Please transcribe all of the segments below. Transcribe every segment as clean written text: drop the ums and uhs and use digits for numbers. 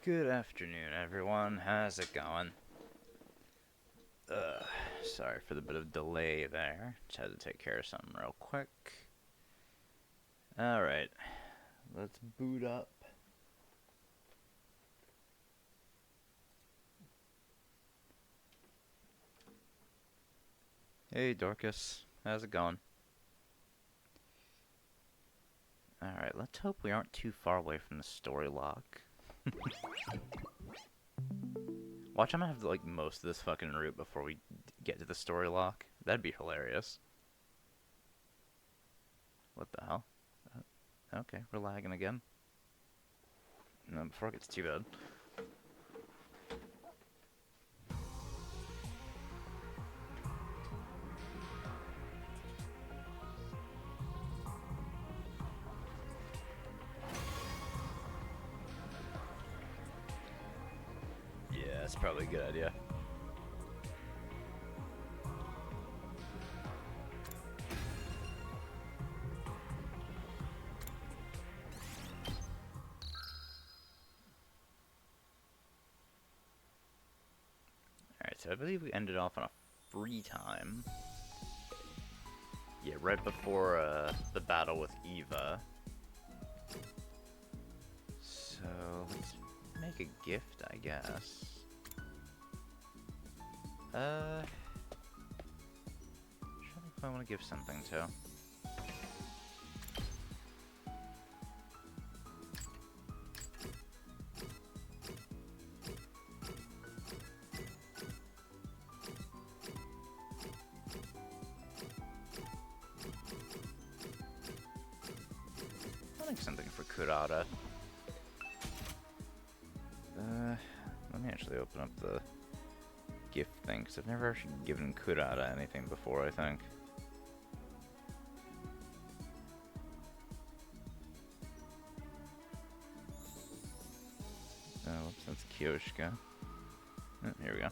Good afternoon, everyone. How's it going? Sorry for the bit of delay there. Just had to take care of something real quick. Alright, let's boot up. Hey, Dorcas. How's it going? Alright, let's hope we aren't too far away from the story lock. Watch, I'm gonna have like most of this fucking route before we get to the story lock. That'd be hilarious. What the hell? Okay, we're lagging again. No, before it gets too bad. Yeah, that's probably a good idea. Alright, so I believe we ended off on a free time. Yeah, right before the battle with Eva. So, let's make a gift, I guess. Trying to think if I want to give something to. I think something for Kurata. Let me actually open up the gift thing, because I've never actually given Kurata anything before, I think. Oh, whoops, that's Kyoshka. Oh, here we go.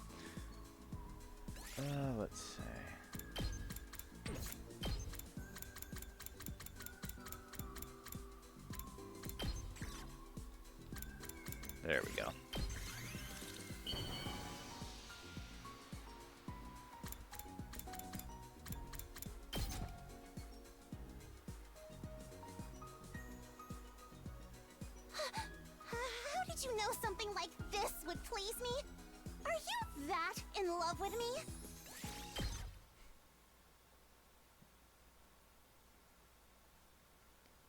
Let's see. There we go. How did you know something like this would please me? Are you that in love with me?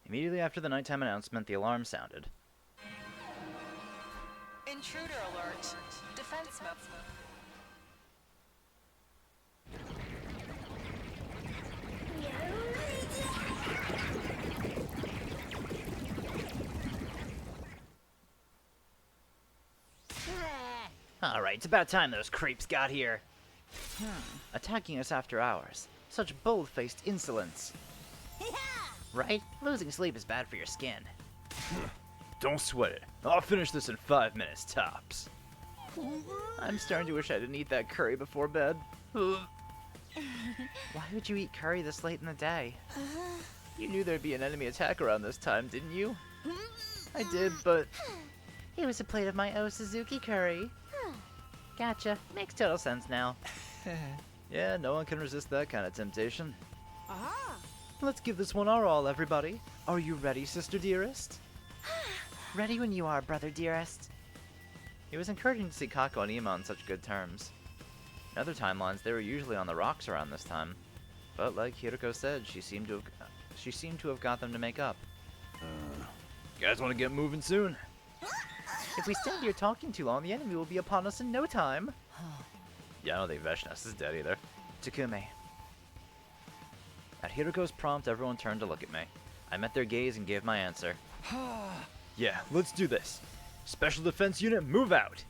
Immediately after the nighttime announcement, the alarm sounded. Intruder alert. Defense mode. Alright, it's about time those creeps got here. Attacking us after hours. Such bold-faced insolence. Right? Losing sleep is bad for your skin. Don't sweat it. I'll finish this in 5 minutes tops. I'm starting to wish I didn't eat that curry before bed. Why would you eat curry this late in the day? You knew there'd be an enemy attack around this time, didn't you? I did, but it was a plate of my Suzuki curry. Gotcha. Makes total sense now. Yeah, no one can resist that kind of temptation. Let's give this one our all, everybody. Are you ready, sister dearest? Ready when you are, brother dearest. It was encouraging to see Kako and Ima on such good terms. In other timelines, they were usually on the rocks around this time. But like Hiroko said, she seemed to have got them to make up. Guys want to get moving soon? If we stand here talking too long, the enemy will be upon us in no time. Yeah, I don't think Veshnas is dead either. Takume. At Hiroko's prompt, everyone turned to look at me. I met their gaze and gave my answer. Yeah, let's do this. Special Defense Unit, move out!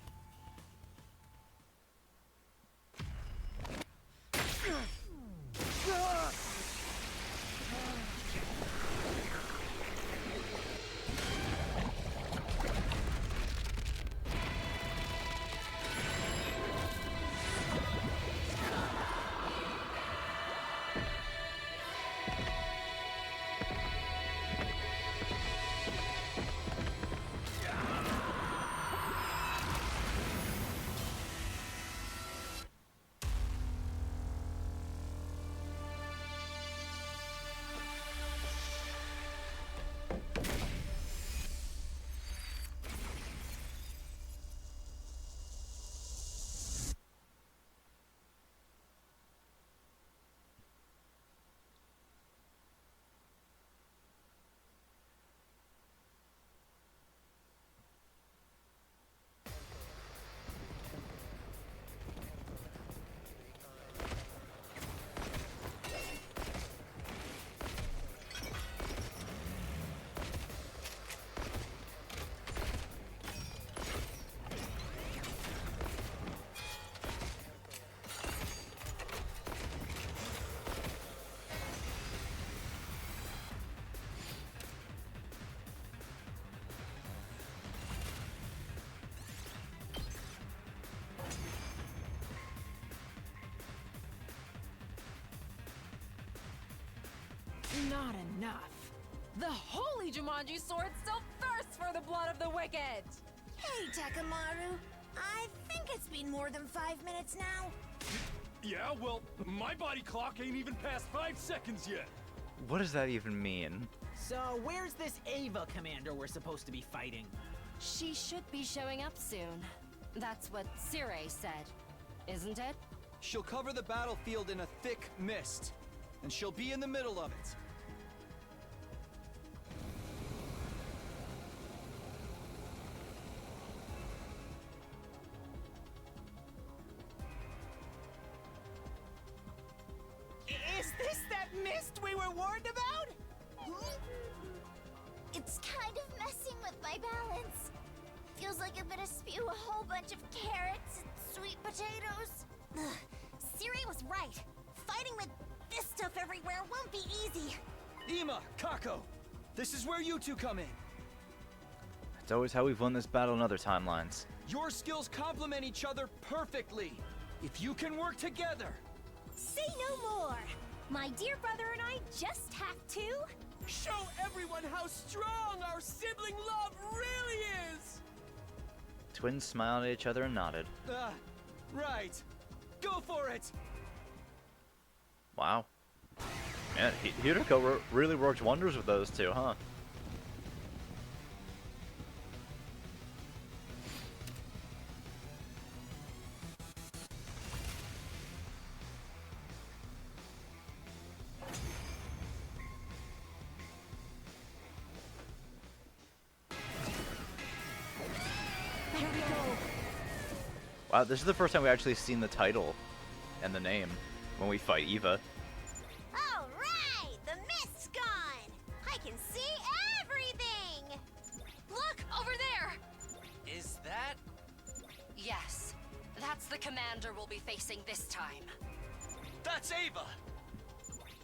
not enough. The holy Jumanji sword still thirsts for the blood of the wicked! Hey, Takamaru. I think it's been more than 5 minutes now. Yeah, well, my body clock ain't even past 5 seconds yet. What does that even mean? So, where's this Ava commander we're supposed to be fighting? She should be showing up soon. That's what Sirei said, isn't it? She'll cover the battlefield in a thick mist, and she'll be in the middle of it. Is this that mist we were warned about? It's kind of messing with my balance. Feels like I'm gonna spew a whole bunch of carrots and sweet potatoes. Ugh, Siri was right. Fighting with this stuff everywhere won't be easy. Ima, Kako, this is where you two come in. It's always how we've won this battle in other timelines. Your skills complement each other perfectly. If you can work together. Say no more. My dear brother and I just have to... Show everyone how strong our sibling love really is! Twins smiled at each other and nodded. Right. Go for it! Wow. Man, Hideko really worked wonders with those two, huh? Wow, this is the first time we've actually seen the title and the name when we fight Eva. All right, the mist's gone. I can see everything. Look, over there! Is that? Yes, that's the commander we'll be facing this time. That's Ava!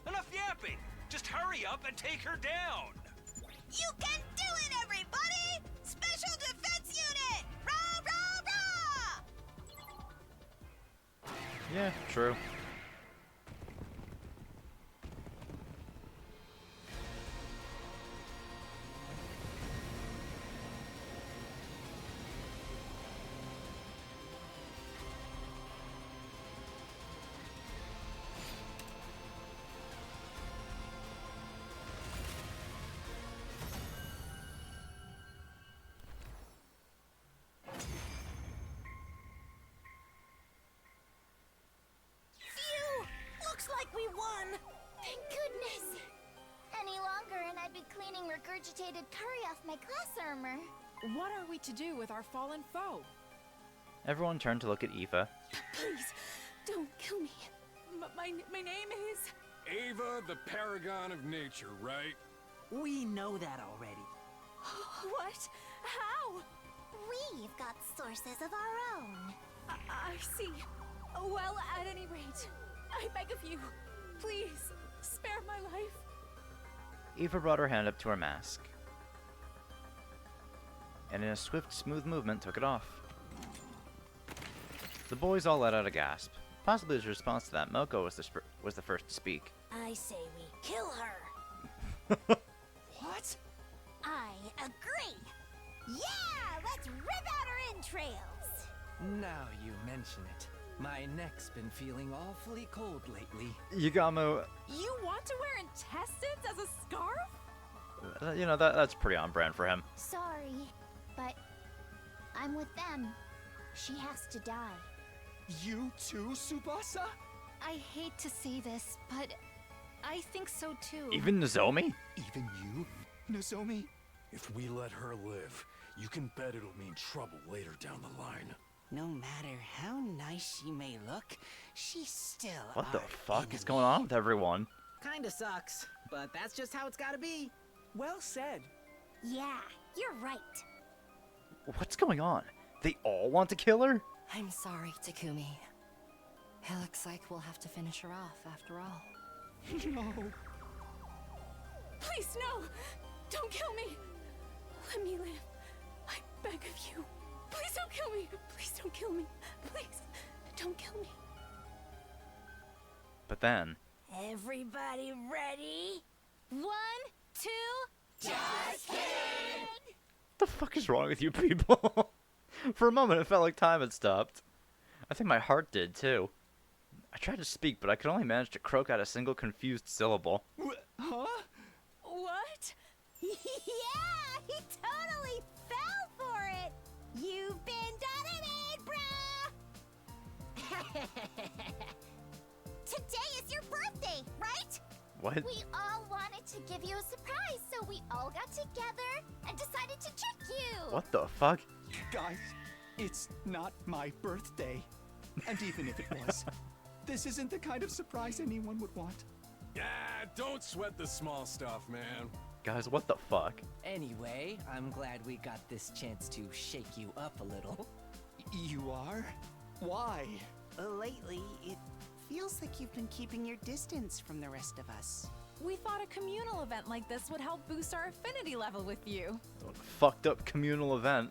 Enough yapping! Just hurry up and take her down! You can do it, everybody! Special Defense Unit! Rah, rah, rah! Yeah, true. Phew! Looks like we won! Thank goodness! Any longer and I'd be cleaning regurgitated curry off my class armor. What are we to do with our fallen foe? Everyone turned to look at Eva. Please, don't kill me. My name is... Ava, the paragon of nature, right? We know that already. What? How? We've got sources of our own. I see. Well, at any rate, I beg of you, please, spare my life. Eva brought her hand up to her mask, and in a swift, smooth movement took it off. The boys all let out a gasp. Possibly as a response to that, Moko was the first to speak. I say we kill her. What? I agree. Yeah, let's rip out her entrails. Now you mention it. My neck's been feeling awfully cold lately. Yagamo, You want to wear intestines as a scarf? you know, that's pretty on brand for him. Sorry, but I'm with them. She has to die. You too, Tsubasa? I hate to say this, but I think so too. Even Nozomi? Even you, Nozomi? If we let her live, you can bet it'll mean trouble later down the line. No matter how nice she may look, she's still What the our fuck is enemy. going on with everyone? Kinda sucks, but that's just how it's gotta be. Well said. Yeah, you're right. What's going on? They all want to kill her? I'm sorry, Takumi. It looks like we'll have to finish her off after all. No. Please, no! Don't kill me! Let me live. I beg of you. Please don't kill me! Please don't kill me! Please, don't kill me. But then, Everybody ready? 1, 2... Just kidding! What the fuck is wrong with you people? For a moment, it felt like time had stopped. I think my heart did, too. I tried to speak, but I could only manage to croak out a single confused syllable. Huh? What? Yeah, he totally fell for it! You've been dynamite, bruh! Today is your birthday, right? What? We all wanted to give you a surprise, so we all got together and decided to trick you! What the fuck? Guys, it's not my birthday. And even if it was, this isn't the kind of surprise anyone would want. Yeah, don't sweat the small stuff, man. Guys, what the fuck? Anyway, I'm glad we got this chance to shake you up a little. You are? Why? Lately, it feels like you've been keeping your distance from the rest of us. We thought a communal event like this would help boost our affinity level with you. Fucked up communal event.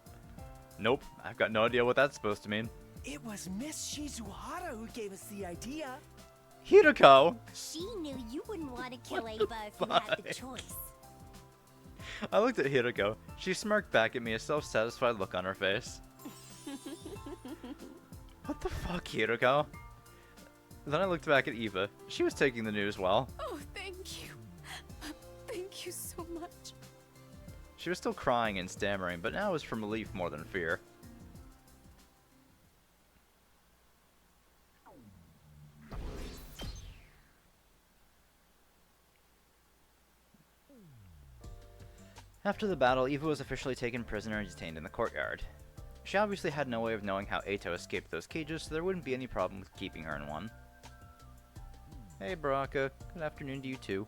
Nope, I've got no idea what that's supposed to mean. It was Miss Shizuhara who gave us the idea. Hiroko! She knew you wouldn't want to kill Ava if you had the choice. I looked at Hiroko. She smirked back at me, a self-satisfied look on her face. What the fuck, Hiroko? Then I looked back at Eva. She was taking the news well. Oh, thank you. Thank you so much. She was still crying and stammering, but now it was from relief more than fear. After the battle, Eva was officially taken prisoner and detained in the courtyard. She obviously had no way of knowing how Eito escaped those cages, so there wouldn't be any problem with keeping her in one. Hey Baraka, good afternoon to you too.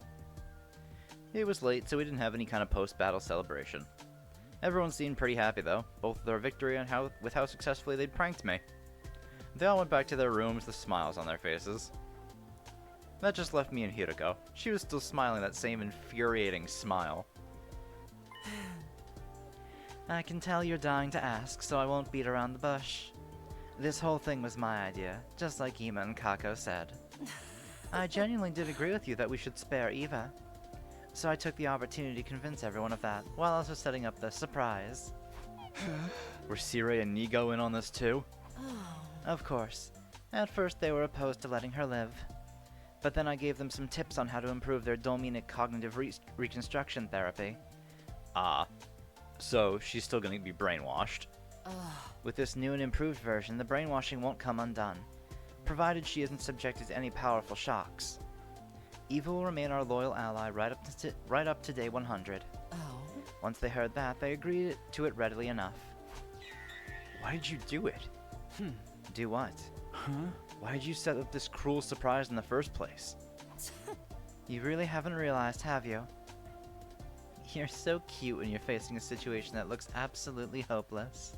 It was late, so we didn't have any kind of post-battle celebration. Everyone seemed pretty happy though, both with their victory and with how successfully they'd pranked me. They all went back to their rooms with smiles on their faces. That just left me and Hiroko. She was still smiling that same infuriating smile. I can tell you're dying to ask, so I won't beat around the bush. This whole thing was my idea, just like Ima and Kako said. I genuinely did agree with you that we should spare Eva. So I took the opportunity to convince everyone of that, while also setting up the surprise. Were Sirei and Nigo in on this too? Of course. At first they were opposed to letting her live. But then I gave them some tips on how to improve their Dolmenic cognitive reconstruction therapy. So she's still going to be brainwashed. With this new and improved version, the brainwashing won't come undone, provided she isn't subjected to any powerful shocks. Eva will remain our loyal ally right up to day 100. Once they heard that, they agreed to it readily enough. Why did you do it? Do what? Why did you set up this cruel surprise in the first place? You really haven't realized, have you? You're so cute when you're facing a situation that looks absolutely hopeless.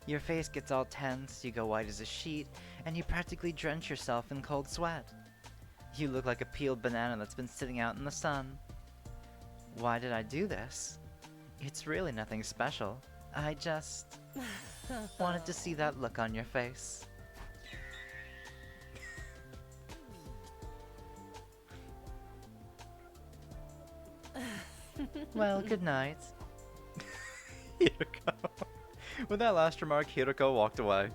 Your face gets all tense, you go white as a sheet, and you practically drench yourself in cold sweat. You look like a peeled banana that's been sitting out in the sun. Why did I do this? It's really nothing special. I just wanted to see that look on your face. Well, good night. Hiroko. With that last remark, Hiroko walked away.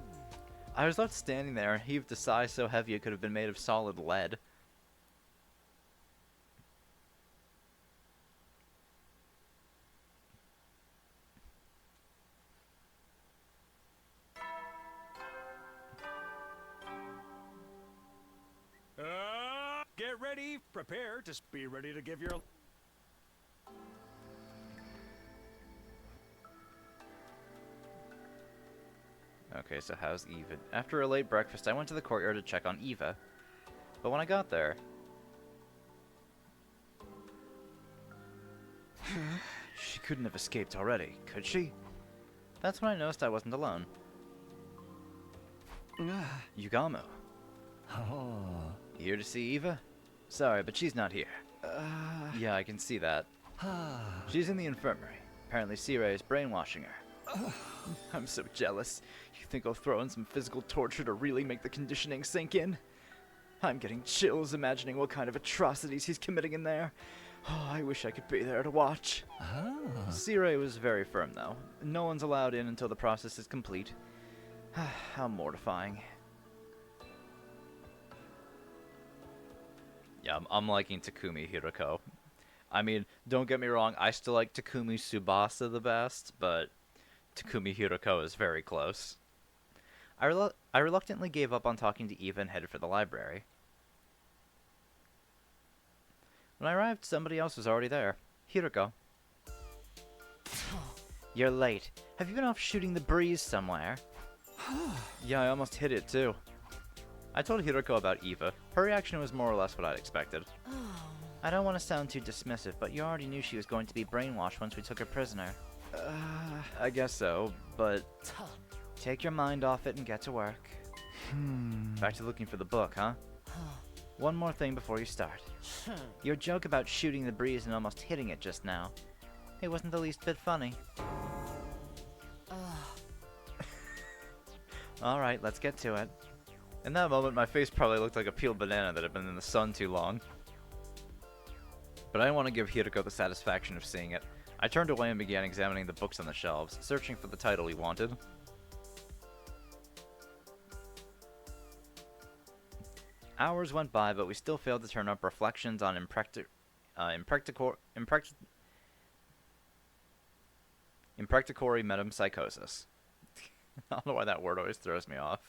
I was left standing there and heaved a sigh so heavy it could have been made of solid lead. Get ready, prepare, just be ready to give your... Okay, so how's Eva? After a late breakfast, I went to the courtyard to check on Eva. But when I got there... she couldn't have escaped already, could she? That's when I noticed I wasn't alone. Yugamo. Here to see Eva? Sorry, but she's not here. Yeah, I can see that. She's in the infirmary. Apparently Sirei is brainwashing her. I'm so jealous. You think I'll throw in some physical torture to really make the conditioning sink in? I'm getting chills imagining what kind of atrocities he's committing in there. Oh, I wish I could be there to watch. Ah. Cirei was very firm, though. No one's allowed in until the process is complete. How mortifying. Yeah, I'm liking Takumi Hiroko. I mean, don't get me wrong, I still like Takumi Tsubasa the best, but Takumi Hiroko is very close. I reluctantly gave up on talking to Eva and headed for the library. When I arrived, somebody else was already there. Hiroko. You're late. Have you been off shooting the breeze somewhere? Yeah, I almost hit it too. I told Hiroko about Eva. Her reaction was more or less what I'd expected. I don't want to sound too dismissive, but you already knew she was going to be brainwashed once we took her prisoner. I guess so, but take your mind off it and get to work. Back to looking for the book, huh? One more thing before you start. Your joke about shooting the breeze and almost hitting it just now. It wasn't the least bit funny. Alright, let's get to it. In that moment, my face probably looked like a peeled banana that had been in the sun too long. But I didn't want to give Hiroko the satisfaction of seeing it. I turned away and began examining the books on the shelves, searching for the title he wanted. Hours went by, but we still failed to turn up Reflections on Impracticori Metempsychosis. I don't know why that word always throws me off.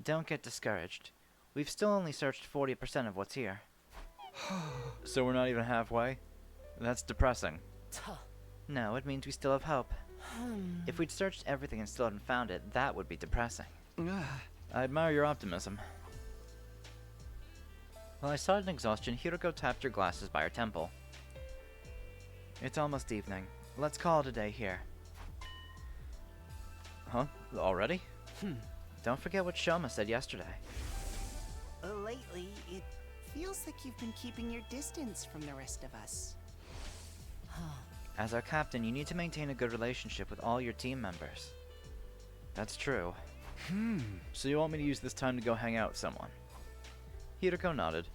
Don't get discouraged. We've still only searched 40% of what's here. So we're not even halfway? That's depressing. No, it means we still have hope. If we'd searched everything and still hadn't found it, that would be depressing. I admire your optimism. While I sighed in exhaustion, Hiroko tapped her glasses by her temple. It's almost evening. Let's call it a day here. Huh? Already? Don't forget what Shoma said yesterday. Lately, it feels like you've been keeping your distance from the rest of us. As our captain, you need to maintain a good relationship with all your team members. That's true. So you want me to use this time to go hang out with someone? Hiroko nodded.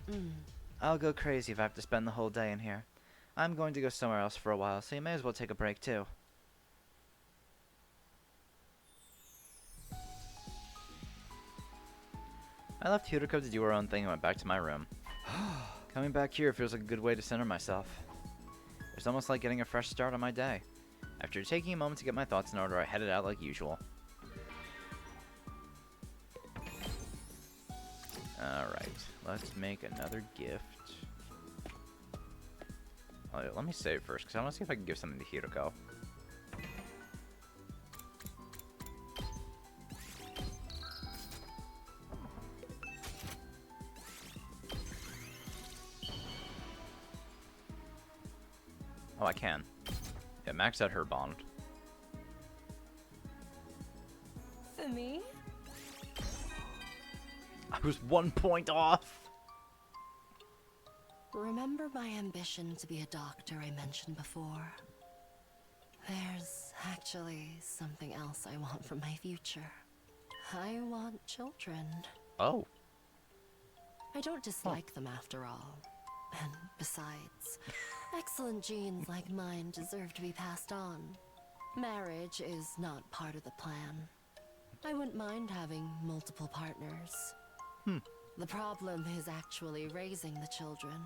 I'll go crazy if I have to spend the whole day in here. I'm going to go somewhere else for a while, so you may as well take a break too. I left Hiroko to do her own thing and went back to my room. Coming back here feels like a good way to center myself. It's almost like getting a fresh start on my day. After taking a moment to get my thoughts in order, I headed out like usual. Alright, let's make another gift. Oh, let me save first, because I want to see if I can give something to Hiroko. Oh, I can. Yeah, max out her bond. For me? I was 1 point off! Remember my ambition to be a doctor I mentioned before? There's actually something else I want from my future. I want children. Oh. I don't dislike them after all. And besides, excellent genes like mine deserve to be passed on. Marriage is not part of the plan. I wouldn't mind having multiple partners. The problem is actually raising the children.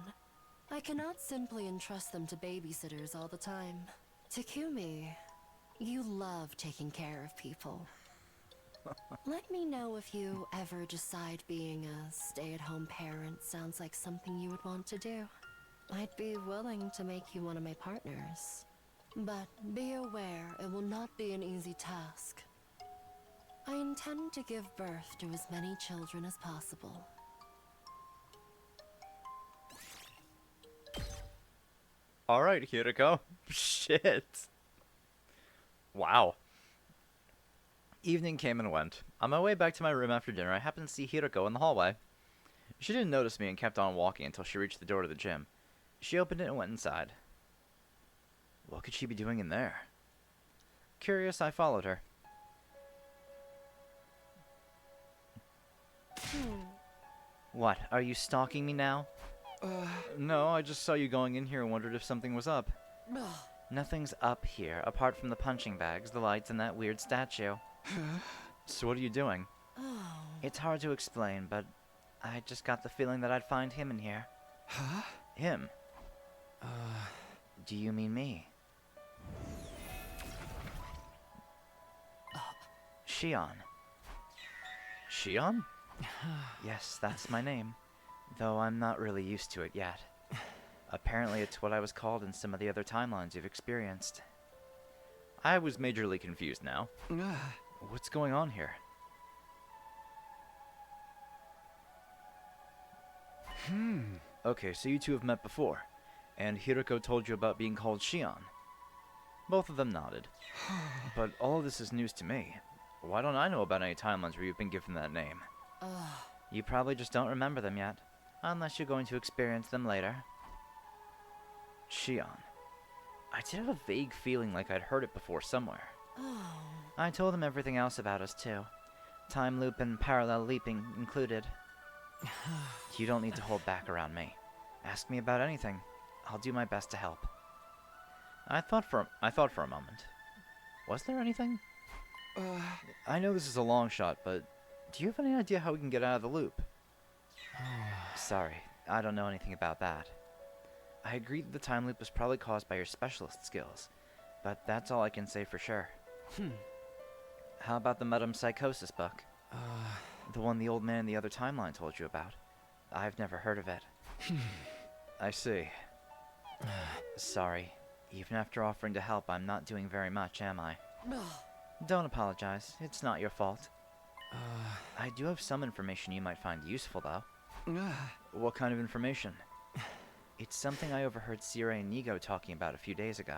I cannot simply entrust them to babysitters all the time. Takumi, you love taking care of people. Let me know if you ever decide being a stay-at-home parent sounds like something you would want to do. I'd be willing to make you one of my partners. But be aware, it will not be an easy task. I intend to give birth to as many children as possible. Alright, Hiroko. Shit. Wow. Evening came and went. On my way back to my room after dinner, I happened to see Hiroko in the hallway. She didn't notice me and kept on walking until she reached the door to the gym. She opened it and went inside. What could she be doing in there? Curious, I followed her. What, are you stalking me now? No, I just saw you going in here and wondered if something was up. Nothing's up here, apart from the punching bags, the lights, and that weird statue. So what are you doing? It's hard to explain, but I just got the feeling that I'd find him in here. Huh? Him? Do you mean me? Shion. Shion? Yes, that's my name. Though I'm not really used to it yet. Apparently it's what I was called in some of the other timelines you've experienced. I was majorly confused now. What's going on here? Okay, so you two have met before, and Hiroko told you about being called Shion. Both of them nodded. But all of this is news to me. Why don't I know about any timelines where you've been given that name? You probably just don't remember them yet, unless you're going to experience them later. Shion. I did have a vague feeling like I'd heard it before somewhere. I told him everything else about us too. Time loop and parallel leaping included. You don't need to hold back around me. Ask me about anything. I'll do my best to help. I thought for a moment. Was there anything? I know this is a long shot, but do you have any idea how we can get out of the loop? Sorry, I don't know anything about that. I agree that the time loop was probably caused by your specialist skills, but that's all I can say for sure. How about the metempsychosis book? The one the old man in the other timeline told you about. I've never heard of it. I see. Sorry. Even after offering to help, I'm not doing very much, am I? Don't apologize. It's not your fault. I do have some information you might find useful, though. What kind of information? It's something I overheard Sirei and Nigo talking about a few days ago.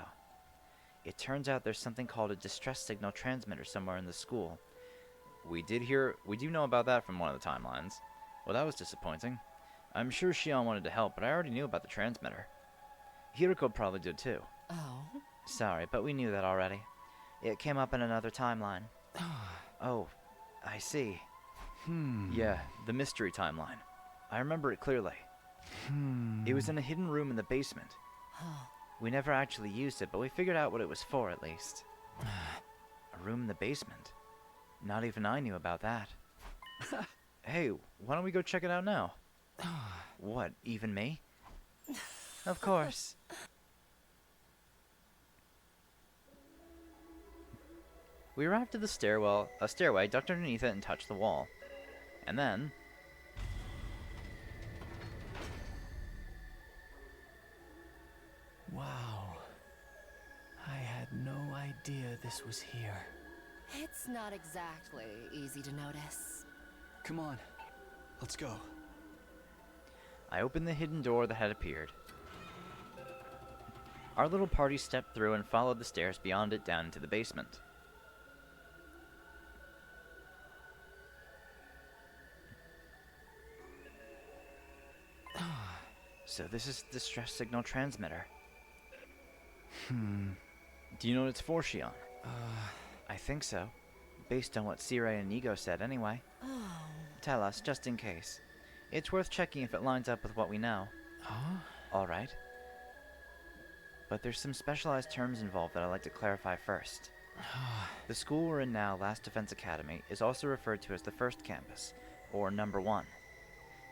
It turns out there's something called a distress signal transmitter somewhere in the school. We do know about that from one of the timelines. Well, that was disappointing. I'm sure Shion wanted to help, but I already knew about the transmitter. Hiroko probably did too. Sorry, but we knew that already. It came up in another timeline. Oh, I see. Yeah, the mystery timeline. I remember it clearly. It was in a hidden room in the basement. We never actually used it, but we figured out what it was for, at least. A room in the basement. Not even I knew about that. Hey, why don't we go check it out now? What, even me? Of course. We arrived at the stairway, ducked underneath it, and touched the wall. And then... Wow. I had no idea this was here. It's not exactly easy to notice. Come on, let's go. I opened the hidden door that had appeared. Our little party stepped through and followed the stairs beyond it down into the basement. So this is the distress signal transmitter. Do you know what it's for, Shion? I think so. Based on what Sirei and Nigo said anyway. Tell us, just in case. It's worth checking if it lines up with what we know. Alright. But there's some specialized terms involved that I'd like to clarify first. The school we're in now, Last Defense Academy, is also referred to as the first campus, or number 1.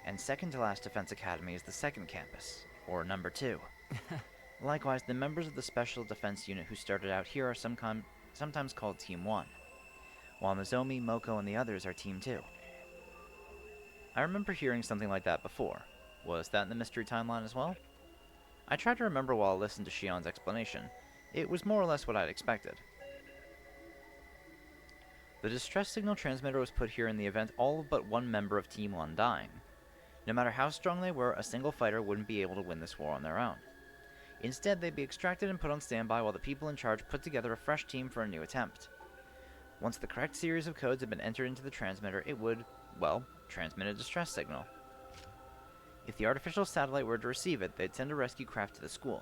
And second to Last Defense Academy is the second campus, or number 2. Likewise, the members of the Special Defense Unit who started out here are sometimes called Team 1, while Nozomi, Moko, and the others are Team 2. I remember hearing something like that before. Was that in the mystery timeline as well? I tried to remember while I listened to Shion's explanation. It was more or less what I'd expected. The distress signal transmitter was put here in the event all but one member of Team 1 dying. No matter how strong they were, a single fighter wouldn't be able to win this war on their own. Instead, they'd be extracted and put on standby while the people in charge put together a fresh team for a new attempt. Once the correct series of codes had been entered into the transmitter, it would, well, transmit a distress signal. If the artificial satellite were to receive it, they'd send a rescue craft to the school.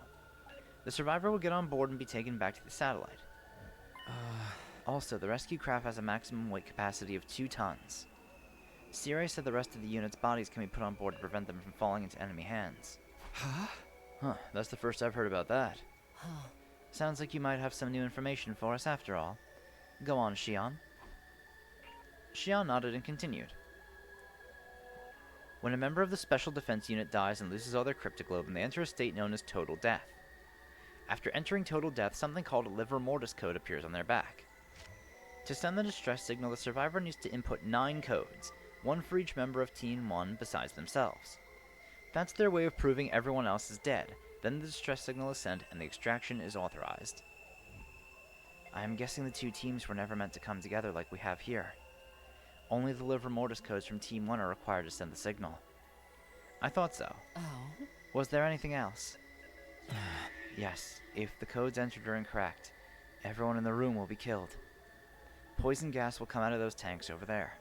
The survivor would get on board and be taken back to the satellite. Also, the rescue craft has a maximum weight capacity of 2 tons. Siri said the rest of the unit's bodies can be put on board to prevent them from falling into enemy hands. Huh? Huh, that's the first I've heard about that. Huh. Sounds like you might have some new information for us after all. Go on, Xion. Xion nodded and continued. When a member of the Special Defense Unit dies and loses all their cryptoglobin, they enter a state known as total death. After entering total death, something called a livor mortis code appears on their back. To send the distress signal, the survivor needs to input 9 codes, one for each member of Team 1 besides themselves. That's their way of proving everyone else is dead. Then the distress signal is sent and the extraction is authorized. I am guessing the two teams were never meant to come together like we have here. Only the livor mortis codes from Team 1 are required to send the signal. I thought so. Oh? Was there anything else? Yes, if the codes entered are incorrect, everyone in the room will be killed. Poison gas will come out of those tanks over there.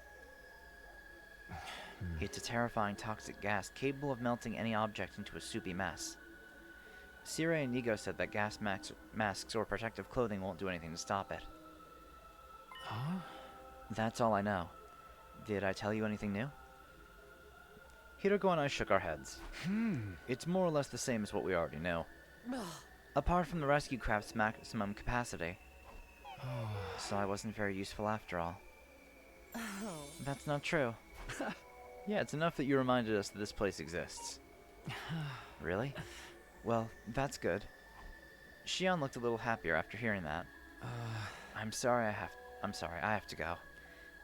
It's a terrifying toxic gas capable of melting any object into a soupy mess. Siri and Nigo said that gas masks or protective clothing won't do anything to stop it. Huh? That's all I know. Did I tell you anything new? Hiroko and I shook our heads. It's more or less the same as what we already know. Apart from the rescue craft's maximum capacity. So I wasn't very useful after all. That's not true. Yeah, it's enough that you reminded us that this place exists. Really? Well, that's good. Xion looked a little happier after hearing that. I'm sorry I have to go.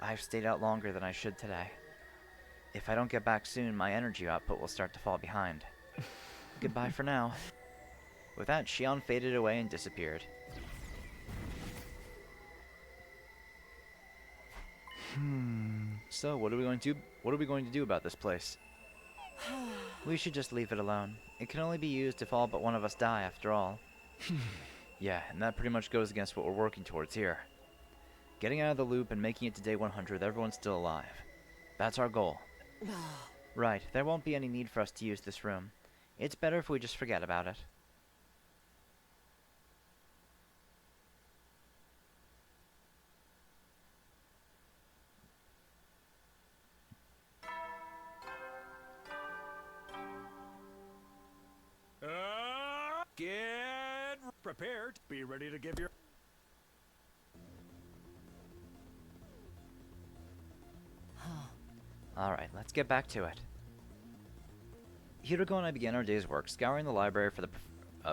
I've stayed out longer than I should today. If I don't get back soon, my energy output will start to fall behind. Goodbye for now. With that, Xion faded away and disappeared. So, what are we going to do about this place? We should just leave it alone. It can only be used if all but one of us die, after all. Yeah, and that pretty much goes against what we're working towards here. Getting out of the loop and making it to day 100 with everyone still alive. That's our goal. Right, there won't be any need for us to use this room. It's better if we just forget about it. Get prepared. Be ready to give your... Alright, let's get back to it. Hiroko and I began our day's work scouring the library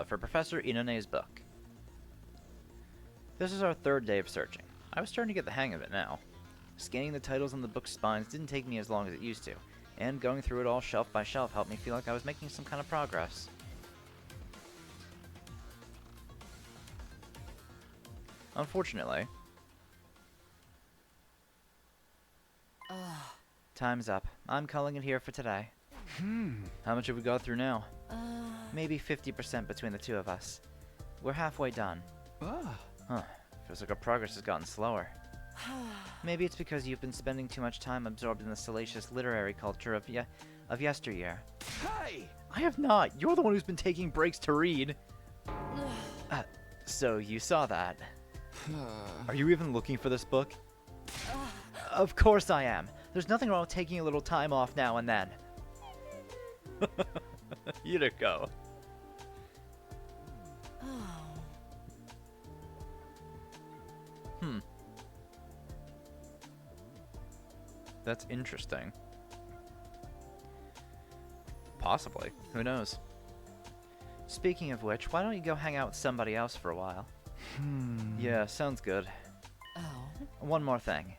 for Professor Inone's book. This is our third day of searching. I was starting to get the hang of it now. Scanning the titles on the book's spines didn't take me as long as it used to, and going through it all shelf by shelf helped me feel like I was making some kind of progress. Unfortunately, time's up. I'm calling it here for today. How much have we got through now? Maybe 50% between the two of us. We're halfway done. Huh. Feels like our progress has gotten slower. Maybe it's because you've been spending too much time absorbed in the salacious literary culture of yesteryear. Hey! I have not. You're the one who's been taking breaks to read. So you saw that. Are you even looking for this book? Of course I am. There's nothing wrong with taking a little time off now and then. Hiroko. That's interesting. Possibly. Who knows? Speaking of which, why don't you go hang out with somebody else for a while? Yeah, sounds good. One more thing.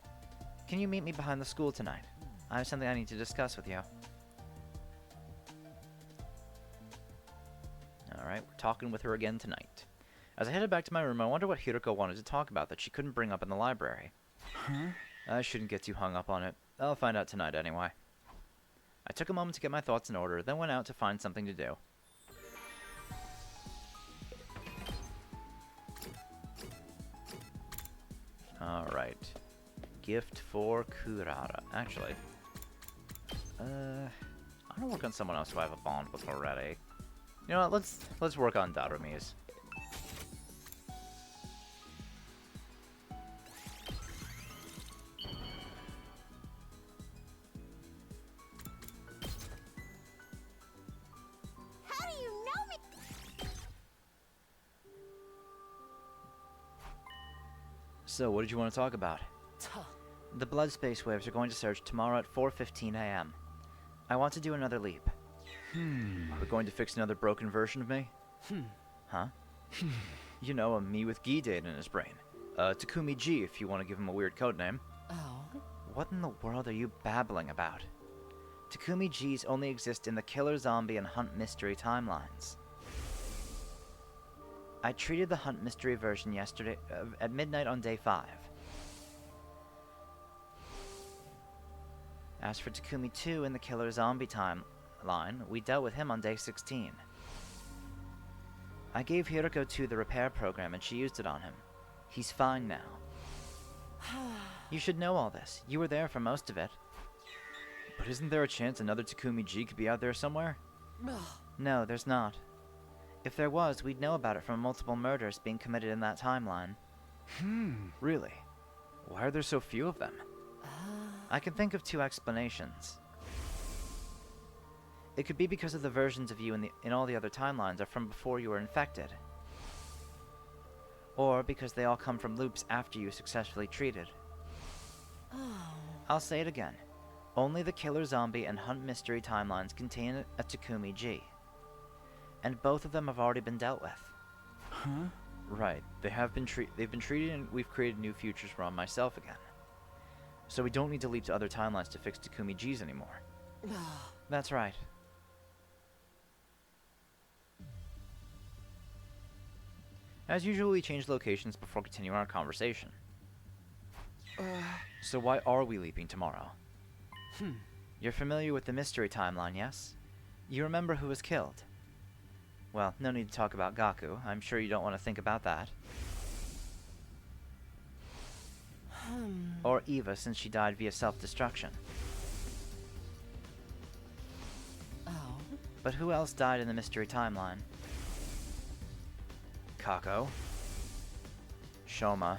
Can you meet me behind the school tonight? I have something I need to discuss with you. Alright, we're talking with her again tonight. As I headed back to my room, I wonder what Hiroko wanted to talk about that she couldn't bring up in the library. I shouldn't get too hung up on it. I'll find out tonight anyway. I took a moment to get my thoughts in order, then went out to find something to do. Alright. Gift for Kurara. Actually, I'm gonna work on someone else who I have a bond with already. You know what, let's work on Darumi's. So, what did you want to talk about? Tuh. The blood space waves are going to surge tomorrow at 4:15 a.m. I want to do another leap. Are we going to fix another broken version of me? Huh? You know, a me with Gi data in his brain. Takumi G, if you want to give him a weird codename. Oh? What in the world are you babbling about? Takumi G's only exist in the Killer Zombie and Hunt Mystery timelines. I treated the Hunt Mystery version yesterday at midnight on day 5. As for Takumi 2 in the Killer Zombie timeline, we dealt with him on day 16. I gave Hiroko 2 the repair program and she used it on him. He's fine now. You should know all this. You were there for most of it. But isn't there a chance another Takumi G could be out there somewhere? No, there's not. If there was, we'd know about it from multiple murders being committed in that timeline. Really? Why are there so few of them? I can think of 2 explanations. It could be because of the versions of you in all the other timelines are from before you were infected. Or because they all come from loops after you successfully treated. I'll say it again. Only the Killer Zombie and Hunt Mystery timelines contain a Takumi G. And both of them have already been dealt with. Huh? Right. They've been treated and we've created new futures for myself again. So we don't need to leap to other timelines to fix Takumi G's anymore. That's right. As usual, we change locations before continuing our conversation. So why are we leaping tomorrow? You're familiar with the mystery timeline, yes? You remember who was killed? Well, no need to talk about Gaku. I'm sure you don't want to think about that. Or Eva, since she died via self-destruction. Oh? But who else died in the mystery timeline? Kako, Shoma,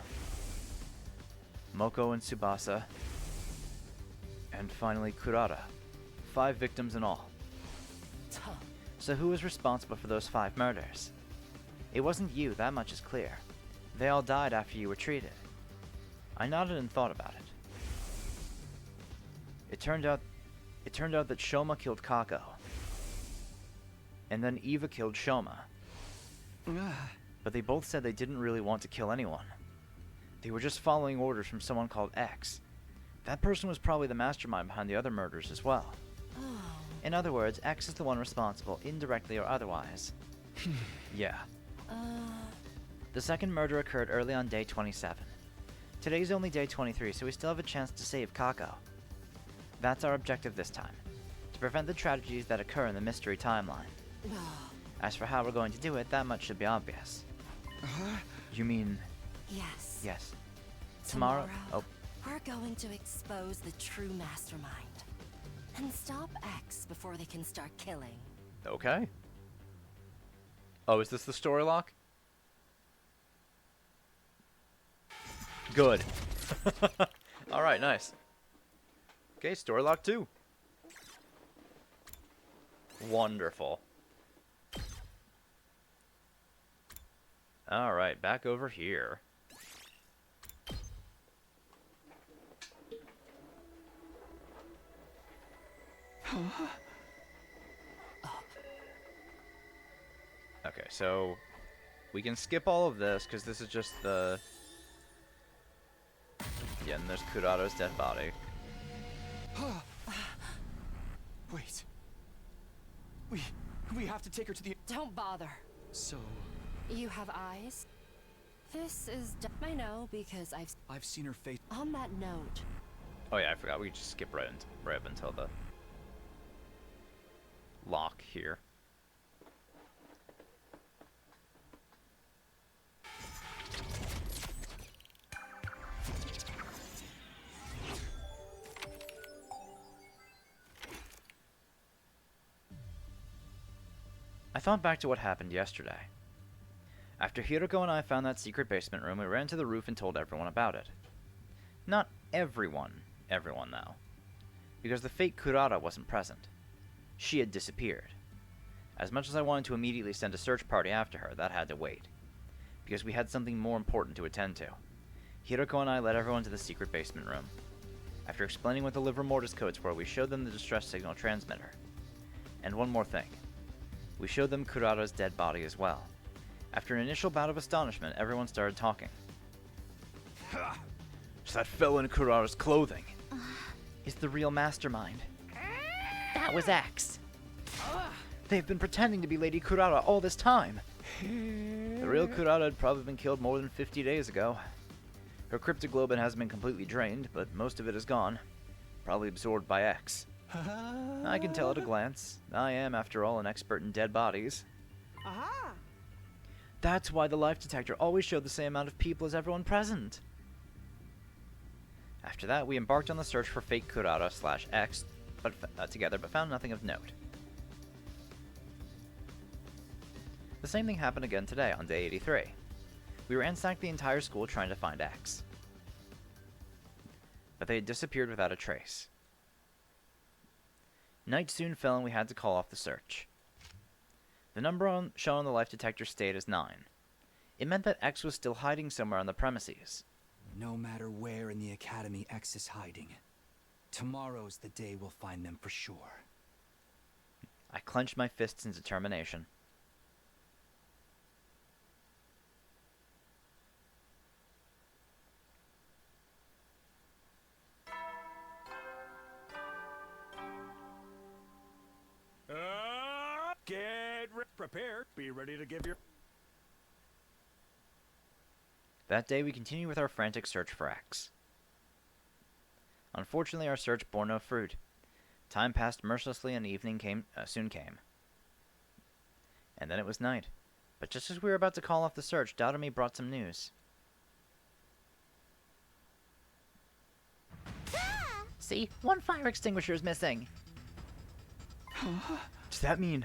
Moko and Tsubasa, and finally Kurata. 5 victims in all. Tuh. So who was responsible for those 5 murders? It wasn't you, that much is clear. They all died after you were treated. I nodded and thought about it. It turned out that Shoma killed Kako. And then Eva killed Shoma. But they both said they didn't really want to kill anyone. They were just following orders from someone called X. That person was probably the mastermind behind the other murders as well. In other words, X is the one responsible, indirectly or otherwise. Yeah. The second murder occurred early on day 27. Today's only day 23, so we still have a chance to save Kako. That's our objective this time, to prevent the tragedies that occur in the mystery timeline. As for how we're going to do it, that much should be obvious. You mean... Yes. Yes. Tomorrow? Oh. We're going to expose the true mastermind. And stop X before they can start killing. Okay. Oh, is this the story lock? Good. Alright, nice. Okay, story lock 2. Wonderful. Alright, back over here. Okay, so we can skip all of this because this is just the... Yeah, and there's Kurato's dead body. Wait. We have to take her to the... Don't bother. So... You have eyes? This is... I know, because I've seen her face... On that note... Oh yeah, I forgot. We could just skip right up until the... lock here. I thought back to what happened yesterday. After Hiroko and I found that secret basement room, we ran to the roof and told everyone about it. Not everyone though. Because the fake Kurata wasn't present. She had disappeared. As much as I wanted to immediately send a search party after her, that had to wait. Because we had something more important to attend to. Hiroko and I led everyone to the secret basement room. After explaining what the livor mortis codes were, we showed them the distress signal transmitter. And one more thing. We showed them Kurata's dead body as well. After an initial bout of astonishment, everyone started talking. It's that fellow in Kurata's clothing. Is the real mastermind. That was X. They've been pretending to be Lady Kurata all this time. The real Kurata had probably been killed more than 50 days ago. Her cryptoglobin hasn't been completely drained, but most of it is gone. Probably absorbed by X. I can tell at a glance. I am, after all, an expert in dead bodies. Aha! That's why the life detector always showed the same amount of people as everyone present. After that, we embarked on the search for fake Kurata/X together, but found nothing of note. The same thing happened again today, on day 83. We ransacked the entire school trying to find X. But they had disappeared without a trace. Night soon fell and we had to call off the search. The number shown on the life detector stayed as 9. It meant that X was still hiding somewhere on the premises. No matter where in the academy X is hiding, tomorrow's the day we'll find them for sure. I clenched my fists in determination. Prepared. Be ready to give your... That day we continued with our frantic search for X. Unfortunately, our search bore no fruit. Time passed mercilessly and evening soon came. And then it was night. But just as we were about to call off the search, Dodomy brought some news. See? One fire extinguisher is missing. Does that mean...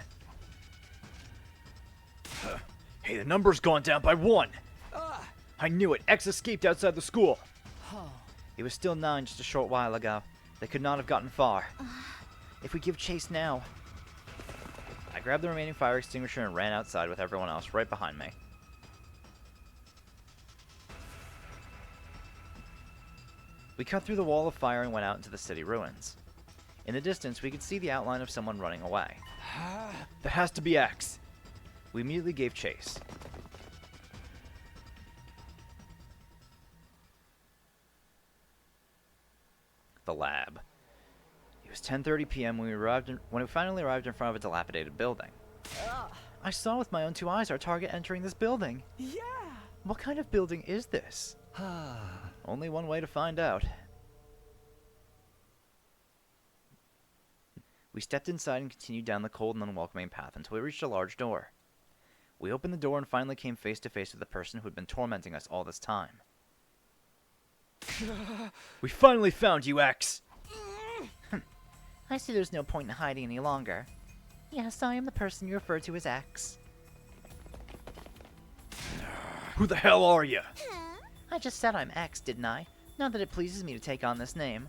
Hey, the number's gone down by 1! I knew it! X escaped outside the school! It was still 9 just a short while ago. They could not have gotten far. If we give chase now... I grabbed the remaining fire extinguisher and ran outside with everyone else right behind me. We cut through the wall of fire and went out into the city ruins. In the distance, we could see the outline of someone running away. That has to be X! We immediately gave chase. The lab. It was 10:30 p.m. when we finally arrived in front of a dilapidated building. I saw with my own 2 eyes our target entering this building. Yeah! What kind of building is this? Only one way to find out. We stepped inside and continued down the cold and unwelcoming path until we reached a large door. We opened the door and finally came face to face with the person who had been tormenting us all this time. We finally found you, X! I see there's no point in hiding any longer. Yes, I am the person you refer to as X. Who the hell are you? I just said I'm X, didn't I? Not that it pleases me to take on this name.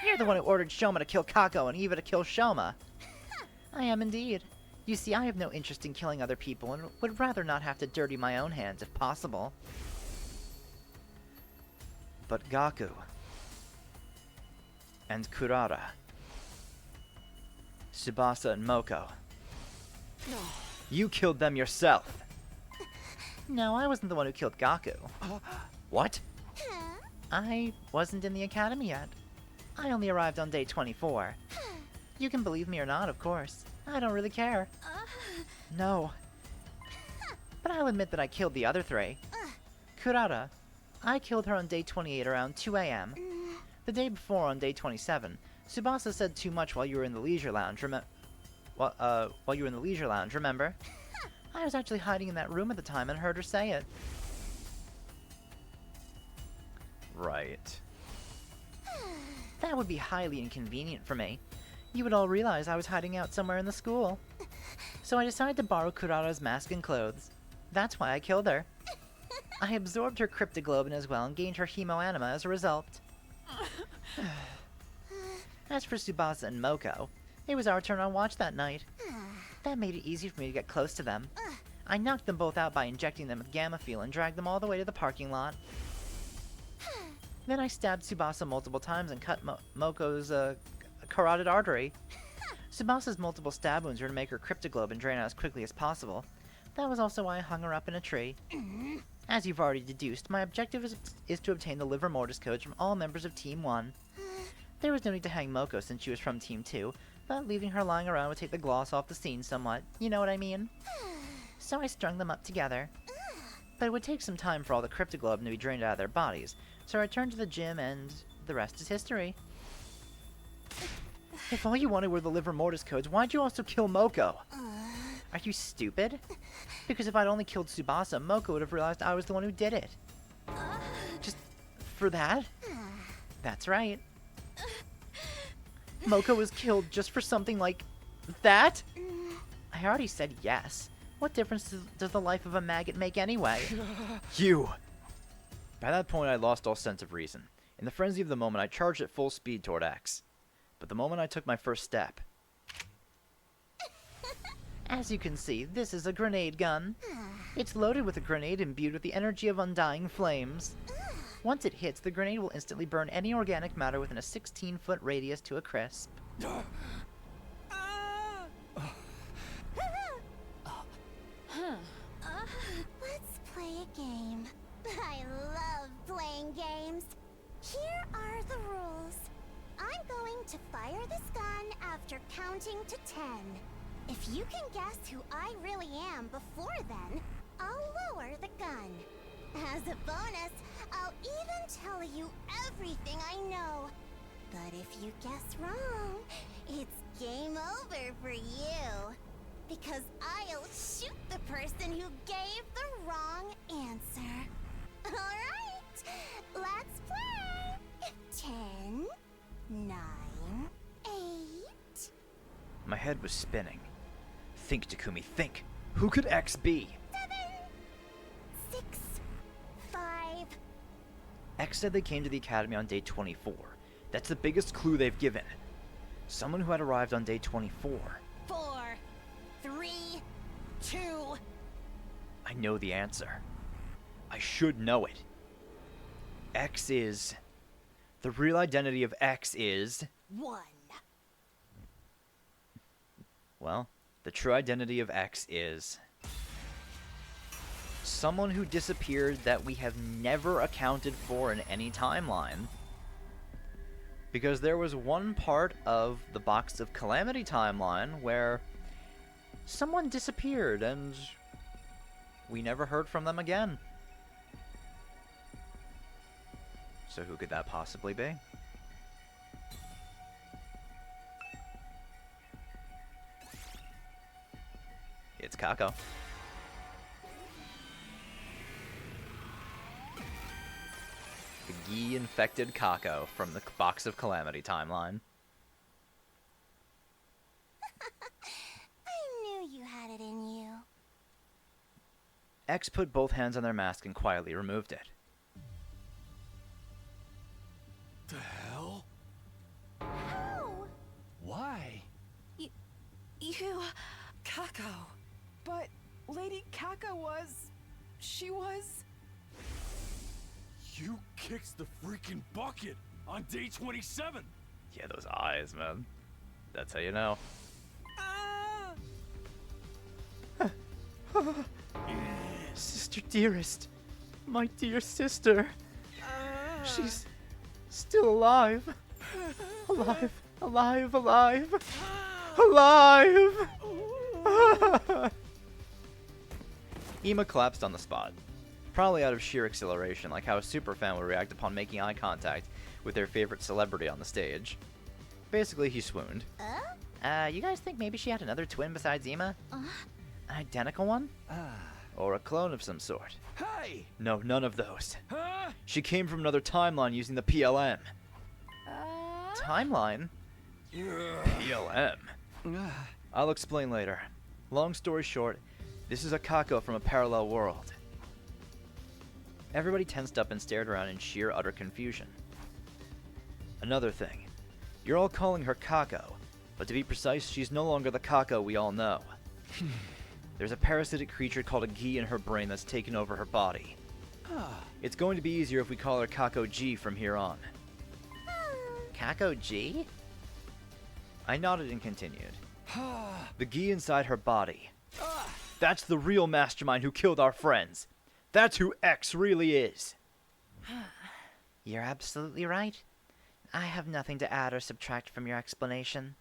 You're the one who ordered Shoma to kill Kako and Eva to kill Shoma. I am indeed. You see, I have no interest in killing other people and would rather not have to dirty my own hands if possible. But Gaku and Kurata, Tsubasa and Moko, you killed them yourself. No, I wasn't the one who killed Gaku. What? I wasn't in the academy yet. I only arrived on day 24. You can believe me or not, of course. I don't really care. No. But I'll admit that I killed the other 3. Kurata, I killed her on day 28 around 2 a.m. The day before, on day 27, Tsubasa said too much while you were in the leisure lounge, while you were in the leisure lounge, remember? I was actually hiding in that room at the time and heard her say it. Right. That would be highly inconvenient for me. You would all realize I was hiding out somewhere in the school. So I decided to borrow Kurata's mask and clothes. That's why I killed her. I absorbed her cryptoglobin as well and gained her hemoanima as a result. As for Tsubasa and Moko, it was our turn on watch that night. That made it easy for me to get close to them. I knocked them both out by injecting them with Gamma Fuel and dragged them all the way to the parking lot. Then I stabbed Tsubasa multiple times and cut Moko's carotid artery. Tsubasa's multiple stab wounds were to make her cryptoglobe and drain out as quickly as possible. That was also why I hung her up in a tree. As you've already deduced, my objective is to obtain the Livor Mortis codes from all members of Team 1. There was no need to hang Moko since she was from Team 2, but leaving her lying around would take the gloss off the scene somewhat, you know what I mean? So I strung them up together. But it would take some time for all the cryptoglobe to be drained out of their bodies, so I returned to the gym and the rest is history. If all you wanted were the Livor Mortis codes, why'd you also kill Moko? Are you stupid? Because if I'd only killed Tsubasa, Moko would have realized I was the one who did it. Just for that? That's right. Moko was killed just for something like that? I already said yes. What difference does the life of a maggot make anyway? You! By that point, I lost all sense of reason. In the frenzy of the moment, I charged at full speed toward X. But the moment I took my first step... As you can see, this is a grenade gun. It's loaded with a grenade imbued with the energy of undying flames. Once it hits, the grenade will instantly burn any organic matter within a 16-foot radius to a crisp. Let's play a game. I love playing games. Here are the rules. I'm going to fire this gun after counting to 10. If you can guess who I really am before then, I'll lower the gun. As a bonus, I'll even tell you everything I know. But if you guess wrong, it's game over for you. Because I'll shoot the person who gave the wrong answer. Alright, let's play. 10, 9, 8. My head was spinning. Think, Takumi, think. Who could X be? 7, 6, 5. X said they came to the academy on day 24. That's the biggest clue they've given. Someone who had arrived on day 24. 4, 3, 2. I know the answer. I should know it. X is... The real identity of X is... 1. Well, the true identity of X is... someone who disappeared that we have never accounted for in any timeline. Because there was one part of the Box of Calamity timeline where someone disappeared and we never heard from them again. So who could that possibly be? It's Kako. The Gi-infected Kako from the Box of Calamity timeline. I knew you had it in you. X put both hands on their mask and quietly removed it. The hell? How? Why? You... Kako. But Lady Kako was... She was... You kicked the freaking bucket on day 27. Yeah, those eyes, man. That's how you know. Sister dearest. My dear sister. She's still alive. Alive, alive, alive. Alive! Ima collapsed on the spot. Probably out of sheer exhilaration, like how a superfan would react upon making eye contact with their favorite celebrity on the stage. Basically, he swooned. You guys think maybe she had another twin besides Ima? An identical one? Or a clone of some sort? Hey! No, none of those. Huh? She came from another timeline using the PLM. Timeline? PLM? I'll explain later. Long story short, this is a Kako from a parallel world. Everybody tensed up and stared around in sheer utter confusion. Another thing. You're all calling her Kako, but to be precise, she's no longer the Kako we all know. There's a parasitic creature called a Gi in her brain that's taken over her body. It's going to be easier if we call her Kako G from here on. Kako G? I nodded and continued. The Gi inside her body. That's the real mastermind who killed our friends. That's who X really is. You're absolutely right. I have nothing to add or subtract from your explanation.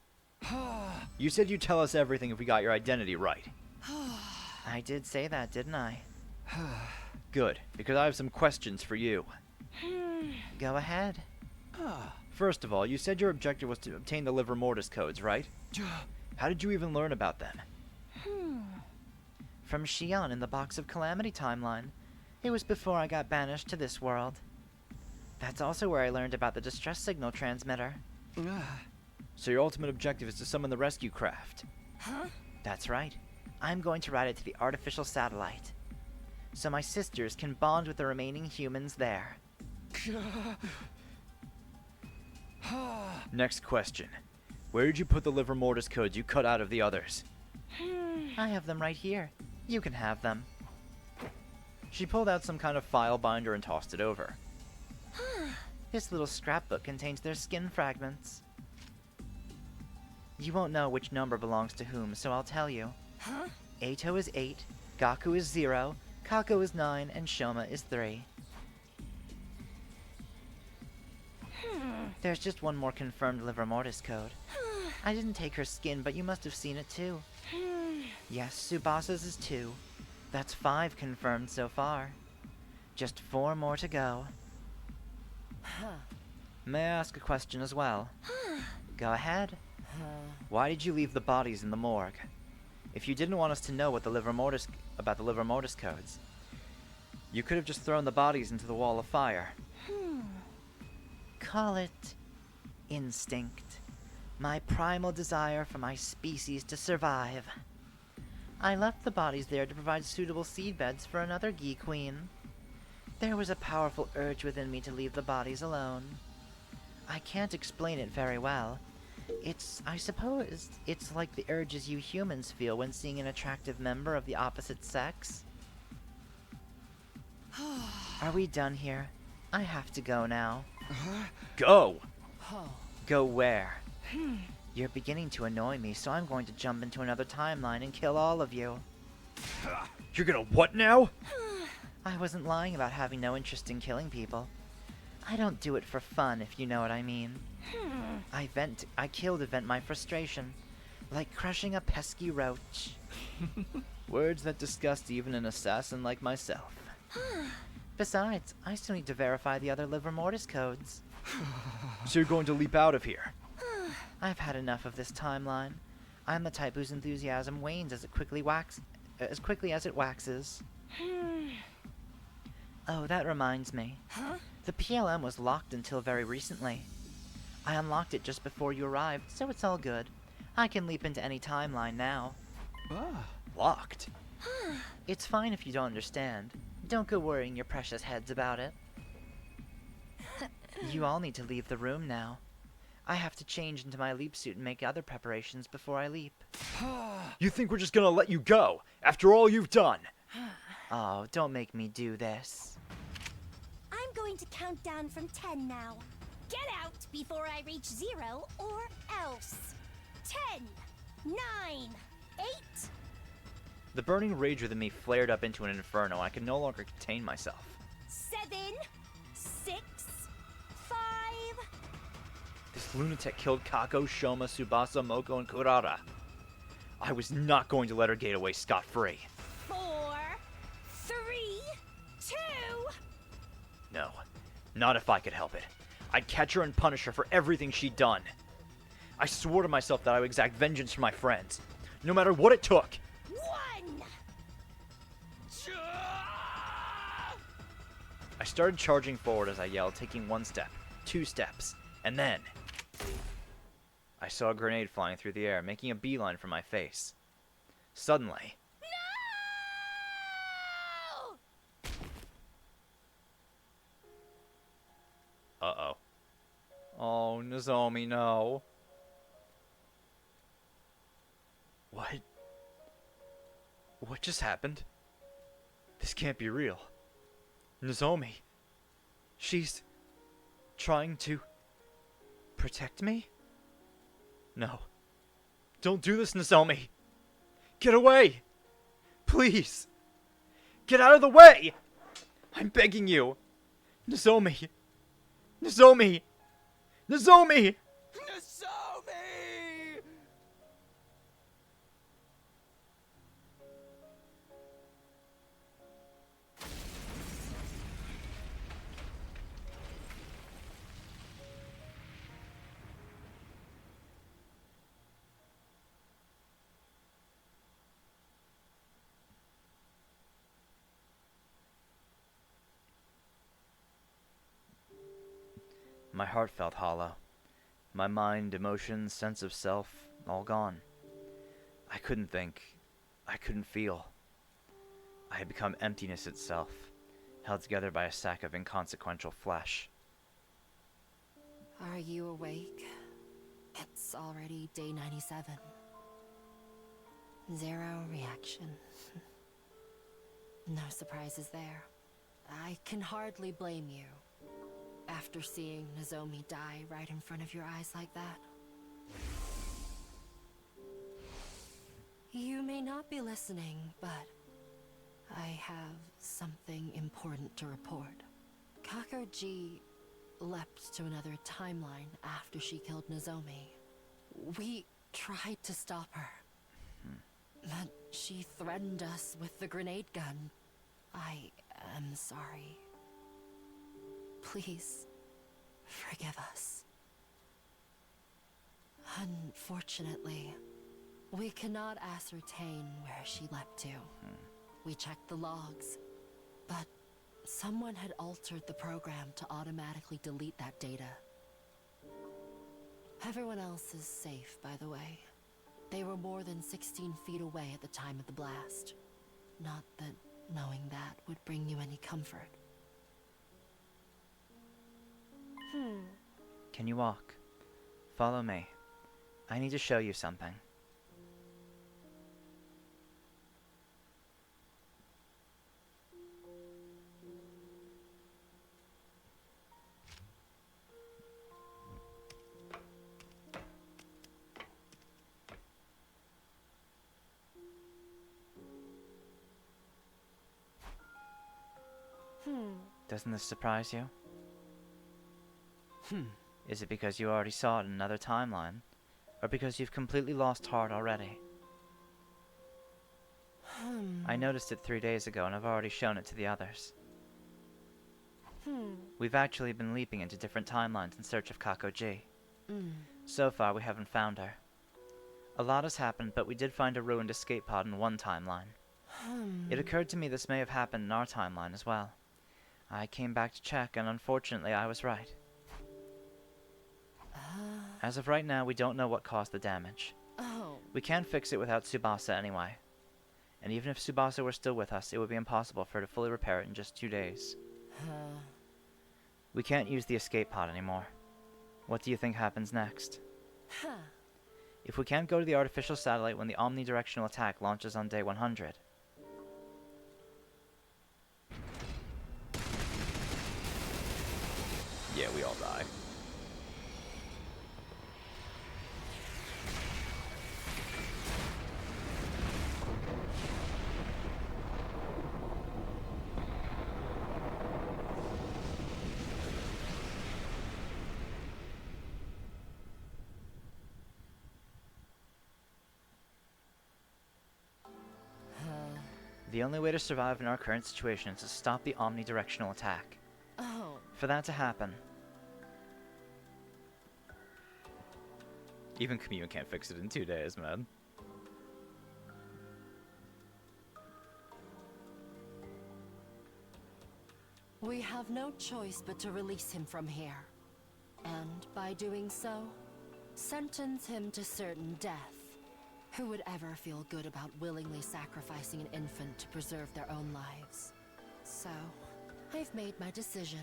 You said you'd tell us everything if we got your identity right. I did say that, didn't I? Good, because I have some questions for you. Go ahead. First of all, you said your objective was to obtain the Livor Mortis codes, right? How did you even learn about them? From Xion in the Box of Calamity timeline. It was before I got banished to this world. That's also where I learned about the distress signal transmitter. So your ultimate objective is to summon the rescue craft? That's right. I'm going to ride it to the artificial satellite, so my sisters can bond with the remaining humans there. Next question. Where did you put the Livor Mortis codes you cut out of the others? I have them right here. You can have them. She pulled out some kind of file binder and tossed it over. This little scrapbook contains their skin fragments. You won't know which number belongs to whom, so I'll tell you. Eito is 8, Gaku is 0, Kako is 9, and Shoma is 3. There's just one more confirmed Livor Mortis code. I didn't take her skin, but you must have seen it too. Yes, Tsubasa's is 2. That's 5 confirmed so far. Just 4 more to go. May I ask a question as well? Go ahead. Why did you leave the bodies in the morgue? If you didn't want us to know what about the Livor Mortis codes, you could have just thrown the bodies into the wall of fire. Call it instinct. My primal desire for my species to survive. I left the bodies there to provide suitable seedbeds for another Gi Queen. There was a powerful urge within me to leave the bodies alone. I can't explain it very well. I suppose, it's like the urges you humans feel when seeing an attractive member of the opposite sex. Are we done here? I have to go now. Go! Go where? You're beginning to annoy me, so I'm going to jump into another timeline and kill all of you. You're gonna what now? I wasn't lying about having no interest in killing people. I don't do it for fun, if you know what I mean. I kill to vent my frustration, like crushing a pesky roach. Words that disgust even an assassin like myself. Besides, I still need to verify the other Livor Mortis codes. So you're going to leap out of here? I've had enough of this timeline. I'm the type whose enthusiasm wanes as quickly as it waxes. Oh, that reminds me. The PLM was locked until very recently. I unlocked it just before you arrived, so it's all good. I can leap into any timeline now. Locked? It's fine if you don't understand. Don't go worrying your precious heads about it. You all need to leave the room now. I have to change into my leap suit and make other preparations before I leap. You think we're just gonna let you go, after all you've done? Oh, don't make me do this. I'm going to count down from 10 now. Get out before I reach 0 or else. 10, 9, 8. The burning rage within me flared up into an inferno, and I could no longer contain myself. 7, 6, 5. This lunatic killed Kako, Shoma, Tsubasa, Moko, and Kurara. I was not going to let her get away scot-free. 4, 3, 2. No, not if I could help it. I'd catch her and punish her for everything she'd done. I swore to myself that I would exact vengeance from my friends, no matter what it took. 1. I started charging forward as I yelled, taking 1 step, 2 steps, and then I saw a grenade flying through the air, making a beeline for my face. Suddenly, uh-oh. Oh, Nozomi, no. What? What just happened? This can't be real. Nozomi. She's trying to protect me? No. Don't do this, Nozomi. Get away! Please! Get out of the way! I'm begging you! Nozomi! Nozomi! Nozomi! Nozomi! My heart felt hollow. My mind, emotions, sense of self, all gone. I couldn't think. I couldn't feel. I had become emptiness itself, held together by a sack of inconsequential flesh. Are you awake? It's already day 97. Zero reaction. No surprises there. I can hardly blame you. After seeing Nozomi die right in front of your eyes like that. You may not be listening, but I have something important to report. Kakoji leapt to another timeline after she killed Nozomi. We tried to stop her. But she threatened us with the grenade gun. I am sorry. Please, forgive us. Unfortunately, we cannot ascertain where she leapt to. We checked the logs, but someone had altered the program to automatically delete that data. Everyone else is safe, by the way. They were more than 16 feet away at the time of the blast. Not that knowing that would bring you any comfort. Can you walk? Follow me. I need to show you something. Doesn't this surprise you? Is it because you already saw it in another timeline? Or because you've completely lost heart already? I noticed it 3 days ago and I've already shown it to the others. We've actually been leaping into different timelines in search of Kakoji. So far we haven't found her. A lot has happened, but we did find a ruined escape pod in one timeline. It occurred to me this may have happened in our timeline as well. I came back to check and unfortunately I was right. As of right now, we don't know what caused the damage. We can't fix it without Tsubasa anyway. And even if Tsubasa were still with us, it would be impossible for her to fully repair it in just 2 days. We can't use the escape pod anymore. What do you think happens next? If we can't go to the artificial satellite when the omnidirectional attack launches on day 100... yeah, we all die. The only way to survive in our current situation is to stop the omnidirectional attack. For that to happen... even Commune can't fix it in 2 days, man. We have no choice but to release him from here. And by doing so, sentence him to certain death. Who would ever feel good about willingly sacrificing an infant to preserve their own lives? So, I've made my decision.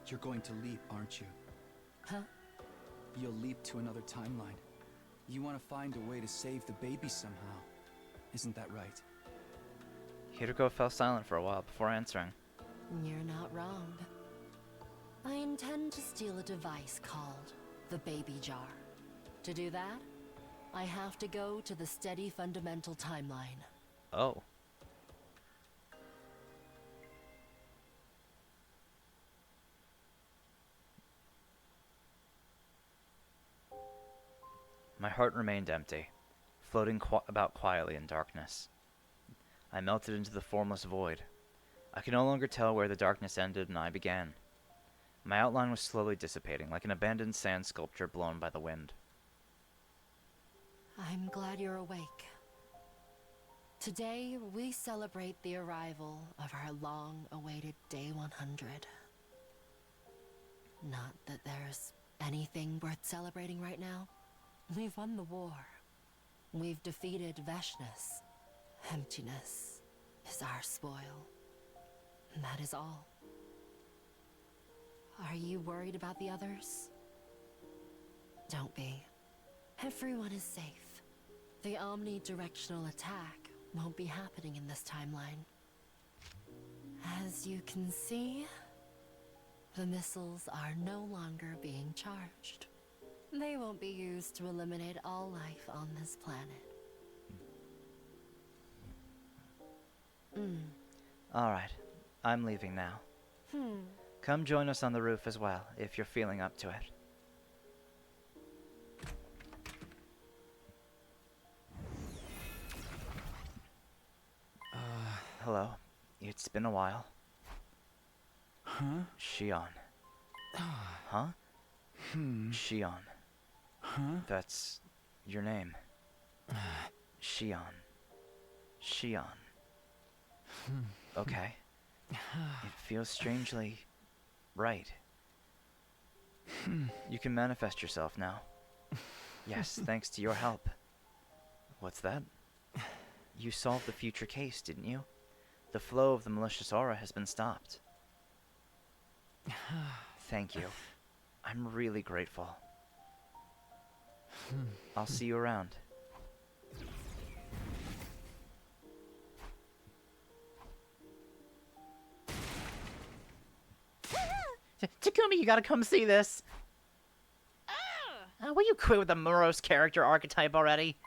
You're going to leap, aren't you? Huh? You'll leap to another timeline. You want to find a way to save the baby somehow. Isn't that right? Hiroko fell silent for a while before answering. You're not wrong. I intend to steal a device called the Baby Jar. To do that, I have to go to the Steady Fundamental timeline. Oh. My heart remained empty, floating about quietly in darkness. I melted into the formless void. I could no longer tell where the darkness ended and I began. My outline was slowly dissipating, like an abandoned sand sculpture blown by the wind. I'm glad you're awake. Today, we celebrate the arrival of our long-awaited Day 100. Not that there's anything worth celebrating right now. We've won the war. We've defeated Veshness. Emptiness is our spoil. And that is all. Are you worried about the others? Don't be. Everyone is safe. The omnidirectional attack won't be happening in this timeline. As you can see, the missiles are no longer being charged. They won't be used to eliminate all life on this planet. Alright, I'm leaving now. Come join us on the roof as well, if you're feeling up to it. Hello. It's been a while. Huh? Shion. Huh? Shion. Huh? That's your name. Shion. Shion. Okay. It feels strangely right. You can manifest yourself now. Yes, thanks to your help. What's that? You solved the future case, didn't you? The flow of the malicious aura has been stopped. Thank you. I'm really grateful. I'll see you around. Takumi, you gotta come see this. Will you quit with the morose character archetype already?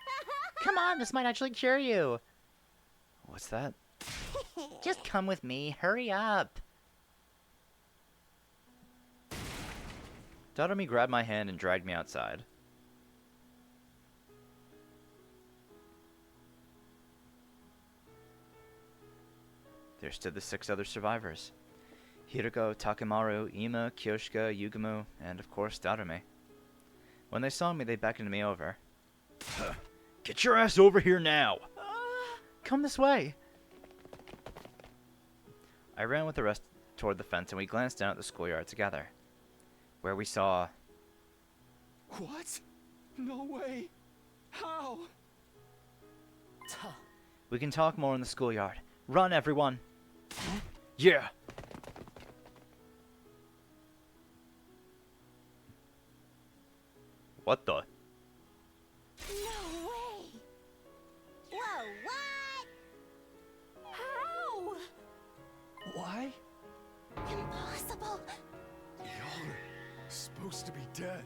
Come on, this might actually cure you. What's that? Just come with me. Hurry up. Tadami grabbed my hand and dragged me outside. There stood the 6 other survivors. Hiroko, Takemaru, Ima, Kyoshika, Yugumu, and of course Darame. When they saw me, they beckoned me over. Get your ass over here now! Come this way! I ran with the rest toward the fence and we glanced down at the schoolyard together, where we saw... What? No way. How? We can talk more in the schoolyard. Run, everyone! Yeah! What the? No way! Whoa, what? How? Why? Impossible! You're supposed to be dead.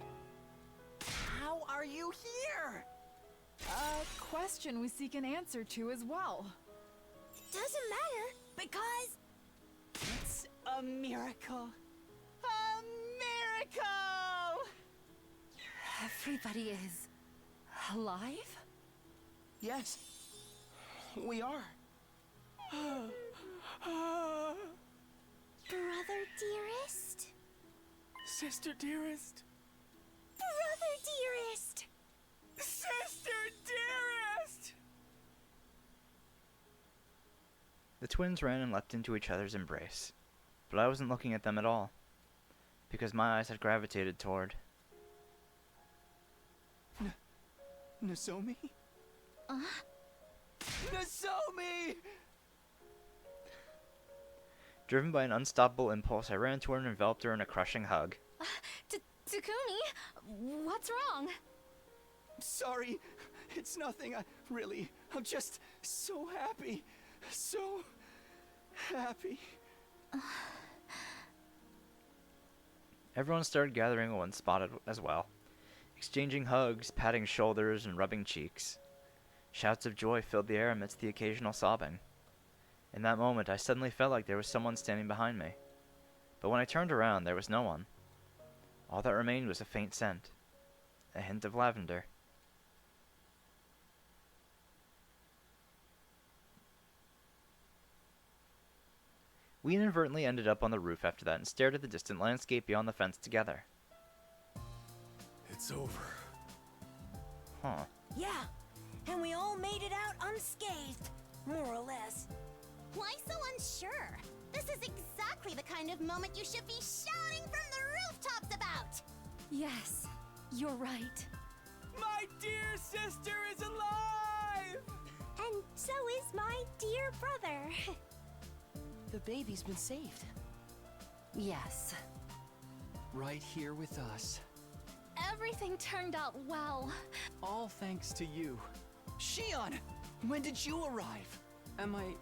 How are you here? A question we seek an answer to as well. Doesn't matter, because... It's a miracle. A miracle! Everybody is alive? Yes, we are. Brother dearest? Sister dearest. Brother dearest! Sister dearest! The twins ran and leapt into each other's embrace, but I wasn't looking at them at all, because my eyes had gravitated toward... Nozomi? Nozomi! Driven by an unstoppable impulse, I ran to her and enveloped her in a crushing hug. Takumi, what's wrong? Sorry, it's nothing. I'm just so happy. So happy Everyone started gathering in one spot as well, exchanging hugs, patting shoulders, and rubbing cheeks. Shouts of joy filled the air amidst the occasional sobbing. In that moment, I suddenly felt like there was someone standing behind me. But when I turned around, there was no one. All that remained was a faint scent, a hint of lavender. We inadvertently ended up on the roof after that and stared at the distant landscape beyond the fence together. It's over. Huh. Yeah, and we all made it out unscathed, more or less. Why so unsure? This is exactly the kind of moment you should be shouting from the rooftops about! Yes, you're right. My dear sister is alive! And so is my dear brother. The baby's been saved. Yes. Right here with us. Everything turned out well. All thanks to you. Shion! When did you arrive? Am I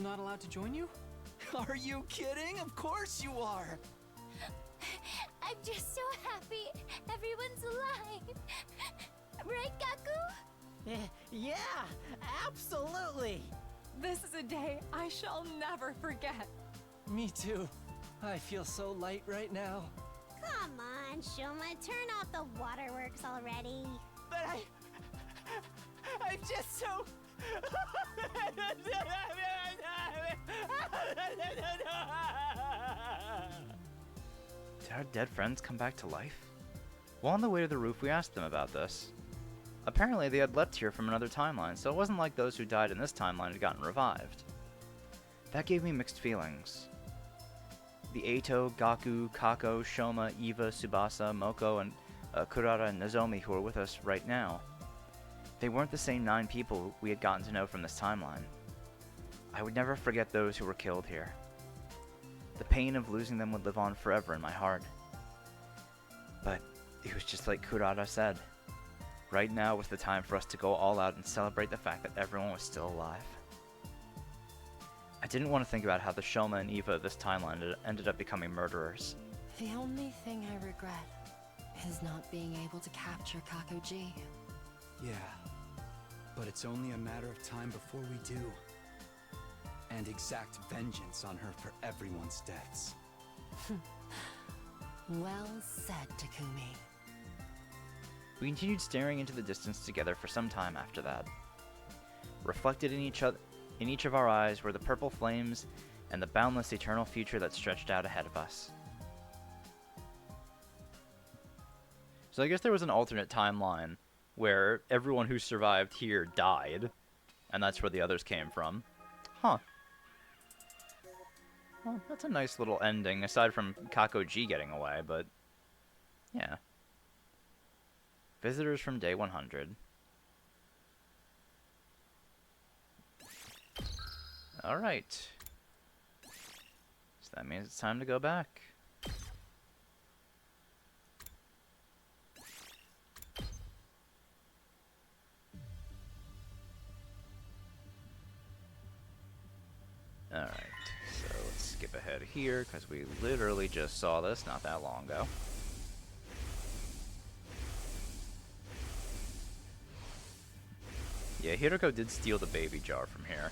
not allowed to join you? Are you kidding? Of course you are! I'm just so happy everyone's alive. Right, Gaku? Yeah, absolutely! This is a day I shall never forget. Me too. I feel so light right now. Come on, Shoma, turn off the waterworks already. But I'm just so... Did our dead friends come back to life? While on the way to the roof, we asked them about this. Apparently, they had left here from another timeline, so it wasn't like those who died in this timeline had gotten revived. That gave me mixed feelings. The Eito, Gaku, Kako, Shoma, Eva, Tsubasa, Moko, and Kurara and Nozomi who are with us right now. They weren't the same 9 people we had gotten to know from this timeline. I would never forget those who were killed here. The pain of losing them would live on forever in my heart. But it was just like Kurara said. Right now was the time for us to go all out and celebrate the fact that everyone was still alive. I didn't want to think about how the Shoma and Eva of this timeline ended up becoming murderers. The only thing I regret is not being able to capture Kakuji. Yeah, but it's only a matter of time before we do. And exact vengeance on her for everyone's deaths. Well said, Takumi. We continued staring into the distance together for some time after that. Reflected in each of our eyes were the purple flames and the boundless eternal future that stretched out ahead of us. So I guess there was an alternate timeline where everyone who survived here died, and that's where the others came from. Huh. Well, that's a nice little ending, aside from Kakoji getting away, but yeah. Visitors from day 100. Alright. So that means it's time to go back. Alright, so let's skip ahead here, because we literally just saw this not that long ago. Yeah, Hiroko did steal the baby jar from here.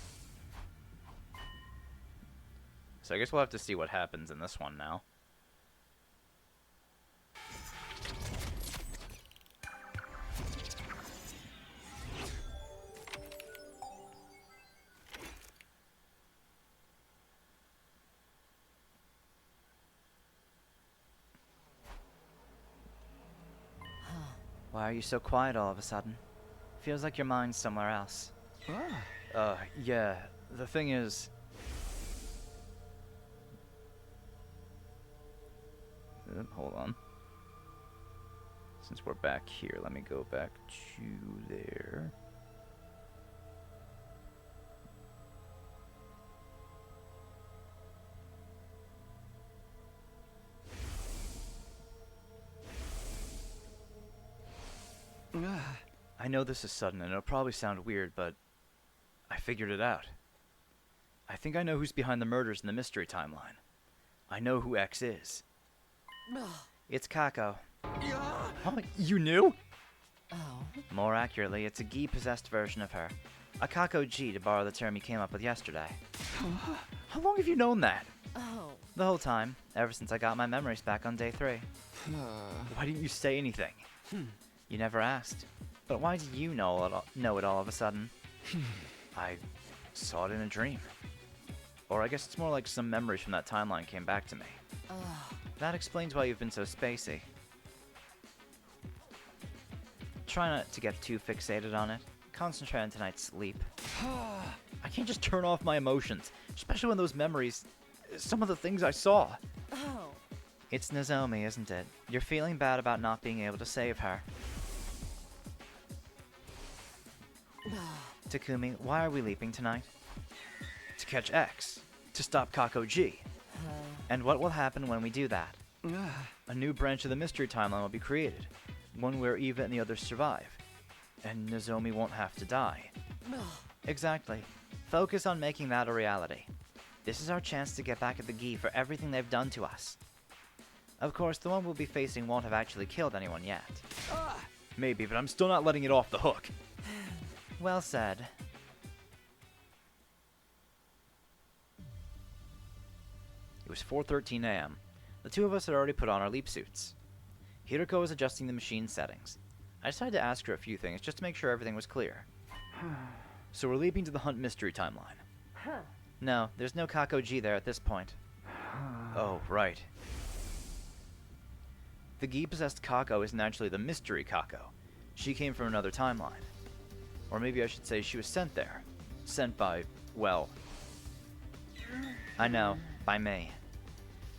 So I guess we'll have to see what happens in this one now. Why are you so quiet all of a sudden? Feels like your mind's somewhere else. Yeah, the thing is... hold on. Since we're back here, let me go back to there. I know this is sudden and it'll probably sound weird, but I figured it out. I think I know who's behind the murders in the mystery timeline. I know who X is. Ugh. It's Kako. Huh? You knew? Oh. More accurately, it's a Gi-possessed version of her. A Kako G, to borrow the term you came up with yesterday. How long have you known that? Oh. The whole time, ever since I got my memories back on day 3. Why didn't you say anything? You never asked. But why do you know it all of a sudden? I saw it in a dream. Or I guess it's more like some memories from that timeline came back to me. That explains why you've been so spacey. Try not to get too fixated on it. Concentrate on tonight's sleep. I can't just turn off my emotions, especially when those memories, some of the things I saw. Oh. It's Nozomi, isn't it? You're feeling bad about not being able to save her. Takumi, why are we leaping tonight? To catch X. To stop Kako G. And what will happen when we do that? A new branch of the mystery timeline will be created. One where Eva and the others survive. And Nozomi won't have to die. Exactly. Focus on making that a reality. This is our chance to get back at the Gi for everything they've done to us. Of course, the one we'll be facing won't have actually killed anyone yet. Maybe, but I'm still not letting it off the hook. Well said. It was 4:13 a.m. The two of us had already put on our leap suits. Hiroko was adjusting the machine settings. I decided to ask her a few things just to make sure everything was clear. So we're leaping to the Hunt Mystery timeline. No, there's no Kako G there at this point. Oh, right. The Gi-possessed Kako isn't actually the mystery Kako. She came from another timeline. Or maybe I should say she was sent there. Sent by, well... I know, by me.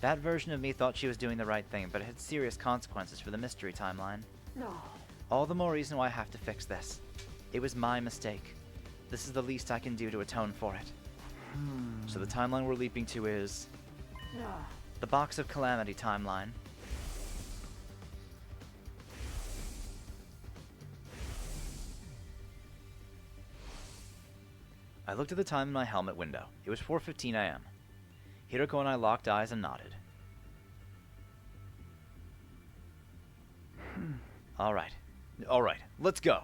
That version of me thought she was doing the right thing, but it had serious consequences for the mystery timeline. No. All the more reason why I have to fix this. It was my mistake. This is the least I can do to atone for it. So the timeline we're leaping to is... the Box of Calamity timeline. I looked at the time in my helmet window. It was 4:15 a.m. Hiroko and I locked eyes and nodded. Alright, let's go.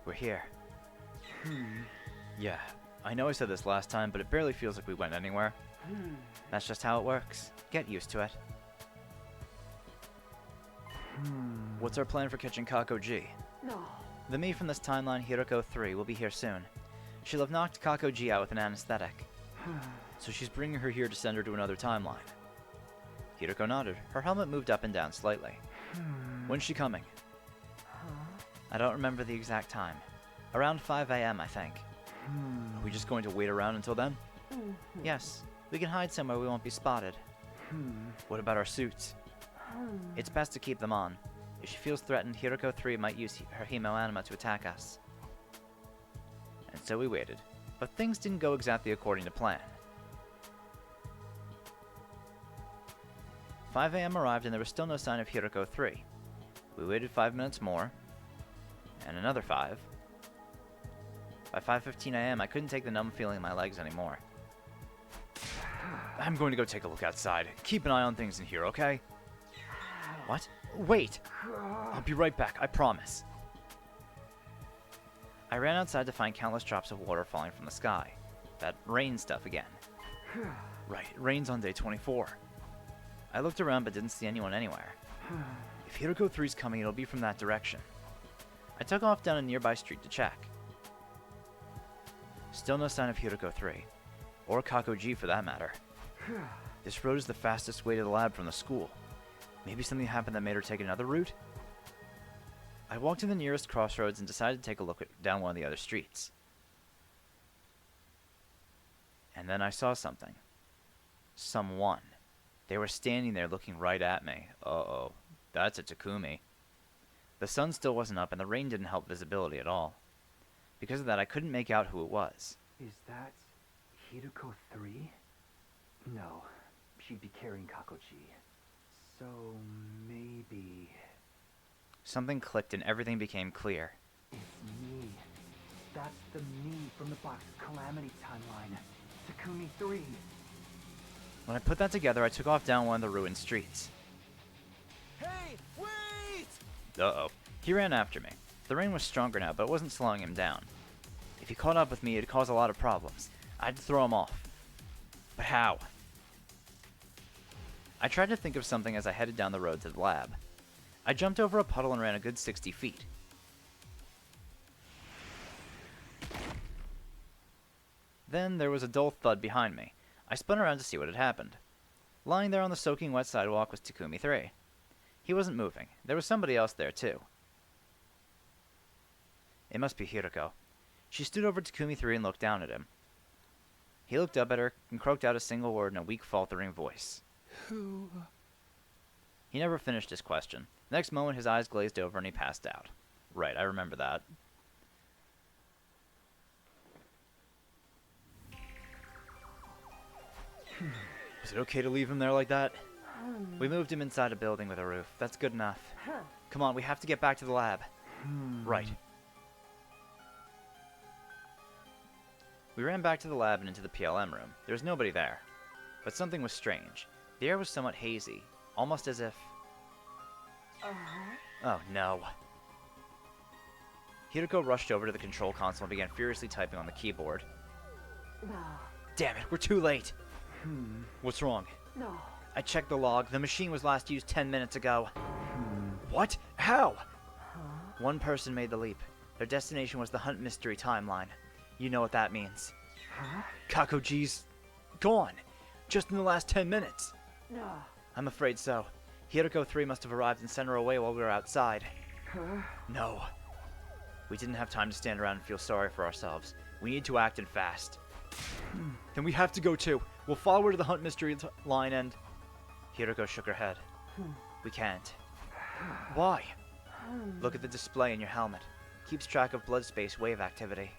We're here. Yeah, I know I said this last time, but it barely feels like we went anywhere. That's just how it works. Get used to it. What's our plan for catching Kako G? No. The me from this timeline, Hiroko 3, will be here soon. She'll have knocked Kako G out with an anesthetic. So she's bringing her here to send her to another timeline. Hiroko nodded. Her helmet moved up and down slightly. When's she coming? I don't remember the exact time. Around 5 a.m., I think. Are we just going to wait around until then? Yes. We can hide somewhere we won't be spotted. What about our suits? It's best to keep them on. If she feels threatened, Hiroko 3 might use her hemoanima to attack us. And so we waited. But things didn't go exactly according to plan. 5 a.m. arrived and there was still no sign of Hiroko 3. We waited 5 minutes more. And another 5. By 5:15 a.m., I couldn't take the numb feeling in my legs anymore. I'm going to go take a look outside. Keep an eye on things in here, okay? What? Wait! I'll be right back, I promise. I ran outside to find countless drops of water falling from the sky. That rain stuff again. Right, it rains on day 24. I looked around but didn't see anyone anywhere. If Hiroko 3's coming, it'll be from that direction. I took off down a nearby street to check. Still no sign of Hiroko 3. Or Kako G for that matter. This road is the fastest way to the lab from the school. Maybe something happened that made her take another route? I walked to the nearest crossroads and decided to take a look down one of the other streets. And then I saw something. Someone. They were standing there looking right at me. Uh-oh. That's a Takumi. The sun still wasn't up, and the rain didn't help visibility at all. Because of that, I couldn't make out who it was. Is that Hideko 3? No, she'd be carrying Kakoji. So maybe... Something clicked and everything became clear. It's me. That's the me from the Box of Calamity timeline. Takumi 3. When I put that together, I took off down one of the ruined streets. Hey, wait! Uh-oh. He ran after me. The rain was stronger now, but it wasn't slowing him down. If he caught up with me, it'd cause a lot of problems. I'd throw him off. But how? I tried to think of something as I headed down the road to the lab. I jumped over a puddle and ran a good 60 feet. Then there was a dull thud behind me. I spun around to see what had happened. Lying there on the soaking wet sidewalk was Takumi 3. He wasn't moving. There was somebody else there, too. It must be Hideko. She stood over Takumi 3 and looked down at him. He looked up at her and croaked out a single word in a weak, faltering voice. Who? He never finished his question. The next moment, his eyes glazed over and he passed out. Right, I remember that. Was it okay to leave him there like that? We moved him inside a building with a roof. That's good enough. Come on, we have to get back to the lab. Right. We ran back to the lab and into the PLM room. There was nobody there. But something was strange. The air was somewhat hazy, almost as if... Oh no. Hideko rushed over to the control console and began furiously typing on the keyboard. Damn it, we're too late. What's wrong? No. I checked the log. The machine was last used 10 minutes ago. What? How? One person made the leap. Their destination was the Hunt Mystery timeline. You know what that means. Kakoji's gone. Just in the last 10 minutes. No. I'm afraid so. Hideko 3 must have arrived and sent her away while we were outside. No. We didn't have time to stand around and feel sorry for ourselves. We need to act and fast. Then we have to go too. We'll follow her to the Hunt Mystery line and... Hideko shook her head. We can't. Why? Look at the display in your helmet. Keeps track of blood space wave activity.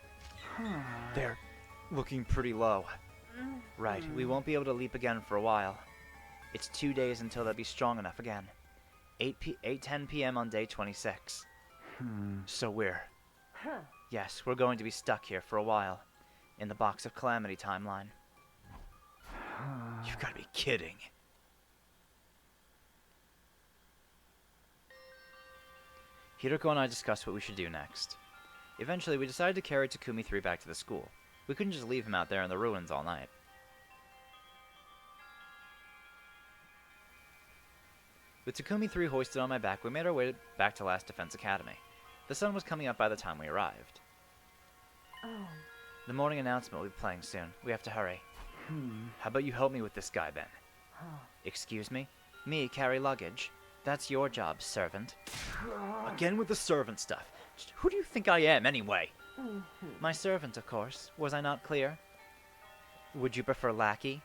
They're looking pretty low. Right, we won't be able to leap again for a while. It's 2 days until they'll be strong enough again. 8:10 p.m. on day 26. So we're... Yes, we're going to be stuck here for a while. In the Box of Calamity timeline. You've got to be kidding. Hideko and I discussed what we should do next. Eventually, we decided to carry Takumi 3 back to the school. We couldn't just leave him out there in the ruins all night. With Takumi 3 hoisted on my back, we made our way back to Last Defense Academy. The sun was coming up by the time we arrived. The morning announcement will be playing soon. We have to hurry. How about you help me with this guy, Ben? Excuse me? Me carry luggage? That's your job, servant. Again with the servant stuff. Just who do you think I am, anyway? My servant, of course. Was I not clear? Would you prefer lackey?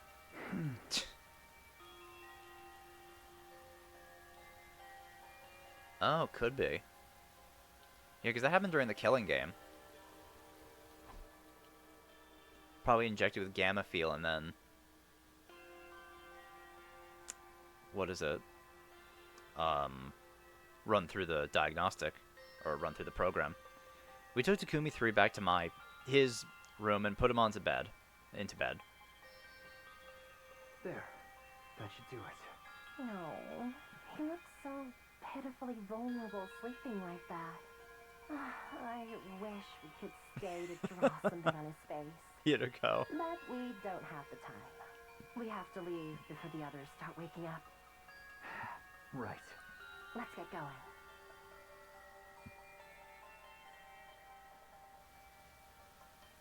Oh, could be. Yeah, because that happened during the Killing game. Probably injected with Gamma Feel and then... What is it? Run through the diagnostic. Or run through the program. We took Takumi 3 back to his room and put him into bed. There. That should do it. No. He looks so pitifully vulnerable sleeping like that. I wish we could stay to draw something on his face. Hideko. But we don't have the time. We have to leave before the others start waking up. Right. Let's get going.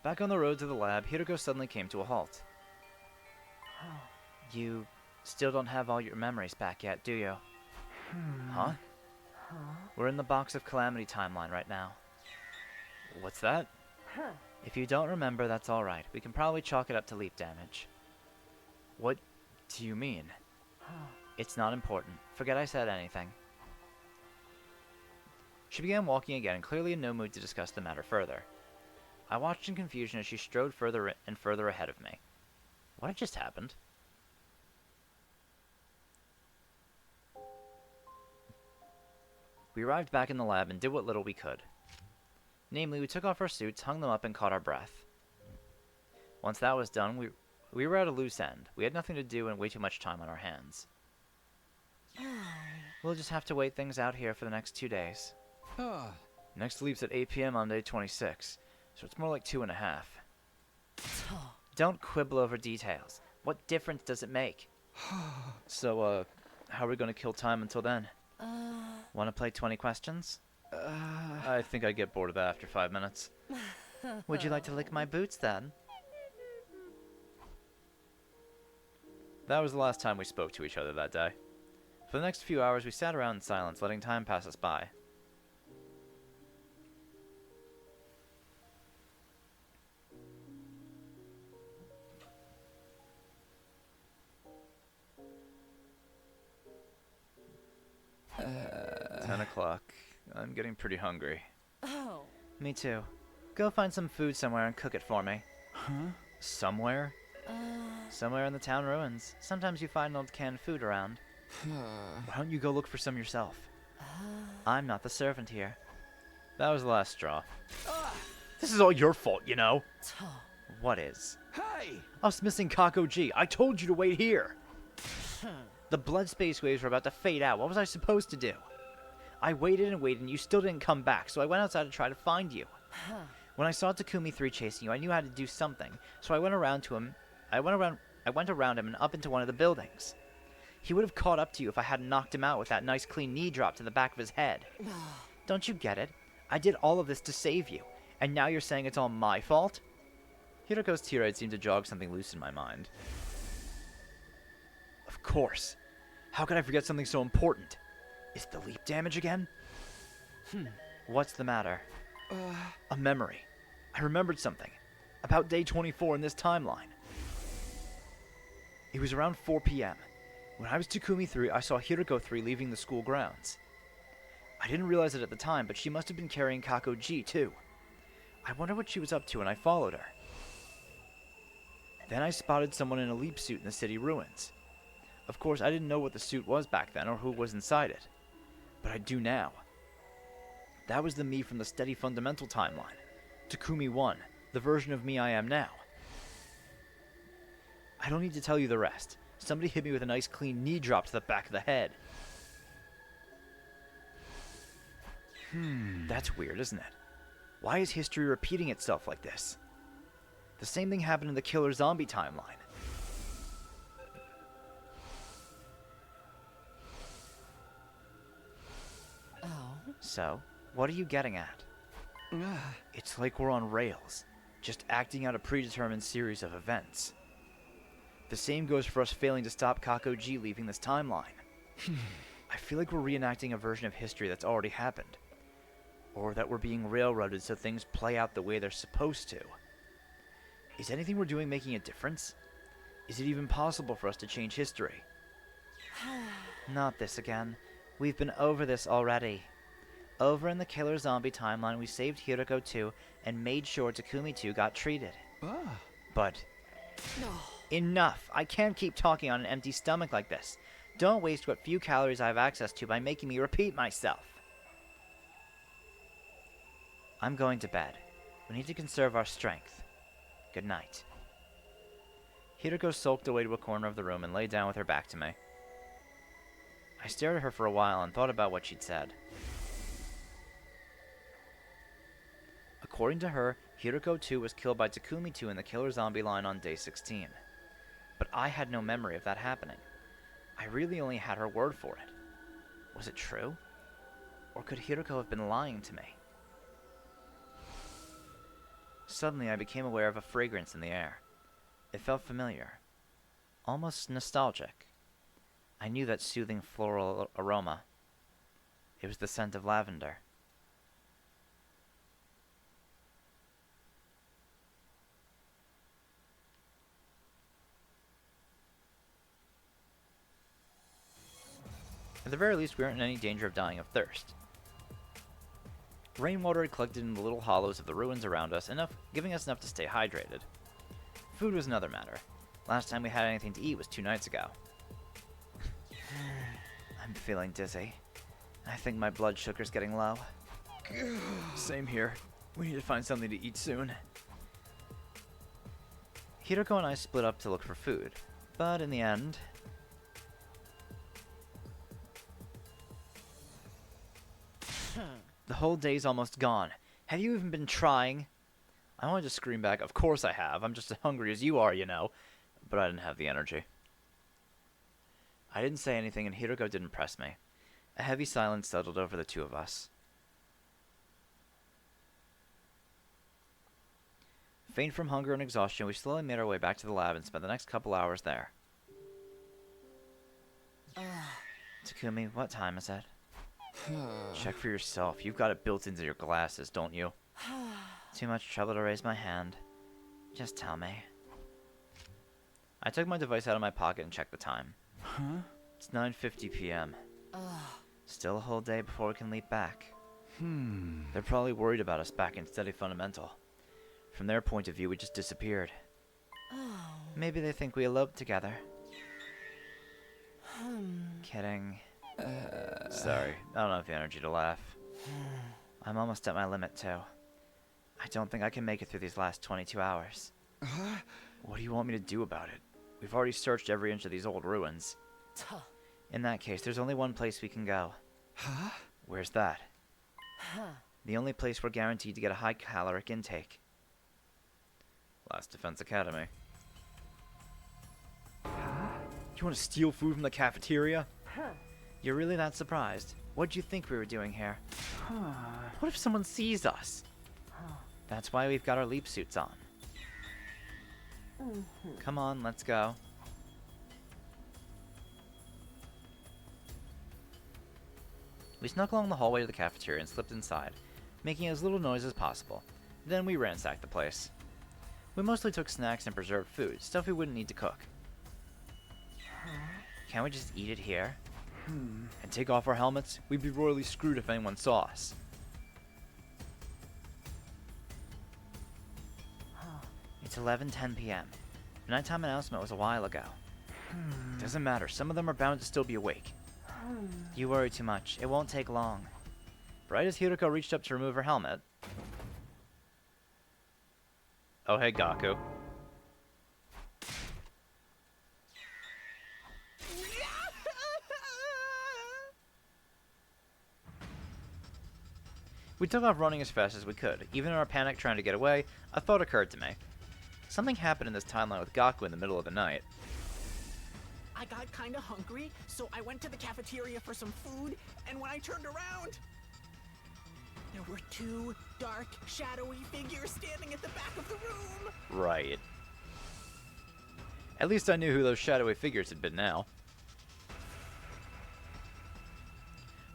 Back on the road to the lab, Hideko suddenly came to a halt. You still don't have all your memories back yet, do you? Huh? We're in the Box of Calamity timeline right now. What's that? If you don't remember, that's alright. We can probably chalk it up to leap damage. What do you mean? It's not important. Forget I said anything. She began walking again, clearly in no mood to discuss the matter further. I watched in confusion as she strode further and further ahead of me. What had just happened? We arrived back in the lab and did what little we could. Namely, we took off our suits, hung them up, and caught our breath. Once that was done, we were at a loose end. We had nothing to do and way too much time on our hands. We'll just have to wait things out here for the next 2 days. Next leave's at 8 p.m. on day 26, so it's more like 2.5. Don't quibble over details. What difference does it make? So, how are we going to kill time until then? Want to play 20 questions? I think I'd get bored of that after 5 minutes. Would you like to lick my boots then? That was the last time we spoke to each other that day. For the next few hours, we sat around in silence, letting time pass us by. Uh, 10 o'clock. I'm getting pretty hungry. Oh. Me too. Go find some food somewhere and cook it for me. Huh? Somewhere? Somewhere in the town ruins. Sometimes you find old canned food around. Why don't you go look for some yourself? I'm not the servant here. That was the last straw. This is all your fault, you know. What is? Hey! Us missing Kako G. I told you to wait here. The blood space waves were about to fade out. What was I supposed to do? I waited and waited and you still didn't come back, so I went outside to try to find you. When I saw Takumi 3 chasing you, I knew I had to do something, so I went around to him. I went around him and up into one of the buildings. He would have caught up to you if I hadn't knocked him out with that nice clean knee drop to the back of his head. Don't you get it? I did all of this to save you, and now you're saying it's all my fault? Hiroko's tear-eyed seemed to jog something loose in my mind. Of course. How could I forget something so important? Is it the leap damage again? What's the matter? A memory. I remembered something. About day 24 in this timeline. It was around 4 p.m. When I was Takumi 3, I saw Hiroko 3 leaving the school grounds. I didn't realize it at the time, but she must have been carrying Kako G too. I wondered what she was up to and I followed her. Then I spotted someone in a leap suit in the city ruins. Of course, I didn't know what the suit was back then or who was inside it. But I do now. That was the me from the Steady Fundamental timeline. Takumi 1, the version of me I am now. I don't need to tell you the rest. Somebody hit me with a nice clean knee drop to the back of the head. That's weird, isn't it? Why is history repeating itself like this? The same thing happened in the Killer Zombie timeline. So, what are you getting at? It's like we're on rails, just acting out a predetermined series of events. The same goes for us failing to stop Kako G leaving this timeline. I feel like we're reenacting a version of history that's already happened. Or that we're being railroaded so things play out the way they're supposed to. Is anything we're doing making a difference? Is it even possible for us to change history? Not this again. We've been over this already. Over in the Killer Zombie timeline, we saved Hiroko 2 and made sure Takumi 2 got treated. But... Enough! I can't keep talking on an empty stomach like this. Don't waste what few calories I have access to by making me repeat myself. I'm going to bed. We need to conserve our strength. Good night. Hiroko sulked away to a corner of the room and lay down with her back to me. I stared at her for a while and thought about what she'd said. According to her, Hiroko 2 was killed by Takumi 2 in the Killer Zombie line on day 16. But I had no memory of that happening. I really only had her word for it. Was it true? Or could Hiroko have been lying to me? Suddenly, I became aware of a fragrance in the air. It felt familiar. Almost nostalgic. I knew that soothing floral aroma. It was the scent of lavender. At the very least, we weren't in any danger of dying of thirst. Rainwater had collected in the little hollows of the ruins around us, giving us enough to stay hydrated. Food was another matter. Last time we had anything to eat was 2 nights ago. I'm feeling dizzy. I think my blood sugar's getting low. Same here. We need to find something to eat soon. Hiroko and I split up to look for food, but in the end... The whole day's almost gone. Have you even been trying? I wanted to scream back, of course I have. I'm just as hungry as you are, you know. But I didn't have the energy. I didn't say anything and Hiroko didn't press me. A heavy silence settled over the two of us. Faint from hunger and exhaustion, we slowly made our way back to the lab and spent the next couple hours there. Takumi, what time is it? Check for yourself. You've got it built into your glasses, don't you? Too much trouble to raise my hand. Just tell me. I took my device out of my pocket and checked the time. It's 9:50 p.m. Still a whole day before we can leap back. They're probably worried about us back in Steady Fundamental. From their point of view, we just disappeared. Maybe they think we eloped together. Kidding. Sorry, I don't have the energy to laugh. I'm almost at my limit, too. I don't think I can make it through these last 22 hours. What do you want me to do about it? We've already searched every inch of these old ruins. In that case, there's only one place we can go. Where's that? The only place we're guaranteed to get a high caloric intake. Last Defense Academy. You want to steal food from the cafeteria? You're really that surprised? What'd you think we were doing here? What if someone sees us? That's why we've got our leap suits on. Come on, let's go. We snuck along the hallway to the cafeteria and slipped inside, making as little noise as possible. Then we ransacked the place. We mostly took snacks and preserved food, stuff we wouldn't need to cook. Can't we just eat it here? And take off our helmets? We'd be royally screwed if anyone saw us. It's 11:10 p.m. The nighttime announcement was a while ago. Doesn't matter, some of them are bound to still be awake. You worry too much, it won't take long. Right as Hiroko reached up to remove her helmet... Oh hey Gaku. We took off running as fast as we could. Even in our panic trying to get away, a thought occurred to me. Something happened in this timeline with Gaku in the middle of the night. I got kinda hungry, so I went to the cafeteria for some food, and when I turned around, there were 2 dark, shadowy figures standing at the back of the room. Right. At least I knew who those shadowy figures had been now.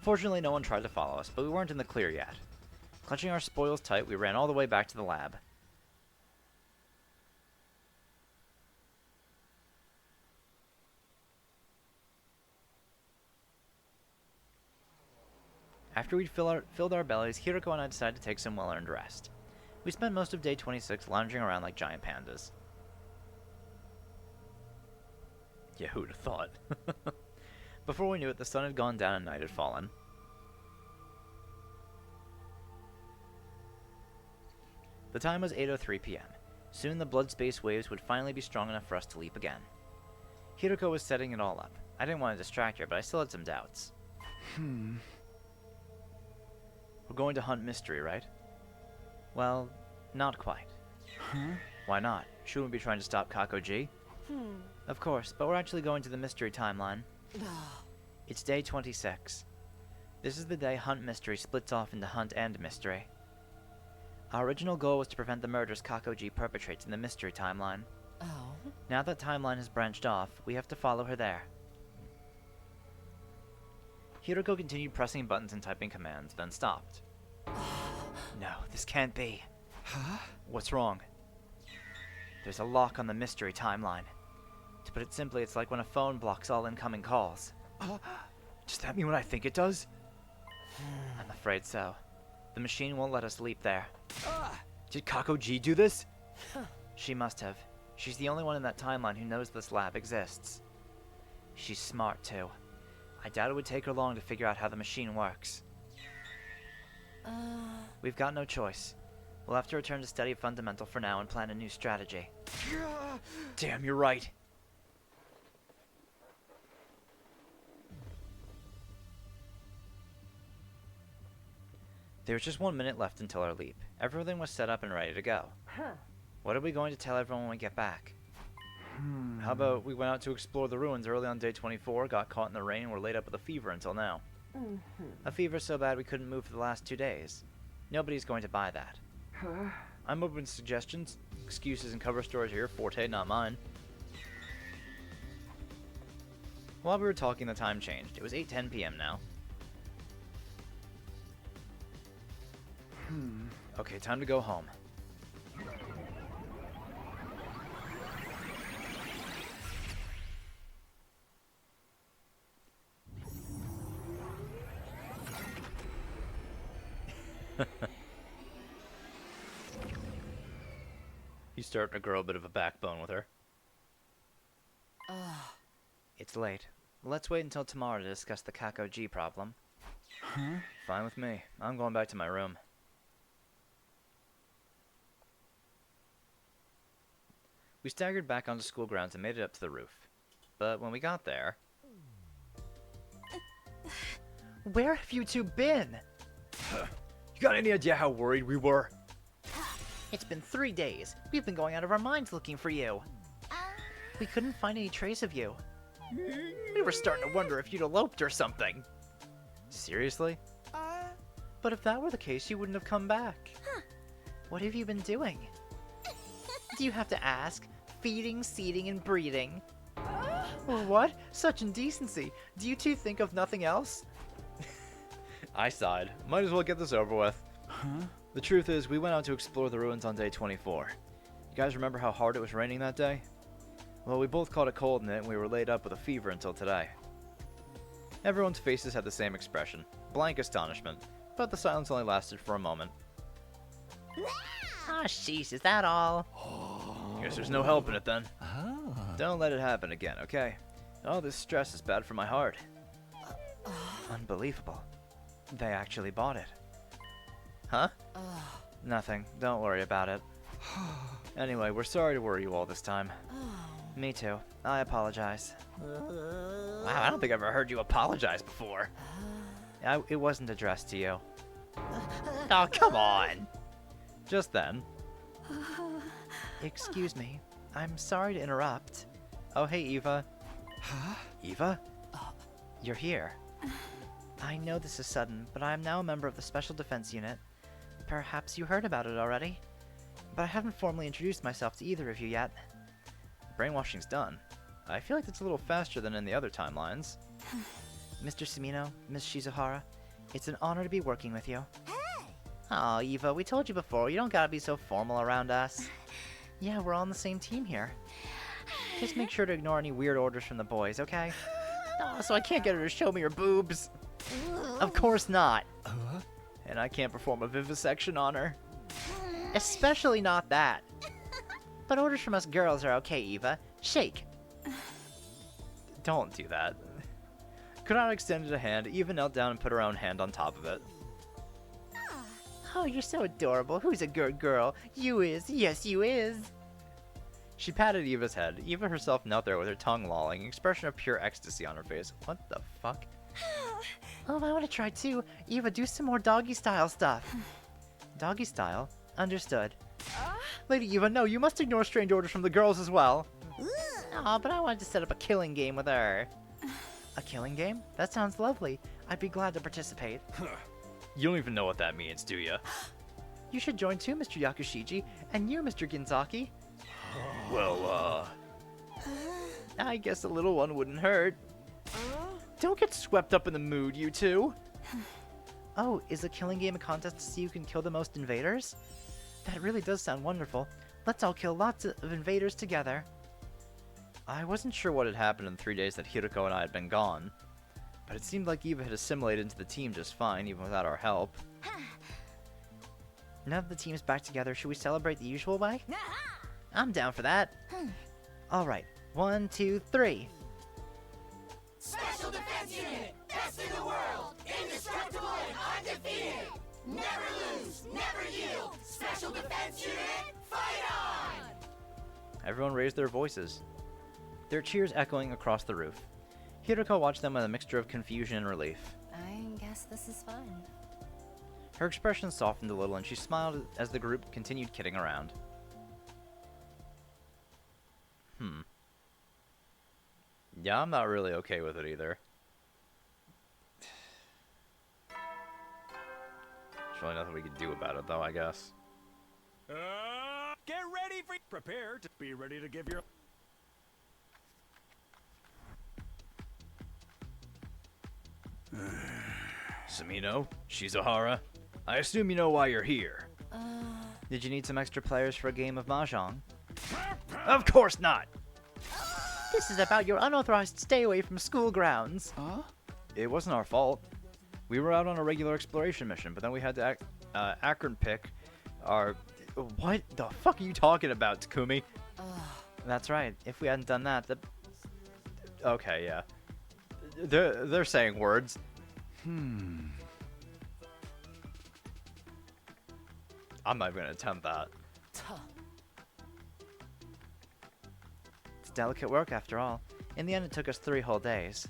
Fortunately, no one tried to follow us, but we weren't in the clear yet. Clutching our spoils tight, we ran all the way back to the lab. After we'd filled our bellies, Hiroko and I decided to take some well-earned rest. We spent most of day 26 lounging around like giant pandas. Yeah, who'd have thought? Before we knew it, the sun had gone down and night had fallen. The time was 8:03 p.m. Soon the blood space waves would finally be strong enough for us to leap again. Hiroko was setting it all up. I didn't want to distract her, but I still had some doubts. We're going to hunt Mystery, right? Well, not quite. Why not? Shouldn't we be trying to stop Kakoji? Of course, but we're actually going to the Mystery timeline. It's day 26. This is the day Hunt Mystery splits off into Hunt and Mystery. Our original goal was to prevent the murders Kakoji perpetrates in the Mystery timeline. Now that timeline has branched off, we have to follow her there. Hiroko continued pressing buttons and typing commands, then stopped. No, this can't be. What's wrong? There's a lock on the Mystery timeline. To put it simply, it's like when a phone blocks all incoming calls. Does that mean what I think it does? I'm afraid so. The machine won't let us leap there. Ah! Did Kako G do this? She must have. She's the only one in that timeline who knows this lab exists. She's smart, too. I doubt it would take her long to figure out how the machine works. We've got no choice. We'll have to return to study Fundamental for now and plan a new strategy. Damn, you're right. There was just 1 minute left until our leap. Everything was set up and ready to go. What are we going to tell everyone when we get back? How about we went out to explore the ruins early on day 24, got caught in the rain, and were laid up with a fever until now. A fever so bad we couldn't move for the last 2 days. Nobody's going to buy that. I'm open to suggestions. Excuses and cover stories are your forte, not mine. While we were talking, the time changed. It was 8:10 p.m. now. Okay, time to go home. He's starting to grow a bit of a backbone with her. It's late. Let's wait until tomorrow to discuss the Kako G problem. Fine with me. I'm going back to my room. We staggered back onto school grounds and made it up to the roof. But when we got there... Where have you two been? You got any idea how worried we were? It's been 3 days. We've been going out of our minds looking for you. We couldn't find any trace of you. We were starting to wonder if you'd eloped or something. Seriously? But if that were the case, you wouldn't have come back. What have you been doing? Do you have to ask? Feeding, seeding, and breeding. What? Such indecency. Do you two think of nothing else? I sighed. Might as well get this over with. The truth is, we went out to explore the ruins on day 24. You guys remember how hard it was raining that day? Well, we both caught a cold in it and we were laid up with a fever until today. Everyone's faces had the same expression. Blank astonishment. But the silence only lasted for a moment. Ah, sheesh, is that all? Guess there's no helping it then. Don't let it happen again, okay? All this stress is bad for my heart. Unbelievable. They actually bought it. Huh? Nothing. Don't worry about it. Anyway, we're sorry to worry you all this time. Me too. I apologize. Wow, I don't think I've ever heard you apologize before. It wasn't addressed to you. Oh, come on! Just then. Excuse me. I'm sorry to interrupt. Oh, hey, Eva. Huh? Eva? You're here. I know this is sudden, but I am now a member of the Special Defense Unit. Perhaps you heard about it already. But I haven't formally introduced myself to either of you yet. Brainwashing's done. I feel like it's a little faster than in the other timelines. Mr. Sumino, Ms. Shizuhara, it's an honor to be working with you. Aw, Eva, we told you before, you don't gotta be so formal around us. Yeah, we're all on the same team here. Just make sure to ignore any weird orders from the boys, okay? Oh, so I can't get her to show me her boobs. Of course not. And I can't perform a vivisection on her. Especially not that. But orders from us girls are okay, Eva. Shake. Don't do that. Kunara extended a hand, Eva knelt down and put her own hand on top of it. Oh, you're so adorable. Who's a good girl? You is. Yes, you is. She patted Eva's head. Eva herself knelt there with her tongue lolling, an expression of pure ecstasy on her face. What the fuck? Oh, I want to try too. Eva, do some more doggy style stuff. Doggy style? Understood. Lady Eva, no, you must ignore strange orders from the girls as well. Aw, but I wanted to set up a killing game with her. A killing game? That sounds lovely. I'd be glad to participate. You don't even know what that means, do you? You should join too, Mr. Yakushiji. And you, Mr. Ginzaki. Well, I guess a little one wouldn't hurt. Don't get swept up in the mood, you two. Oh, is a killing game a contest to see who can kill the most invaders? That really does sound wonderful. Let's all kill lots of invaders together. I wasn't sure what had happened in the 3 days that Hiroko and I had been gone, but it seemed like Eva had assimilated into the team just fine, even without our help. Now that the team's back together, should we celebrate the usual way? I'm down for that. Alright, 1, 2, 3. Special Defense Unit! Best in the world! Indestructible and undefeated! Never lose! Never yield! Special Defense Unit, fight on! Everyone raised their voices, their cheers echoing across the roof. Hiroko watched them with a mixture of confusion and relief. I guess this is fun. Her expression softened a little and she smiled as the group continued kidding around. Yeah, I'm not really okay with it either. There's really nothing we can do about it though, I guess. Get ready for... Prepare to be ready to give your... Samino, Shizuhara, I assume you know why you're here. Did you need some extra players for a game of Mahjong? Of course not! This is about your unauthorized stay away from school grounds. Huh? It wasn't our fault. We were out on a regular exploration mission, but then we had to Akron pick our... What the fuck are you talking about, Takumi? That's right. If we hadn't done that, the... Okay, yeah. They're saying words. I'm not even gonna attempt that. It's delicate work after all. In the end, it took us 3 whole days.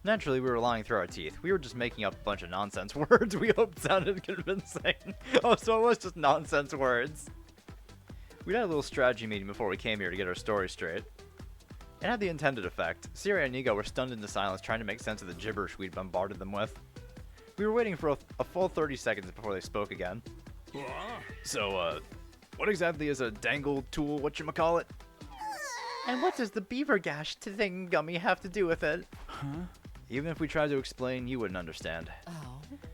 Naturally, we were lying through our teeth. We were just making up a bunch of nonsense words we hoped sounded convincing. Oh, so it was just nonsense words. We had a little strategy meeting before we came here to get our story straight. It had the intended effect. Siri and Nigo were stunned into silence trying to make sense of the gibberish we'd bombarded them with. We were waiting for a full 30 seconds before they spoke again. So, what exactly is a dangle tool, whatchamacallit? And what does the beaver gash thing gummy have to do with it? Even if we tried to explain, you wouldn't understand.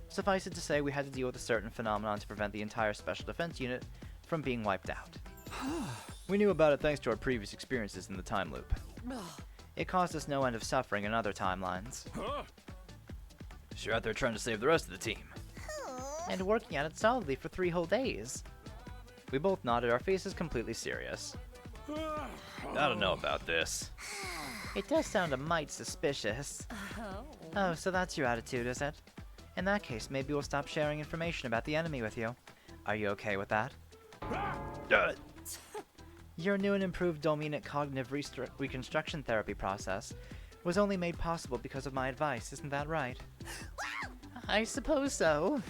Suffice it to say, we had to deal with a certain phenomenon to prevent the entire Special Defense Unit from being wiped out. We knew about it thanks to our previous experiences in the time loop. It caused us no end of suffering in other timelines. So you're out there trying to save the rest of the team. And working at it solidly for 3 whole days. We both nodded, our faces completely serious. I don't know about this. It does sound a mite suspicious. Oh, so that's your attitude, is it? In that case, maybe we'll stop sharing information about the enemy with you. Are you okay with that? Your new and improved Dominic cognitive reconstruction therapy process was only made possible because of my advice, isn't that right? I suppose so.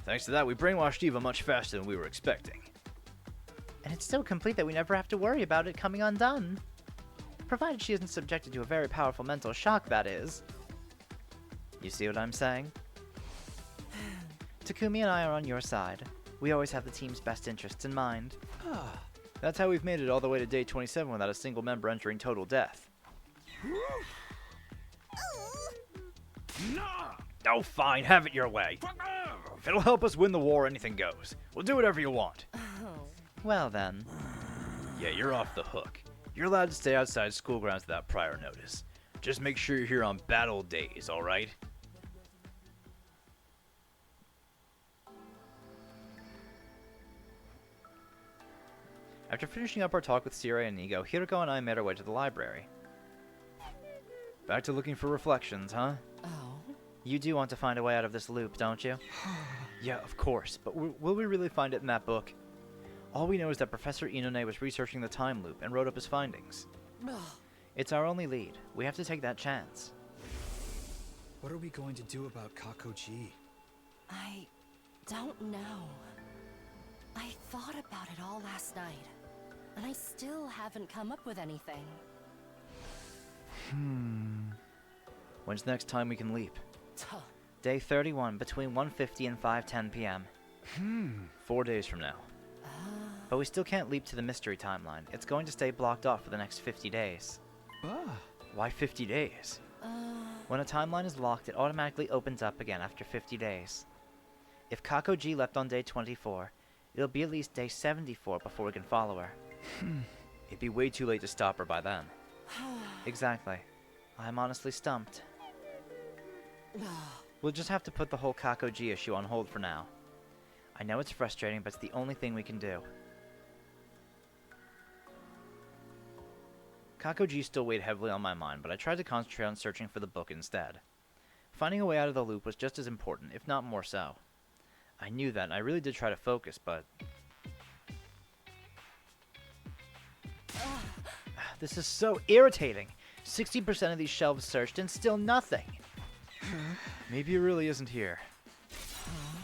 Thanks to that, we brainwashed Eva much faster than we were expecting. And it's so complete that we never have to worry about it coming undone. Provided she isn't subjected to a very powerful mental shock, that is. You see what I'm saying? Takumi and I are on your side. We always have the team's best interests in mind. That's how we've made it all the way to day 27 without a single member entering total death. Oh, fine, have it your way. If it'll help us win the war, anything goes. We'll do whatever you want. Well then. Yeah, you're off the hook. You're allowed to stay outside school grounds without prior notice. Just make sure you're here on battle days, alright? After finishing up our talk with Siri and Nigo, Hiroko and I made our way to the library. Back to looking for reflections, huh? You do want to find a way out of this loop, don't you? Yeah, of course, but will we really find it in that book? All we know is that Professor Inone was researching the time loop and wrote up his findings. It's our only lead. We have to take that chance. What are we going to do about Kakoji? I don't know. I thought about it all last night, and I still haven't come up with anything. When's the next time we can leap? Day 31, between 1:50 and 5:10 p.m. 4 days from now. But we still can't leap to the mystery timeline. It's going to stay blocked off for the next 50 days. Why 50 days? When a timeline is locked, it automatically opens up again after 50 days. If Kakoji left on day 24, it'll be at least day 74 before we can follow her. It'd be way too late to stop her by then. Exactly. I'm honestly stumped. We'll just have to put the whole Kakoji issue on hold for now. I know it's frustrating, but it's the only thing we can do. Kakoji still weighed heavily on my mind, but I tried to concentrate on searching for the book instead. Finding a way out of the loop was just as important, if not more so. I knew that, and I really did try to focus, but... This is so irritating! 60% of these shelves searched and still nothing! Maybe it really isn't here.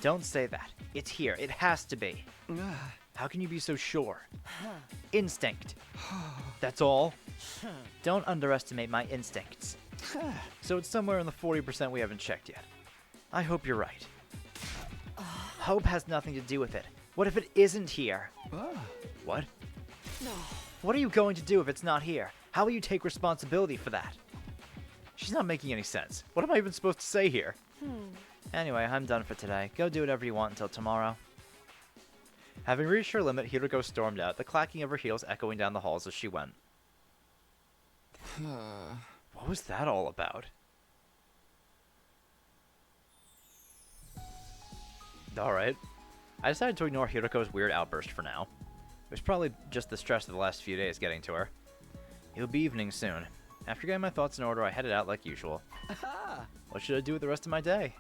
Don't say that. It's here. It has to be. How can you be so sure? Instinct. That's all? Don't underestimate my instincts. So it's somewhere in the 40% we haven't checked yet. I hope you're right. Hope has nothing to do with it. What if it isn't here? What? No. What are you going to do if it's not here? How will you take responsibility for that? She's not making any sense. What am I even supposed to say here? Anyway, I'm done for today. Go do whatever you want until tomorrow. Having reached her limit, Hiroko stormed out, the clacking of her heels echoing down the halls as she went. What was that all about? Alright. I decided to ignore Hiroko's weird outburst for now. It was probably just the stress of the last few days getting to her. It'll be evening soon. After getting my thoughts in order, I headed out like usual. What should I do with the rest of my day?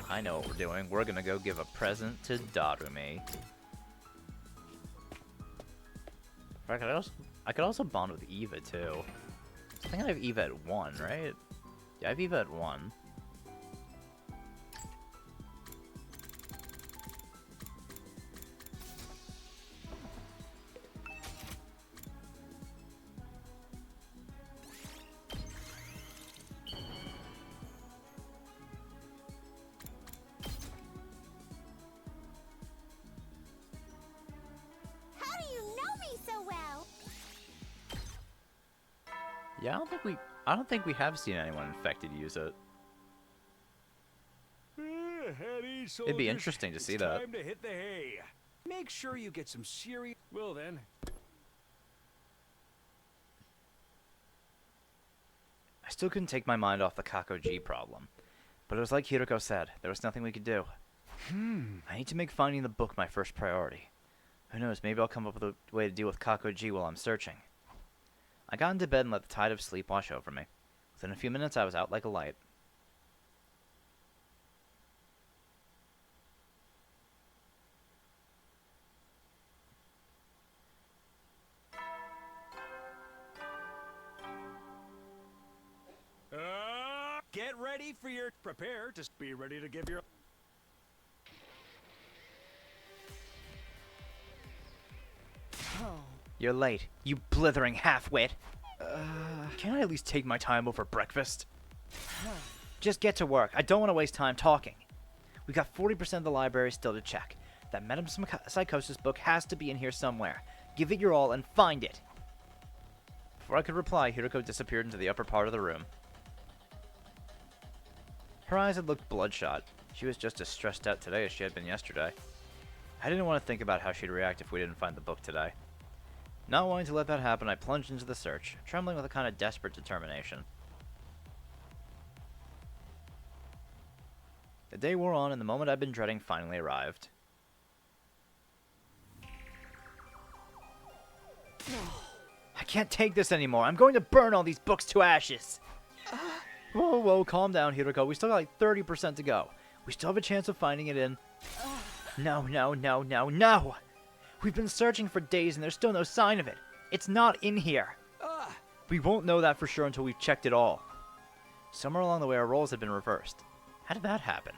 I know what we're doing. We're gonna go give a present to Darumi. I could also bond with Eva too. I think I have Eva at 1, right? Yeah, I have Eva at 1. Yeah, I don't think we have seen anyone infected use it. It'd be interesting to see that. Time to hit the hay. Make sure you get some serious. Well then. I still couldn't take my mind off the Kakoji problem, but it was like Hiroko said, there was nothing we could do. I need to make finding the book my first priority. Who knows, maybe I'll come up with a way to deal with Kakoji while I'm searching. I got into bed and let the tide of sleep wash over me. Within a few minutes, I was out like a light. Get ready for your... Prepare to be ready to give your... You're late, you blithering half-wit. Can I at least take my time over breakfast? Just get to work. I don't want to waste time talking. We got 40% of the library still to check. That metempsychosis book has to be in here somewhere. Give it your all and find it. Before I could reply, Hiroko disappeared into the upper part of the room. Her eyes had looked bloodshot. She was just as stressed out today as she had been yesterday. I didn't want to think about how she'd react if we didn't find the book today. Not wanting to let that happen, I plunged into the search, trembling with a kind of desperate determination. The day wore on, and the moment I'd been dreading finally arrived. I can't take this anymore. I'm going to burn all these books to ashes. Whoa, calm down, Hiroko. We still got like 30% to go. We still have a chance of finding it in... No. We've been searching for days and there's still no sign of it. It's not in here. We won't know that for sure until we've checked it all. Somewhere along the way, our roles had been reversed. How did that happen?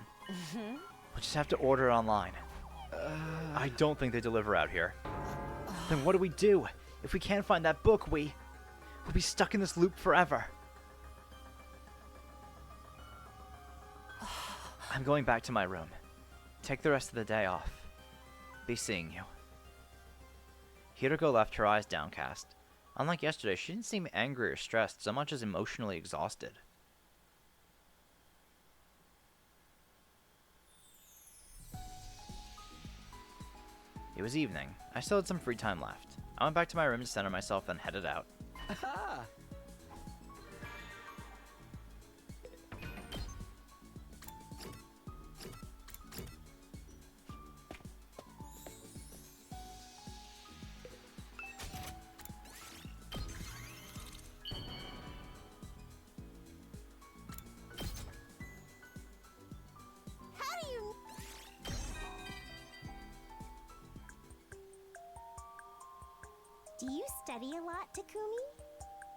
We'll just have to order it online. I don't think they deliver out here. Then what do we do? If we can't find that book, we'll be stuck in this loop forever. I'm going back to my room. Take the rest of the day off. Be seeing you. Hiroko left, her eyes downcast. Unlike yesterday, she didn't seem angry or stressed so much as emotionally exhausted. It was evening. I still had some free time left. I went back to my room to center myself, then headed out. Do you study a lot, Takumi?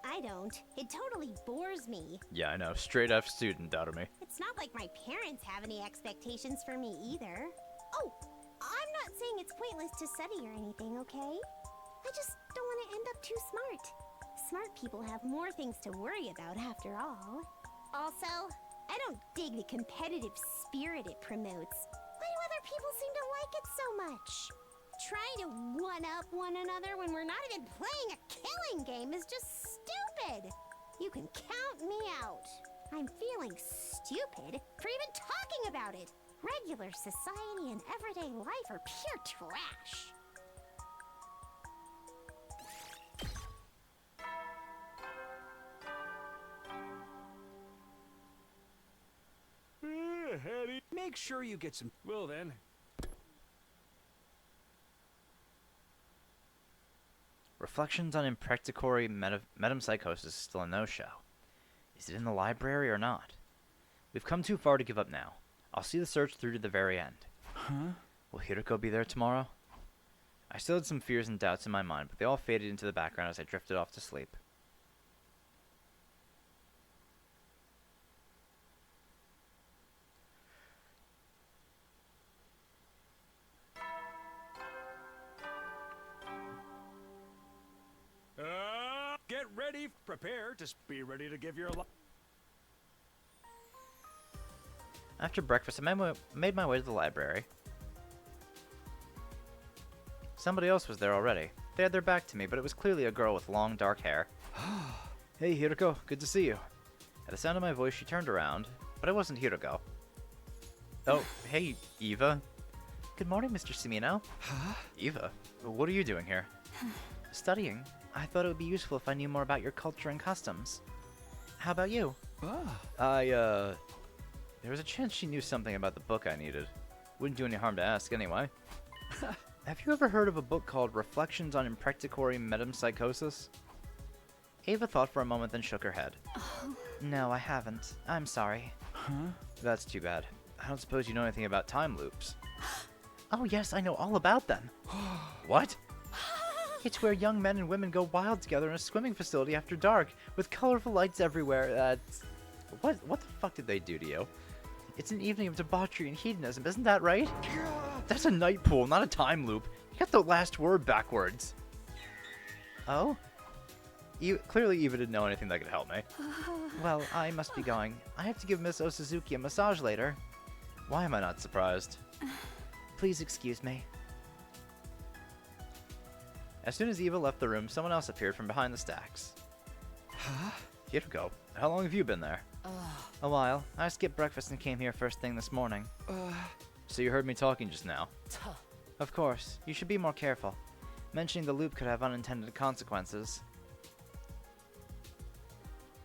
I don't. It totally bores me. Yeah, I know. Straight F student out of me. It's not like my parents have any expectations for me either. Oh, I'm not saying it's pointless to study or anything, okay? I just don't want to end up too smart. Smart people have more things to worry about after all. Also, I don't dig the competitive spirit it promotes. Why do other people seem to like it so much? Trying to one-up one another when we're not even playing a killing game is just stupid. You can count me out. I'm feeling stupid for even talking about it. Regular society and everyday life are pure trash. Hetty, make sure you get some. Well then. Reflections on Impracticatory Metempsychosis is still a no-show. Is it in the library or not? We've come too far to give up now. I'll see the search through to the very end. Huh? Will Hiroko be there tomorrow? I still had some fears and doubts in my mind, but they all faded into the background as I drifted off to sleep. Get ready, prepare to be ready to give your life. After breakfast, I made my way to the library. Somebody else was there already. They had their back to me, but it was clearly a girl with long, dark hair. Hey, Hiroko, good to see you. At the sound of my voice, she turned around, but it wasn't Hiroko. Oh, hey, Eva. Good morning, Mr. Sumino. Huh? Eva, what are you doing here? Studying. I thought it would be useful if I knew more about your culture and customs. How about you? Oh. There was a chance she knew something about the book I needed. Wouldn't do any harm to ask anyway. Have you ever heard of a book called Reflections on Impracticatory Metempsychosis? Ava thought for a moment, then shook her head. No, I haven't. I'm sorry. Huh? That's too bad. I don't suppose you know anything about time loops. Oh yes, I know all about them. What? It's where young men and women go wild together in a swimming facility after dark, with colorful lights everywhere. What the fuck did they do to you? It's an evening of debauchery and hedonism, isn't that right? That's a night pool, not a time loop. You got the last word backwards. Oh? Clearly Eva didn't know anything that could help me. Well, I must be going. I have to give Miss Osuzuki a massage later. Why am I not surprised? Please excuse me. As soon as Eva left the room, someone else appeared from behind the stacks. Huh? Hiroko, how long have you been there? A while. I skipped breakfast and came here first thing this morning. So you heard me talking just now? Of course. You should be more careful. Mentioning the loop could have unintended consequences.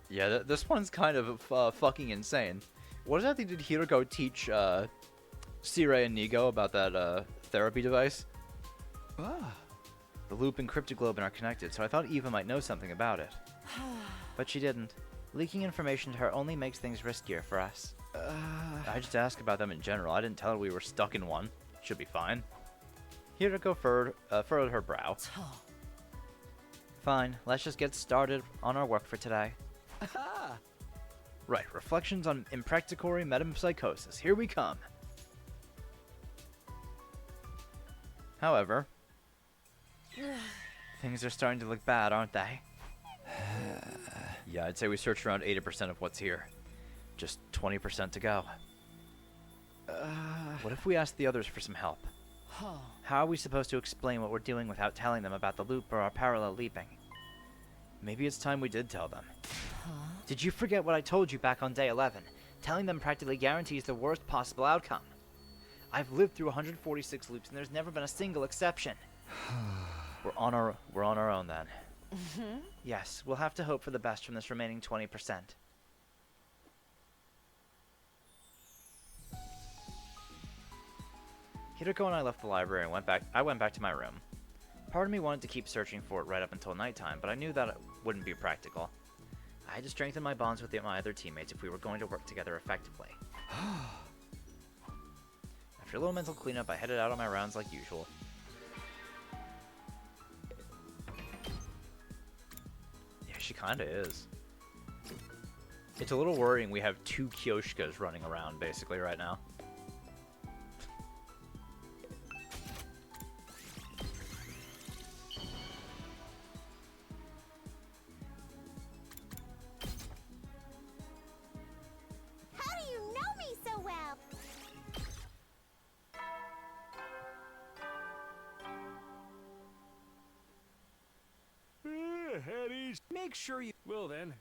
Yeah, this one's kind of fucking insane. What exactly did Hiroko teach Sirei and Nigo about that therapy device? The loop and Cryptoglobin are connected, so I thought Eva might know something about it. But she didn't. Leaking information to her only makes things riskier for us. I just asked about them in general. I didn't tell her we were stuck in one. Should be fine. Hiroko furrowed her brow. Fine, let's just get started on our work for today. Right, reflections on Impracticatory Metempsychosis. Here we come. However, things are starting to look bad, aren't they? Yeah, I'd say we searched around 80% of what's here. Just 20% to go. What if we ask the others for some help? How are we supposed to explain what we're doing without telling them about the loop or our parallel leaping? Maybe it's time we did tell them. Did you forget what I told you back on day 11? Telling them practically guarantees the worst possible outcome. I've lived through 146 loops and there's never been a single exception. We're on our own then. Yes, we'll have to hope for the best from this remaining 20%. Hiroko and I left the library and I went back to my room. Part of me wanted to keep searching for it right up until nighttime, but I knew that it wouldn't be practical. I had to strengthen my bonds with my other teammates if we were going to work together effectively. After a little mental cleanup, I headed out on my rounds like usual. she kinda is. It's a little worrying we have 2 Kyoshkas running around, basically, right now. How do you know me so well? Headies, make sure you... Well then.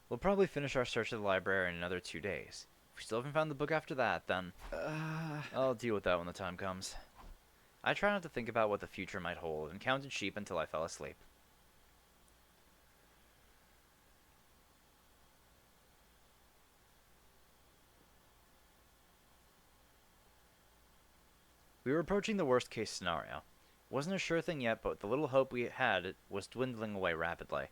We'll probably finish our search of the library in another 2 days. If we still haven't found the book after that, then... I'll deal with that when the time comes. I try not to think about what the future might hold, and counted sheep until I fell asleep. We were approaching the worst-case scenario. Wasn't a sure thing yet, but the little hope we had was dwindling away rapidly.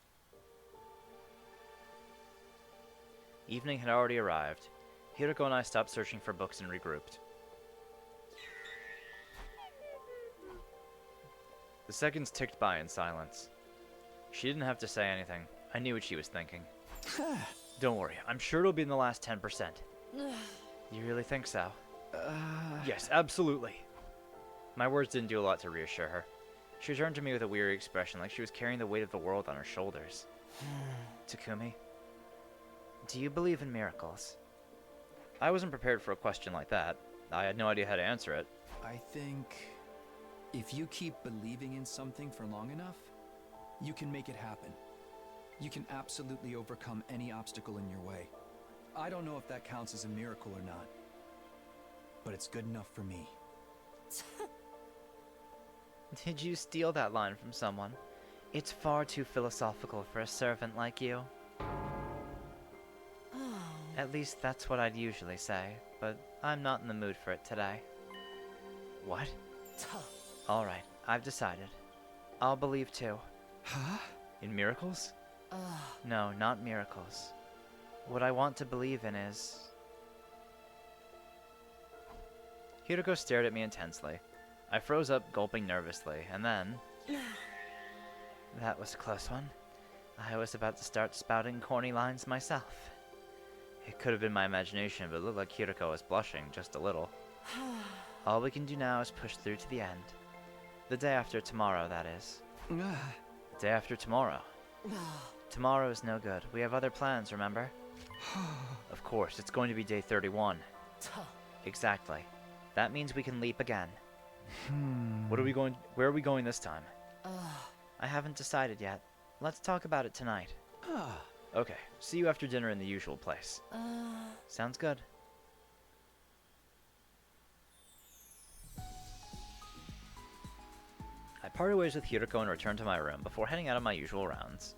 Evening had already arrived. Hiroko and I stopped searching for books and regrouped. The seconds ticked by in silence. She didn't have to say anything. I knew what she was thinking. Don't worry, I'm sure it'll be in the last 10%. You really think so? Yes, absolutely. My words didn't do a lot to reassure her. She turned to me with a weary expression, like she was carrying the weight of the world on her shoulders. Takumi, do you believe in miracles? I wasn't prepared for a question like that. I had no idea how to answer it. I think if you keep believing in something for long enough, you can make it happen. You can absolutely overcome any obstacle in your way. I don't know if that counts as a miracle or not, but it's good enough for me. Did you steal that line from someone? It's far too philosophical for a servant like you. At least that's what I'd usually say, but I'm not in the mood for it today. What? Alright, I've decided. I'll believe too. Huh? In miracles? No, not miracles. What I want to believe in is... Hiroko stared at me intensely. I froze up, gulping nervously, and then... That was a close one. I was about to start spouting corny lines myself. It could have been my imagination, but it looked like Hiroko was blushing just a little. All we can do now is push through to the end. The day after tomorrow, that is. Day after tomorrow. Tomorrow is no good. We have other plans, remember? Of course, it's going to be day 31. Exactly. That means we can leap again. Where are we going this time? I haven't decided yet. Let's talk about it tonight. Okay, see you after dinner in the usual place. Sounds good. I parted ways with Hiroko and returned to my room before heading out on my usual rounds.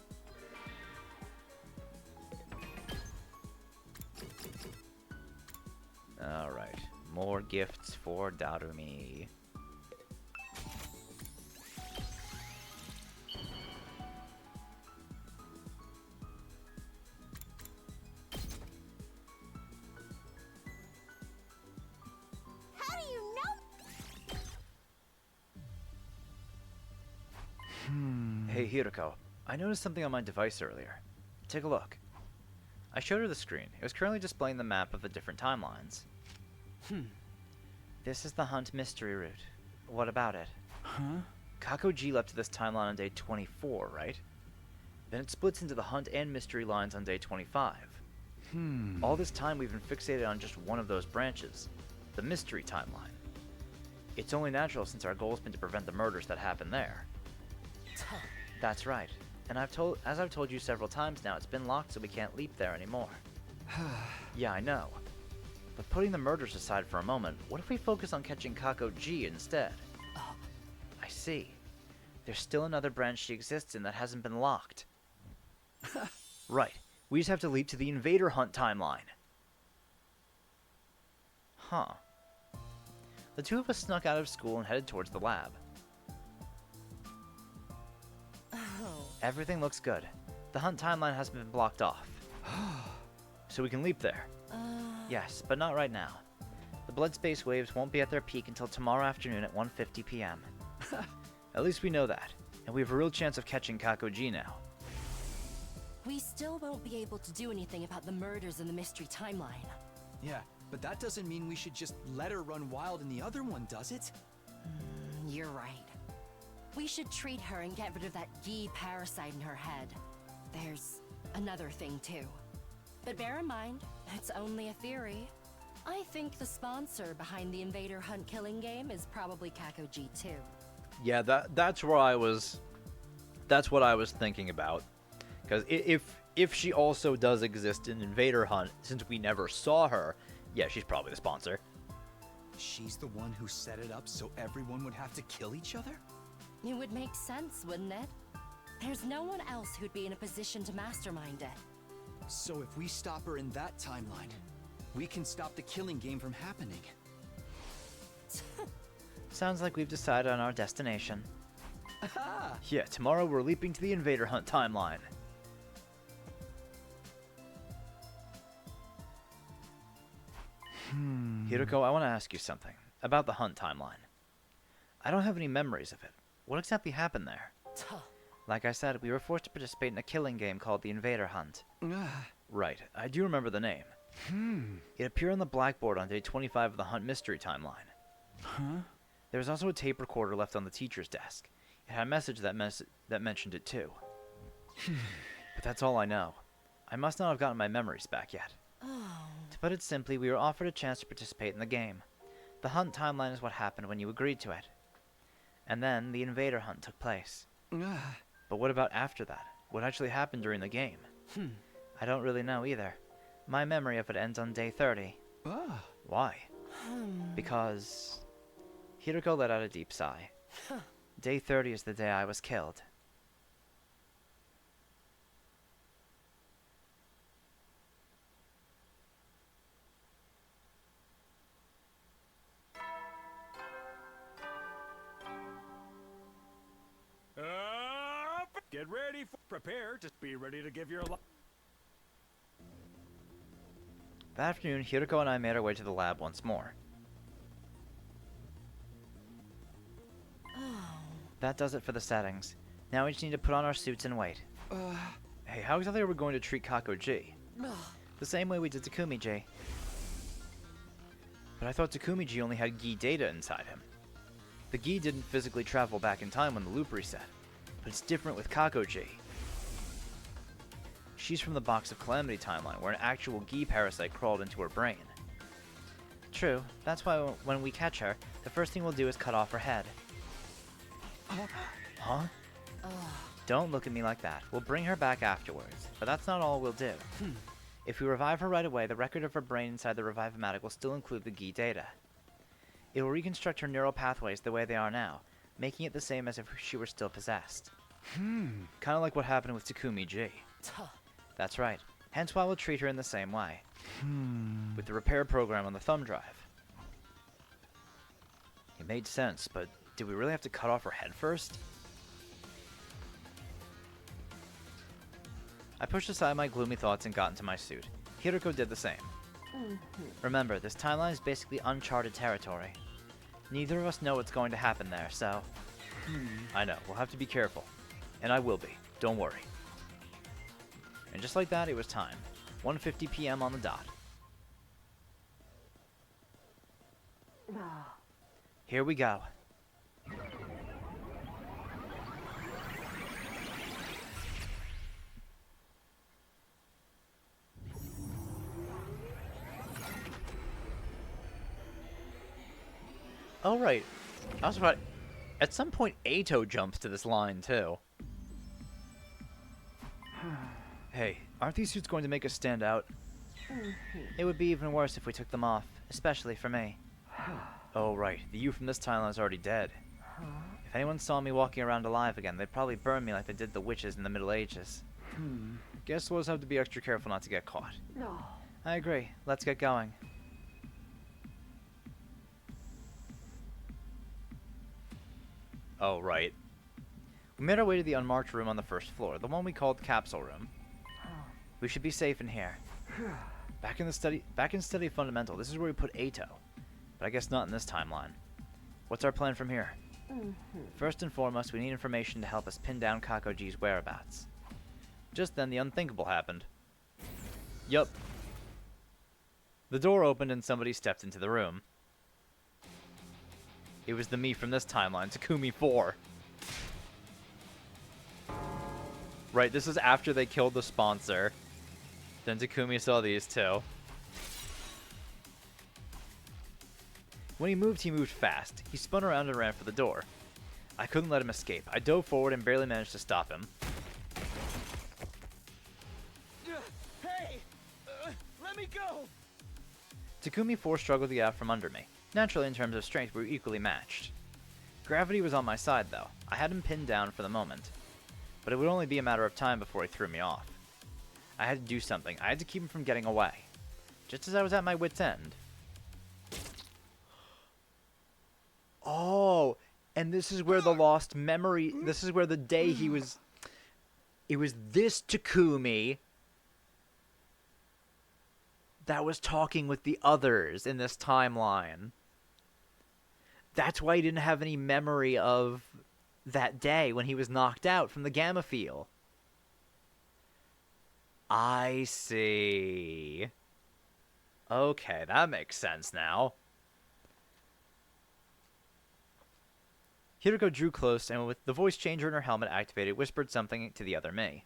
Alright, more gifts for Darumi. How do you know? Hey Hiroko, I noticed something on my device earlier. Take a look. I showed her the screen. It was currently displaying the map of the different timelines. This is the Hunt mystery route. What about it? Kakoji leapt to this timeline on day 24, right? Then it splits into the Hunt and mystery lines on day 25. All this time we've been fixated on just one of those branches, the mystery timeline. It's only natural since our goal has been to prevent the murders that happen there. That's right. And as I've told you several times now, it's been locked so we can't leap there anymore. Yeah, I know. But putting the murders aside for a moment, what if we focus on catching Kakoji instead? I see. There's still another branch she exists in that hasn't been locked. Right. We just have to leap to the Invader Hunt timeline. Huh. The two of us snuck out of school and headed towards the lab. Everything looks good. The Hunt timeline hasn't been blocked off. So we can leap there. Yes, but not right now. The blood space waves won't be at their peak until tomorrow afternoon at 1:50 p.m. At least we know that, and we have a real chance of catching Kakoji now. We still won't be able to do anything about the murders in the mystery timeline. Yeah, but that doesn't mean we should just let her run wild in the other one, does it? You're right. We should treat her and get rid of that Gi parasite in her head. There's another thing too. But bear in mind, it's only a theory. I think the sponsor behind the Invader Hunt killing game is probably Kakoji too. Yeah, that's what I was thinking about. Because if she also does exist in Invader Hunt, since we never saw her, yeah, she's probably the sponsor. She's the one who set it up so everyone would have to kill each other? It would make sense, wouldn't it? There's no one else who'd be in a position to mastermind it. So if we stop her in that timeline, we can stop the killing game from happening. Sounds like we've decided on our destination. Aha! Yeah, tomorrow we're leaping to the Invader Hunt timeline. Hiroko, I want to ask you something about the Hunt timeline. I don't have any memories of it. What exactly happened there? Like I said, we were forced to participate in a killing game called the Invader Hunt. Right, I do remember the name. It appeared on the blackboard on day 25 of the Hunt mystery timeline. There was also a tape recorder left on the teacher's desk. It had a message that mentioned it too. But that's all I know. I must not have gotten my memories back yet. To put it simply, we were offered a chance to participate in the game. The Hunt timeline is what happened when you agreed to it. And then the Invader Hunt took place. But what about after that? What actually happened during the game? I don't really know either. My memory of it ends on day 30. Why? Because... Hiroko let out a deep sigh. Day 30 is the day I was killed. Get ready, prepare to be ready to give your life. That afternoon, Hiroko and I made our way to the lab once more. That does it for the settings. Now we just need to put on our suits and wait. Hey, how exactly are we going to treat Kakoji? The same way we did Takumi-ji. But I thought Takumi-ji only had Gi data inside him. The Gi didn't physically travel back in time when the loop reset. But it's different with Kakoji. She's from the Box of Calamity timeline, where an actual Gi parasite crawled into her brain. True, that's why when we catch her, the first thing we'll do is cut off her head. Huh? Don't look at me like that. We'll bring her back afterwards, but that's not all we'll do. If we revive her right away, the record of her brain inside the Revive-O-Matic will still include the Gi data. It will reconstruct her neural pathways the way they are now, making it the same as if she were still possessed. Kind of like what happened with Takumi-ji. That's right. Hence why we'll treat her in the same way. With the repair program on the thumb drive. It made sense, but did we really have to cut off her head first? I pushed aside my gloomy thoughts and got into my suit. Hiroko did the same. Remember, this timeline is basically uncharted territory. Neither of us know what's going to happen there, so... I know, we'll have to be careful. And I will be, don't worry. And just like that, it was time. 1:50 p.m. on the dot. Here we go. Oh, right. I was about... At some point, Eito jumps to this line, too. Hey, aren't these suits going to make us stand out? It would be even worse if we took them off, especially for me. Oh, right. The you from this timeline is already dead. If anyone saw me walking around alive again, they'd probably burn me like they did the witches in the Middle Ages. Guess we'll just have to be extra careful not to get caught. I agree. Let's get going. Oh, right. We made our way to the unmarked room on the first floor, the one we called the capsule room. We should be safe in here. Back in study fundamental, this is where we put Eito. But I guess not in this timeline. What's our plan from here? First and foremost, we need information to help us pin down Kakoji's whereabouts. Just then, the unthinkable happened. Yup. The door opened and somebody stepped into the room. It was the me from this timeline, Takumi 4. Right, this is after they killed the sponsor. Then Takumi saw these two. When he moved fast. He spun around and ran for the door. I couldn't let him escape. I dove forward and barely managed to stop him. Hey! Let me go! Takumi 4 struggled to get out from under me. Naturally, in terms of strength, we were equally matched. Gravity was on my side, though. I had him pinned down for the moment. But it would only be a matter of time before he threw me off. I had to do something. I had to keep him from getting away. Just as I was at my wit's end. Oh, and this is where the lost memory... This is where the day he was... It was this Takumi that was talking with the others in this timeline. That's why he didn't have any memory of that day when he was knocked out from the Gamma Field. I see. Okay, that makes sense now. Hiroko drew close and with the voice changer in her helmet activated, whispered something to the other me.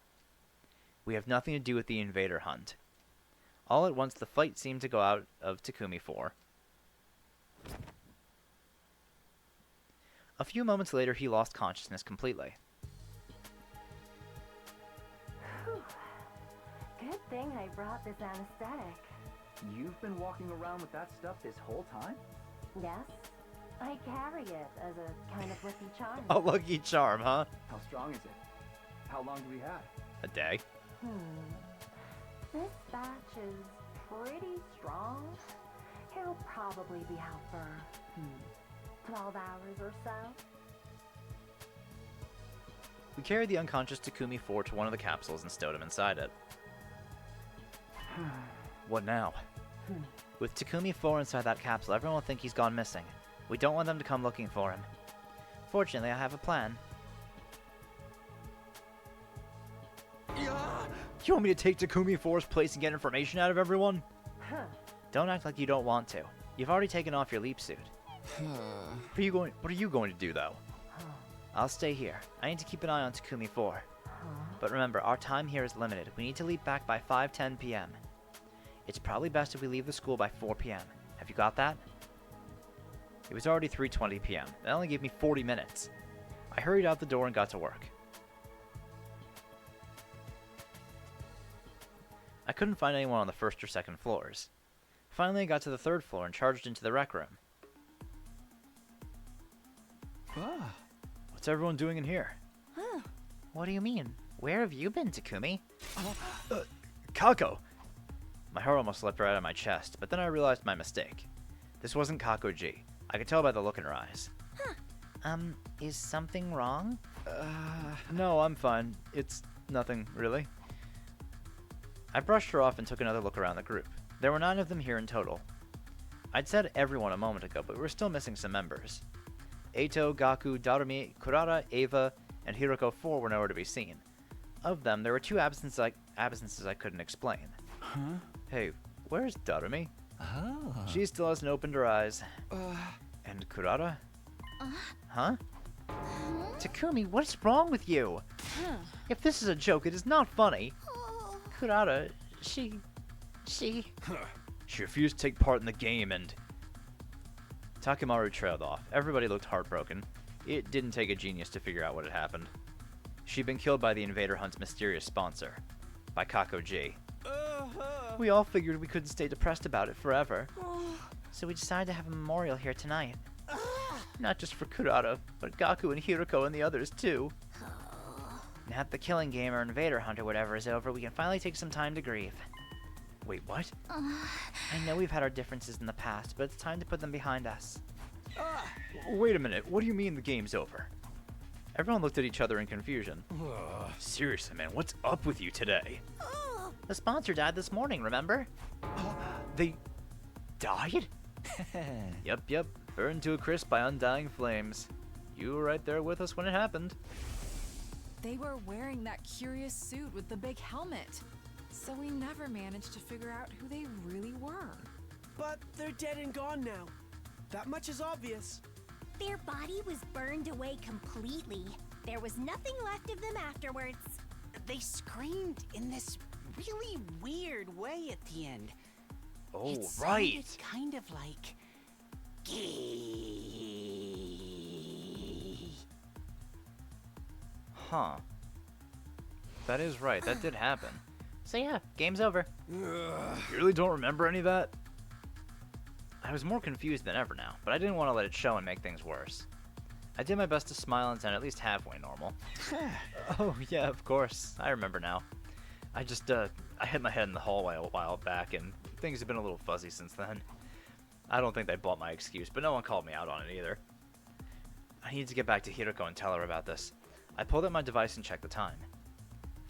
We have nothing to do with the invader hunt. All at once, the fight seemed to go out of Takumi 4. A few moments later, he lost consciousness completely. Whew. Good thing I brought this anesthetic. You've been walking around with that stuff this whole time? Yes. I carry it as a kind of lucky charm. A lucky charm, huh? How strong is it? How long do we have? A day. This batch is pretty strong. It'll probably be out for 12 hours or so. We carried the unconscious Takumi 4 to one of the capsules and stowed him inside it. What now? With Takumi 4 inside that capsule, everyone will think he's gone missing. We don't want them to come looking for him. Fortunately, I have a plan. You want me to take Takumi 4's place and get information out of everyone? Don't act like you don't want to. You've already taken off your leap suit. What are you going to do, though? I'll stay here. I need to keep an eye on Takumi 4. But remember, our time here is limited. We need to leap back by 5:10 p.m. It's probably best if we leave the school by 4 p.m. Have you got that? It was already 3:20 p.m. That only gave me 40 minutes. I hurried out the door and got to work. I couldn't find anyone on the first or second floors. Finally, I got to the third floor and charged into the rec room. What's everyone doing in here? What do you mean? Where have you been, Takumi? Kako! My heart almost slipped right out of my chest, but then I realized my mistake. This wasn't Kakoji. I could tell by the look in her eyes. Is something wrong? No, I'm fine. It's nothing, really. I brushed her off and took another look around the group. There were 9 of them here in total. I'd said everyone a moment ago, but we were still missing some members. Eito, Gaku, Darumi, Kurata, Eva, and Hiroko 4 were nowhere to be seen. Of them, there were 2 absences I couldn't explain. Hey, where's Darumi? She still hasn't opened her eyes. And Kurata? Huh? Takumi, what's wrong with you? If this is a joke, it is not funny. Kurata, she refused to take part in the game and... Takemaru trailed off. Everybody looked heartbroken. It didn't take a genius to figure out what had happened. She'd been killed by the Invader Hunt's mysterious sponsor. By Kakoji. We all figured we couldn't stay depressed about it forever. So we decided to have a memorial here tonight. Not just for Kurata, but Gaku and Hiroko and the others too. Now that the killing game or Invader Hunt or whatever is over, we can finally take some time to grieve. Wait, what? I know we've had our differences in the past, but it's time to put them behind us. Wait a minute, what do you mean the game's over? Everyone looked at each other in confusion. Seriously, man, what's up with you today? The sponsor died this morning, remember? They died? Yep. Burned to a crisp by undying flames. You were right there with us when it happened. They were wearing that curious suit with the big helmet. So we never managed to figure out who they really were. But they're dead and gone now. That much is obvious. Their body was burned away completely. There was nothing left of them afterwards. They screamed in this really weird way at the end. Oh, it right. sounded kind of like... Huh. That is right. That did happen. So yeah, game's over. You really don't remember any of that? I was more confused than ever now, but I didn't want to let it show and make things worse. I did my best to smile and sound at least halfway normal. Oh yeah, of course. I remember now. I hit my head in the hallway a while back, and things have been a little fuzzy since then. I don't think they bought my excuse, but no one called me out on it either. I need to get back to Hiroko and tell her about this. I pulled out my device and checked the time.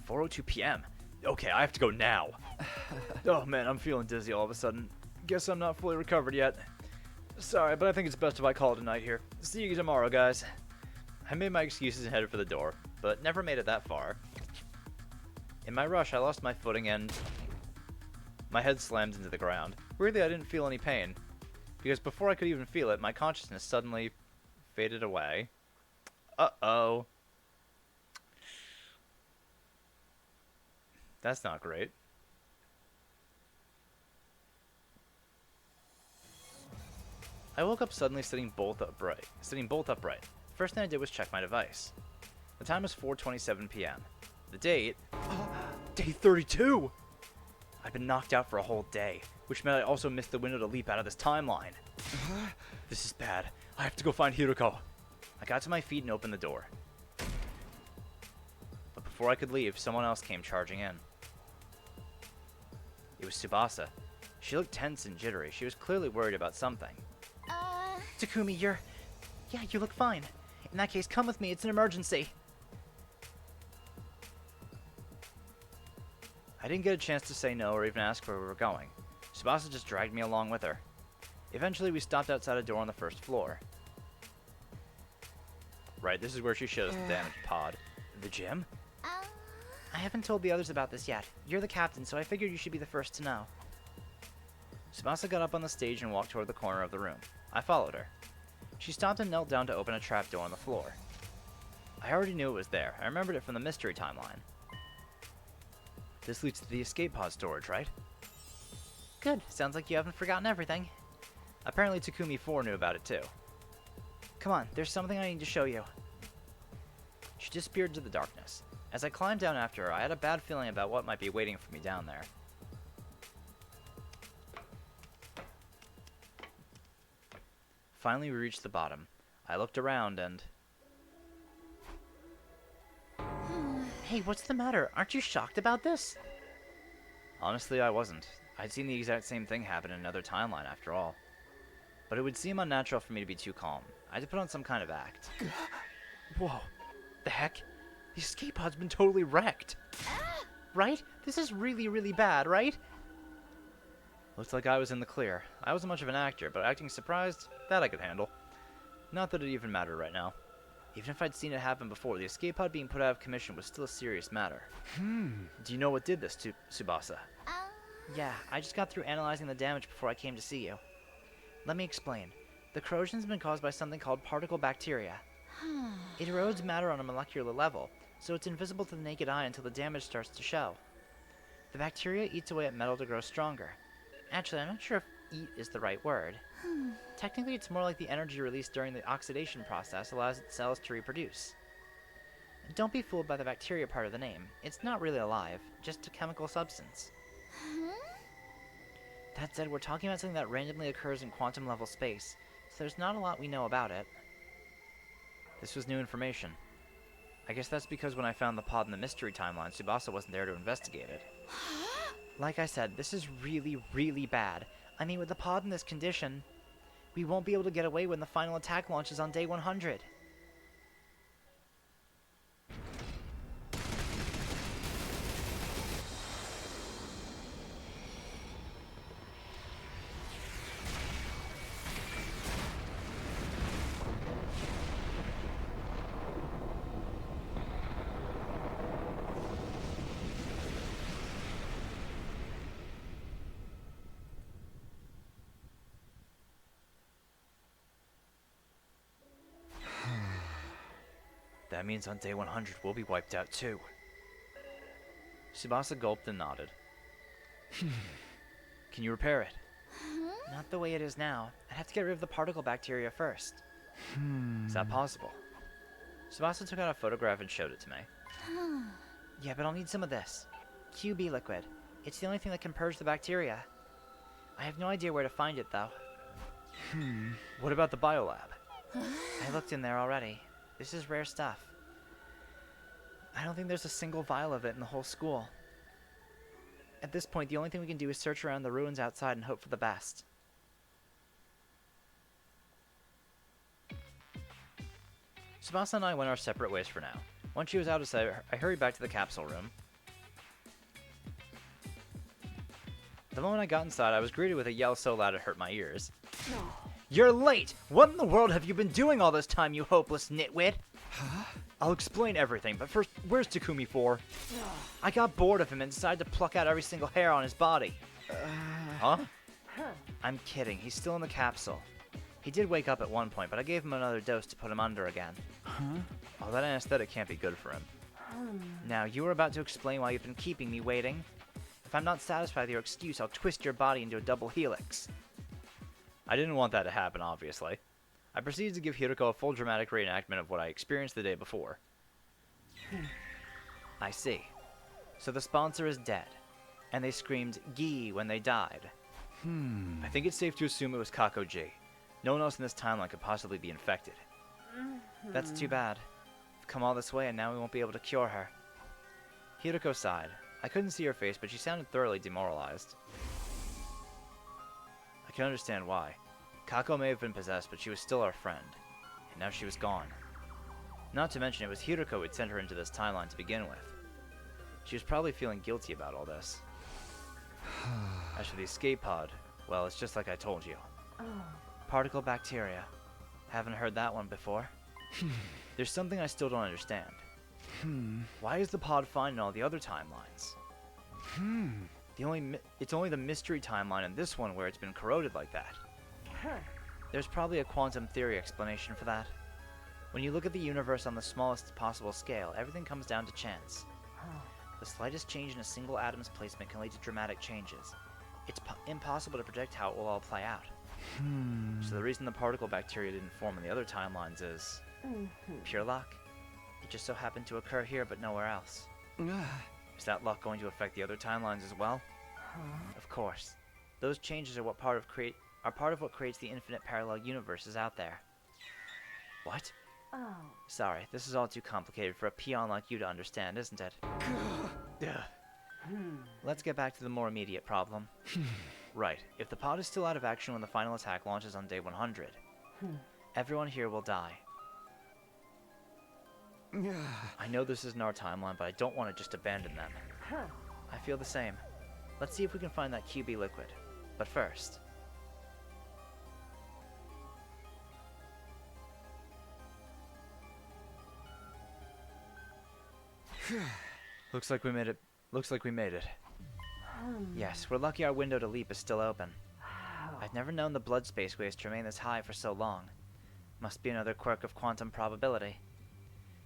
4:02 p.m. Okay, I have to go now. Oh man, I'm feeling dizzy all of a sudden. Guess I'm not fully recovered yet. Sorry, but I think it's best if I call it a night here. See you tomorrow, guys. I made my excuses and headed for the door, but never made it that far. In my rush, I lost my footing and my head slammed into the ground. Weirdly, I didn't feel any pain, because before I could even feel it, my consciousness suddenly faded away. Uh-oh. That's not great. I woke up suddenly sitting bolt upright. First thing I did was check my device. The time was 4:27 p.m. The date... Day 32! I've been knocked out for a whole day, which meant I also missed the window to leap out of this timeline. This is bad. I have to go find Hiroko. I got to my feet and opened the door. But before I could leave, someone else came charging in. It was Tsubasa. She looked tense and jittery. She was clearly worried about something. Takumi, Yeah, you look fine. In that case, come with me. It's an emergency. I didn't get a chance to say no or even ask where we were going. Tsubasa just dragged me along with her. Eventually, we stopped outside a door on the first floor. Right, this is where she showed us the damaged pod. The gym? I haven't told the others about this yet. You're the captain, so I figured you should be the first to know. Tsubasa got up on the stage and walked toward the corner of the room. I followed her. She stopped and knelt down to open a trapdoor on the floor. I already knew it was there. I remembered it from the mystery timeline. This leads to the escape pod storage, right? Good. Sounds like you haven't forgotten everything. Apparently Takumi 4 knew about it too. Come on, there's something I need to show you. She disappeared into the darkness. As I climbed down after her, I had a bad feeling about what might be waiting for me down there. Finally, we reached the bottom. I looked around and... Hey, what's the matter? Aren't you shocked about this? Honestly, I wasn't. I'd seen the exact same thing happen in another timeline after all. But it would seem unnatural for me to be too calm. I had to put on some kind of act. Whoa. The heck? The escape pod's been totally wrecked. Right? This is really, really bad, right? Looks like I was in the clear. I wasn't much of an actor, but acting surprised, that I could handle. Not that it even mattered right now. Even if I'd seen it happen before, the escape pod being put out of commission was still a serious matter. Do you know what did this to Tsubasa? Yeah, I just got through analyzing the damage before I came to see you. Let me explain. The corrosion's been caused by something called particle bacteria. It erodes matter on a molecular level, so it's invisible to the naked eye until the damage starts to show. The bacteria eats away at metal to grow stronger. Actually, I'm not sure if eat is the right word. Technically, it's more like the energy released during the oxidation process allows its cells to reproduce. Don't be fooled by the bacteria part of the name. It's not really alive, just a chemical substance. That said, we're talking about something that randomly occurs in quantum-level space, so there's not a lot we know about it. This was new information. I guess that's because when I found the pod in the mystery timeline, Tsubasa wasn't there to investigate it. Like I said, this is really, really bad. I mean, with the pod in this condition, we won't be able to get away when the final attack launches on day 100. That means on day 100 we'll be wiped out too. Tsubasa gulped and nodded. Can you repair it? Not the way it is now. I'd have to get rid of the particle bacteria first. Is that possible? Tsubasa took out a photograph and showed it to me. Yeah, but I'll need some of this. QB liquid. It's the only thing that can purge the bacteria. I have no idea where to find it, though. What about the biolab? I looked in there already. This is rare stuff. I don't think there's a single vial of it in the whole school. At this point, the only thing we can do is search around the ruins outside and hope for the best. Tsubasa and I went our separate ways for now. Once she was out of sight, I hurried back to the capsule room. The moment I got inside, I was greeted with a yell so loud it hurt my ears. You're late! What in the world have you been doing all this time, you hopeless nitwit? Huh? I'll explain everything, but first, where's Takumi for? I got bored of him and decided to pluck out every single hair on his body. Huh? I'm kidding, he's still in the capsule. He did wake up at one point, but I gave him another dose to put him under again. Oh, that anesthetic can't be good for him. Now, you were about to explain why you've been keeping me waiting. If I'm not satisfied with your excuse, I'll twist your body into a double helix. I didn't want that to happen, obviously. I proceeded to give Hiroko a full dramatic reenactment of what I experienced the day before. I see. So the sponsor is dead, and they screamed "Gee" when they died. I think it's safe to assume it was Kakoji. No one else in this timeline could possibly be infected. That's too bad. We've come all this way and now we won't be able to cure her. Hiroko sighed. I couldn't see her face, but she sounded thoroughly demoralized. I can understand why. Kako may have been possessed, but she was still our friend. And now she was gone. Not to mention it was Hiroko who'd sent her into this timeline to begin with. She was probably feeling guilty about all this. As for the escape pod, well, it's just like I told you. Particle bacteria. Haven't heard that one before. There's something I still don't understand. Why is the pod fine in all the other timelines? It's only the mystery timeline in this one where it's been corroded like that. There's probably a quantum theory explanation for that. When you look at the universe on the smallest possible scale, everything comes down to chance. The slightest change in a single atom's placement can lead to dramatic changes. It's impossible to predict how it will all play out. So the reason the particle bacteria didn't form in the other timelines is pure luck. It just so happened to occur here but nowhere else. Is that luck going to affect the other timelines as well? Of course. Those changes are part of what creates the infinite parallel universes out there. What? Sorry, this is all too complicated for a peon like you to understand, isn't it? Let's get back to the more immediate problem. Right, if the pod is still out of action when the final attack launches on day 100, everyone here will die. I know this isn't our timeline, but I don't want to just abandon them. I feel the same. Let's see if we can find that QB liquid. But first... Looks like we made it. Yes, we're lucky our window to leap is still open. I've never known the blood space waves to remain this high for so long. Must be another quirk of quantum probability.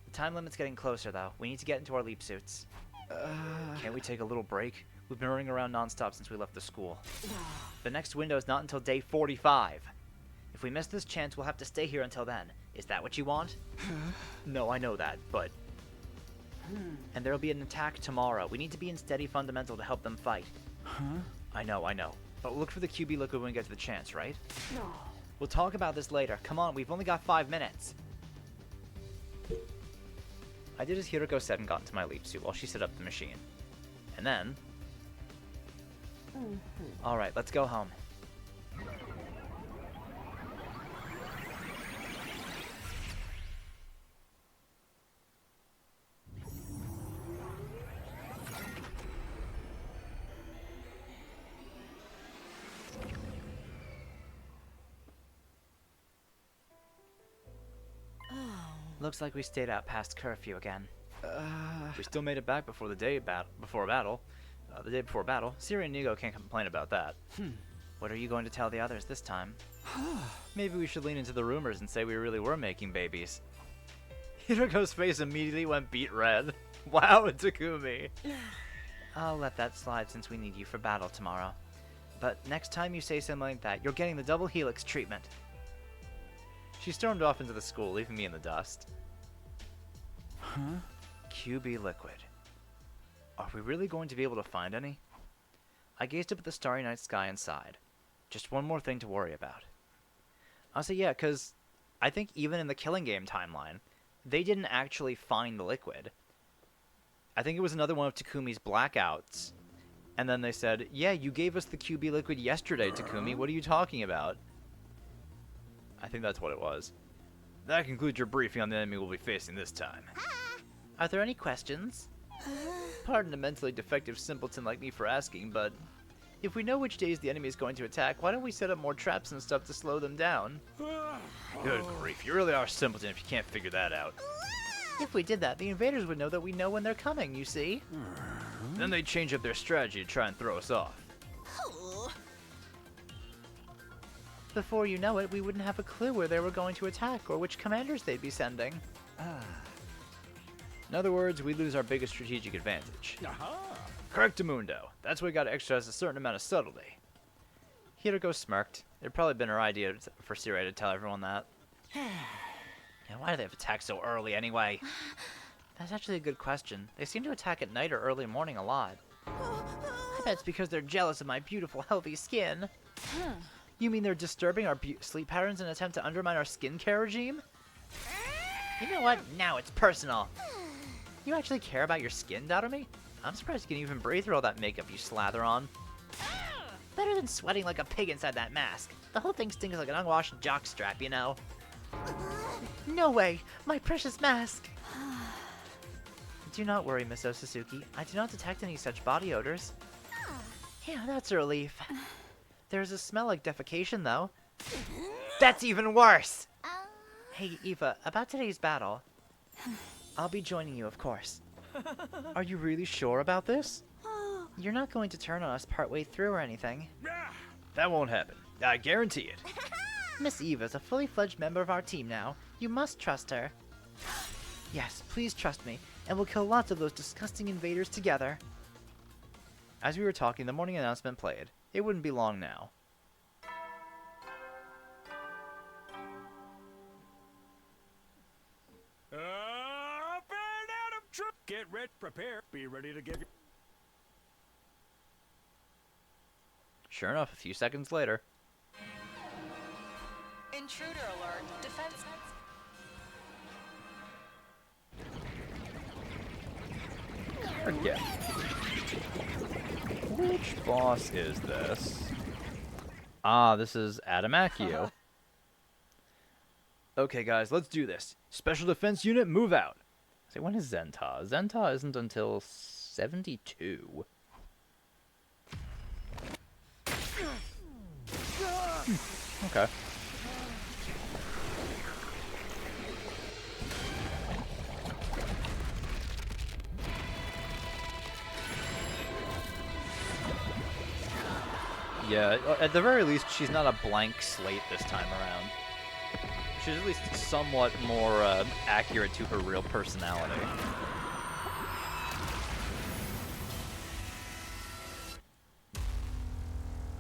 The time limit's getting closer, though. We need to get into our leap suits. Can't we take a little break? We've been running around non-stop since we left the school. The next window is not until day 45. If we miss this chance, we'll have to stay here until then. Is that what you want? No, I know that, but... And there'll be an attack tomorrow. We need to be in steady fundamental to help them fight. I know. But look for the QB liquid when we get to the chance, right? No. We'll talk about this later. Come on, we've only got 5 minutes. I did as Hiroko said and got into my leap suit while she set up the machine. And then... Alright, let's go home. Looks like we stayed out past curfew again. We still made it back before the day before battle. The day before battle. Siri and Nigo can't complain about that. What are you going to tell the others this time? Maybe we should lean into the rumors and say we really were making babies. Hiroko's face immediately went beet red. Wow, Takumi. I'll let that slide since we need you for battle tomorrow. But next time you say something like that, you're getting the double helix treatment. She stormed off into the school, leaving me in the dust. Huh? QB liquid. Are we really going to be able to find any? I gazed up at the starry night sky and sighed. Just one more thing to worry about. I'll say yeah, because I think even in the Killing Game timeline, they didn't actually find the liquid. I think it was another one of Takumi's blackouts. And then they said, yeah, you gave us the QB liquid yesterday, Takumi. What are you talking about? I think that's what it was. That concludes your briefing on the enemy we'll be facing this time. Are there any questions? Pardon a mentally defective simpleton like me for asking, but if we know which days the enemy is going to attack, why don't we set up more traps and stuff to slow them down? Good grief, you really are a simpleton if you can't figure that out. If we did that, the invaders would know that we know when they're coming, you see? Then they'd change up their strategy to try and throw us off. Before you know it, we wouldn't have a clue where they were going to attack or which commanders they'd be sending. In other words, we'd lose our biggest strategic advantage. Correctamundo. That's why we gotta exercise a certain amount of subtlety. Hiroko smirked. It'd probably been her idea for Sirei to tell everyone that. Yeah, why do they have attack so early anyway? That's actually a good question. They seem to attack at night or early morning a lot. I bet it's because they're jealous of my beautiful, healthy skin. You mean they're disturbing our sleep patterns in an attempt to undermine our skincare regime? You know what? Now it's personal. You actually care about your skin, Darumi? I'm surprised you can even breathe through all that makeup you slather on. Better than sweating like a pig inside that mask. The whole thing stinks like an unwashed jockstrap, you know? No way! My precious mask! Do not worry, Miss Osasuki. I do not detect any such body odors. Yeah, that's a relief. There's a smell like defecation, though. That's even worse! Hey, Eva, about today's battle. I'll be joining you, of course. Are you really sure about this? You're not going to turn on us partway through or anything. That won't happen. I guarantee it. Miss Eva's a fully fledged member of our team now. You must trust her. Yes, please trust me, and we'll kill lots of those disgusting invaders together. As we were talking, the morning announcement played. It wouldn't be long now. Get ready, prepare, be ready to give you. Sure enough, a few seconds later. Intruder alert. Defense. Forget. Which boss is this? Ah, this is Adamakio. Okay, guys, let's do this. Special Defense Unit, move out. Say, when is Zenta? Zenta isn't until 72. Okay. Yeah, at the very least, she's not a blank slate this time around. She's at least somewhat more accurate to her real personality.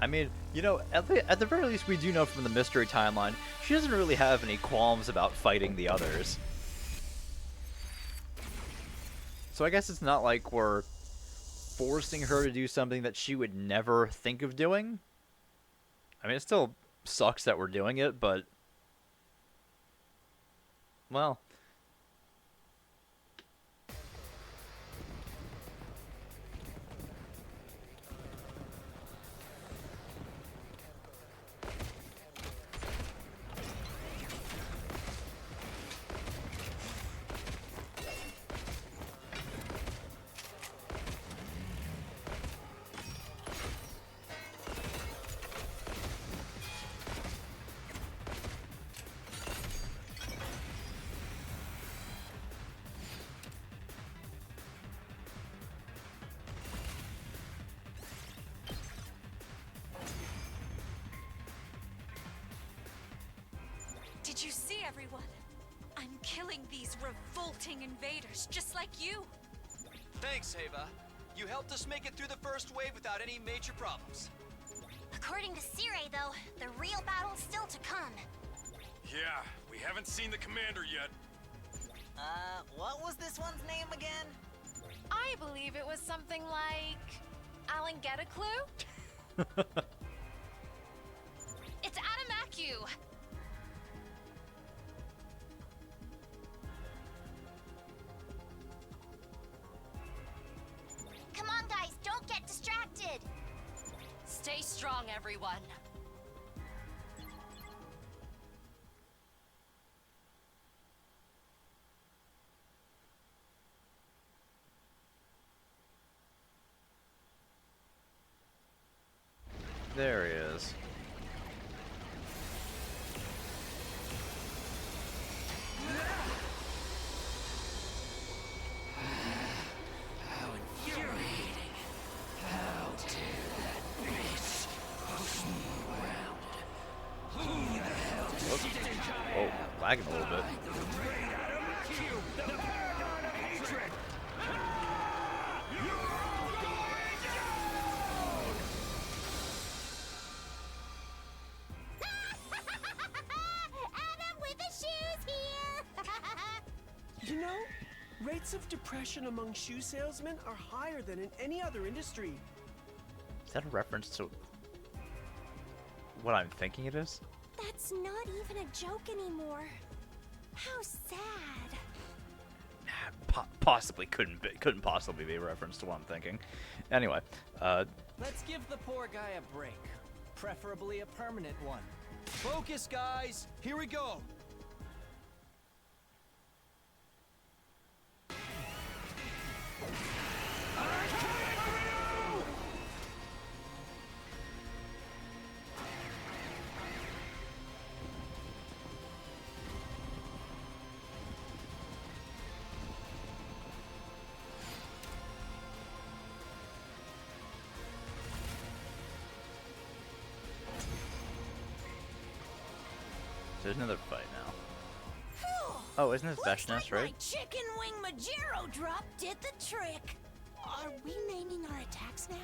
I mean, you know, at the very least, we do know from the mystery timeline, she doesn't really have any qualms about fighting the others. So I guess it's not like we're forcing her to do something that she would never think of doing. I mean, it still sucks that we're doing it, but... well... Did you see everyone? I'm killing these revolting invaders just like you. Thanks, Ava. You helped us make it through the first wave without any major problems. According to Sirei, though, the real battle's still to come. Yeah, we haven't seen the commander yet. What was this one's name again? I believe it was something like Alan Get a Clue? It's Adamaku. Come on, guys, don't get distracted. Stay strong, everyone. There he is. How infuriating. How dare that bitch push me around. Who the hell does she think I am? Oh, lagging a little bit. The great Adam Cube, the paragon of hatred. You're all going down! Adam with the shoes here! You know, rates of depression among shoe salesmen are higher than in any other industry. Is that a reference to what I'm thinking it is? That's not even a joke anymore. How sad. Possibly couldn't possibly be a reference to what I'm thinking. Anyway, Let's give the poor guy a break. Preferably a permanent one. Focus, guys! Here we go! there's another fight now. Oh, isn't this Vashnes, right? My chicken wing Majero drop did the trick. Are we naming our attacks now?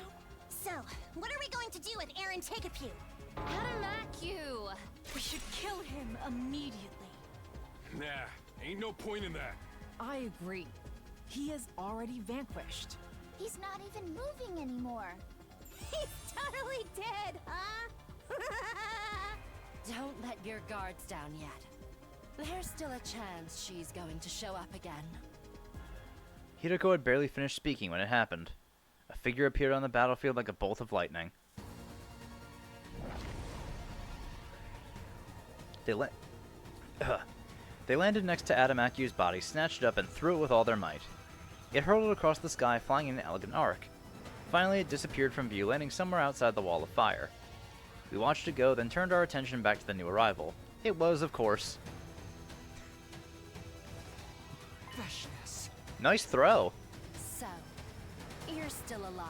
So, what are we going to do with Aaron Tegapew? Adamaku! We should kill him immediately. Nah, ain't no point in that. I agree. He is already vanquished. He's not even moving anymore. He's totally dead, huh? Don't let your guards down yet. There's still a chance she's going to show up again. Hideko had barely finished speaking when it happened. A figure appeared on the battlefield like a bolt of lightning. They landed next to Adamaku's body, snatched it up, and threw it with all their might. It hurtled across the sky, flying in an elegant arc. Finally, it disappeared from view, landing somewhere outside the wall of fire. We watched it go, then turned our attention back to the new arrival. It was, of course... Vashnes. Nice throw! So, you're still alive.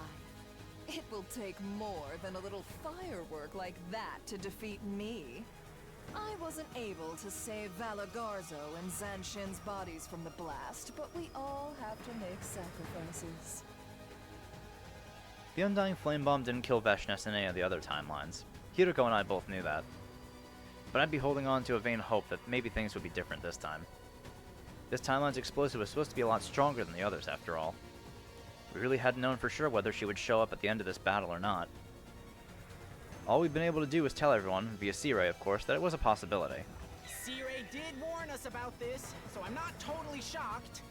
It will take more than a little firework like that to defeat me. I wasn't able to save Valagarzo and Zanshin's bodies from the blast, but we all have to make sacrifices. The Undying Flame Bomb didn't kill Vashnes in any of the other timelines. Hideko and I both knew that. But I'd be holding on to a vain hope that maybe things would be different this time. This timeline's explosive was supposed to be a lot stronger than the others, after all. We really hadn't known for sure whether she would show up at the end of this battle or not. All we've been able to do is tell everyone, via Sirei of course, that it was a possibility. Sirei did warn us about this, so I'm not totally shocked.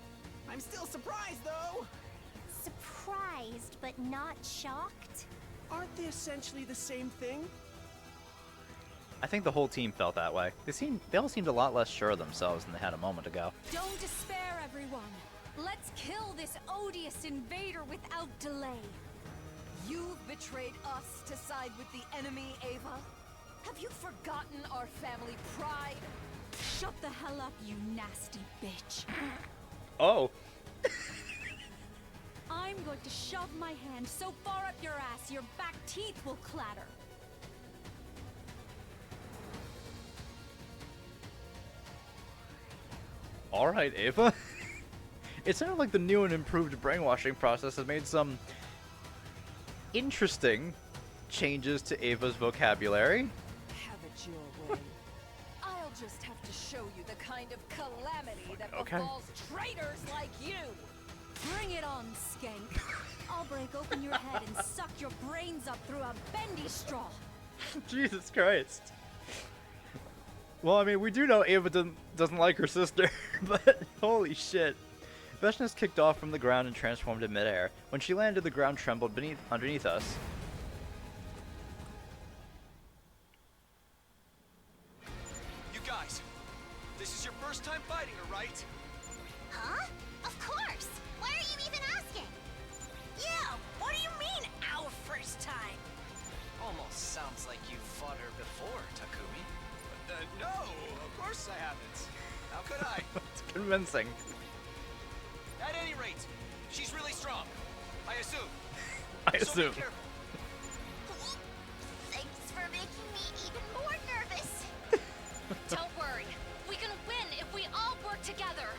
I'm still surprised, though. Surprised, but not shocked? Aren't they essentially the same thing? I think the whole team felt that way. They all seemed a lot less sure of themselves than they had a moment ago. Don't despair, everyone. Let's kill this odious invader without delay. You've betrayed us to side with the enemy, Ava? Have you forgotten our family pride? Shut the hell up, you nasty bitch. Oh! I'm going to shove my hand so far up your ass your back teeth will clatter. Alright, Ava. It sounded like the new and improved brainwashing process has made some interesting changes to Ava's vocabulary. Have it your way. I'll just have to show you the kind of calamity that Okay. befalls traitors like you. Bring it on, skank. I'll break open your head and suck your brains up through a bendy straw. Jesus Christ. Well, I mean, we do know Ava doesn't like her sister, but holy shit. Veshna's kicked off from the ground and transformed in midair. When she landed, the ground trembled underneath us. You guys, this is your first time fighting her, right? Huh? Of course! Why are you even asking? Yeah, what do you mean, our first time? Almost sounds like you fought her before, Takumi. No, of course I haven't. How could I? It's convincing. At any rate, she's really strong. I assume. I So assume. be careful. Thanks for making me even more nervous. Don't worry. We can win if we all work together.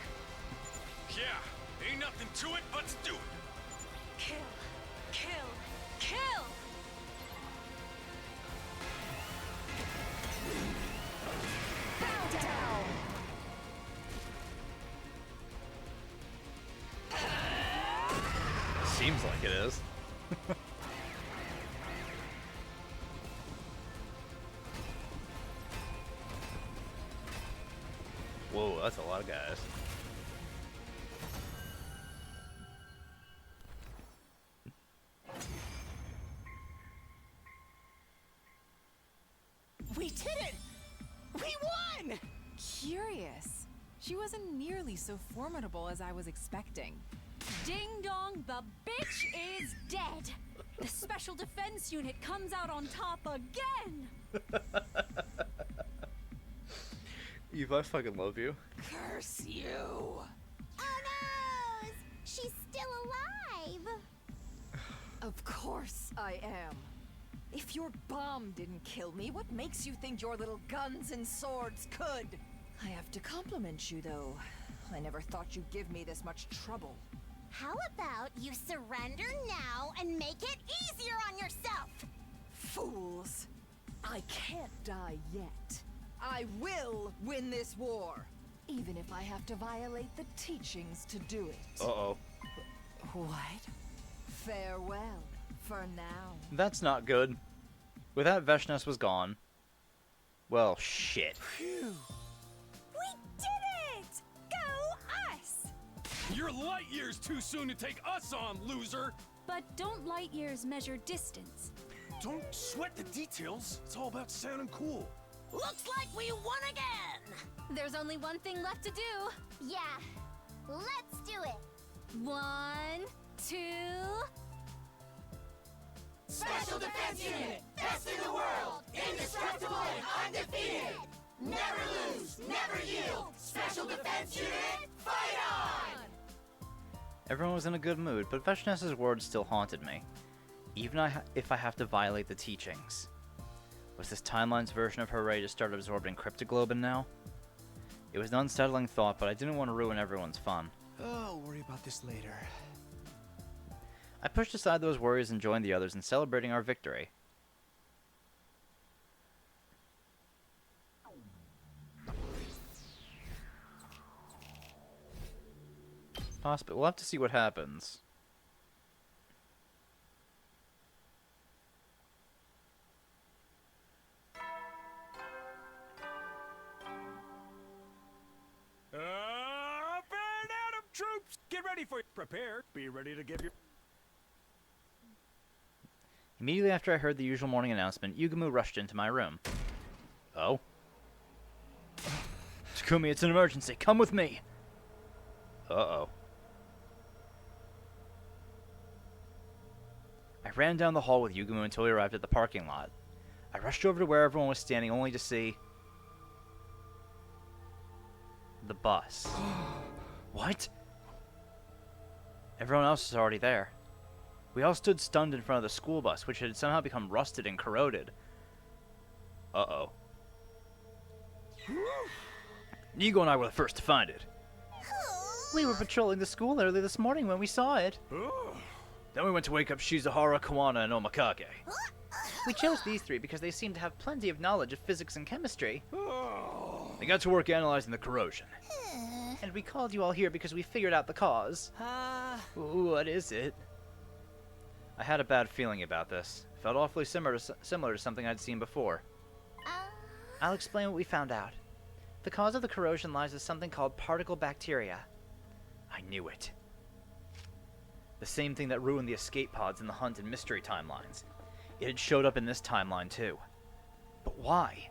Yeah, ain't nothing to it but to do it. Kill. Kill. Kill! Bow down. Seems like it is. Whoa, that's a lot of guys. We did it! We won! Curious. She wasn't nearly so formidable as I was expecting. Ding dong, the bitch is dead. The special defense unit comes out on top again. Eve, I fucking love you. Curse you! Oh no! She's still alive! Of course I am. If your bomb didn't kill me, what makes you think your little guns and swords could? I have to compliment you, though. I never thought you'd give me this much trouble. How about you surrender now and make it easier on yourself? Fools! I can't die yet. I will win this war, even if I have to violate the teachings to do it. Uh-oh. What? Farewell, for now. That's not good. With that, Veshnas was gone. Well, shit. We did it! Go us! You're light years too soon to take us on, loser! But don't light years measure distance. Don't sweat the details. It's all about sounding cool. Looks like we won again! There's only one thing left to do. Yeah, let's do it! 1, 2... Special Defense Unit, best in the world, indestructible and undefeated. Never lose, never yield. Special Defense Unit, fight on! Everyone was in a good mood, but Veshnas's words still haunted me. Even if I have to violate the teachings. Was this timeline's version of her ready to start absorbing Cryptoglobin now? It was an unsettling thought, but I didn't want to ruin everyone's fun. Oh, I'll worry about this later. I pushed aside those worries and joined the others in celebrating our victory. Possibly. We'll have to see what happens. Burn out of troops! Get ready for prepare. Be ready to give your... Immediately after I heard the usual morning announcement, Yugumu rushed into my room. Oh? Takumi, it's an emergency. Come with me! Uh-oh. I ran down the hall with Yugumu until we arrived at the parking lot. I rushed over to where everyone was standing only to see... the bus. What? Everyone else was already there. We all stood stunned in front of the school bus, which had somehow become rusted and corroded. Uh-oh. Nigo and I were the first to find it. We were patrolling the school early this morning when we saw it. Then we went to wake up Shizuhara, Kawana, and Omakage. We chose these three because they seem to have plenty of knowledge of physics and chemistry. They got to work analyzing the corrosion. And we called you all here because we figured out the cause. What is it? I had a bad feeling about this. It felt awfully similar to something I'd seen before. I'll explain what we found out. The cause of the corrosion lies with something called particle bacteria. I knew it. The same thing that ruined the escape pods in the Hunt and Mystery timelines. It had showed up in this timeline too. But why?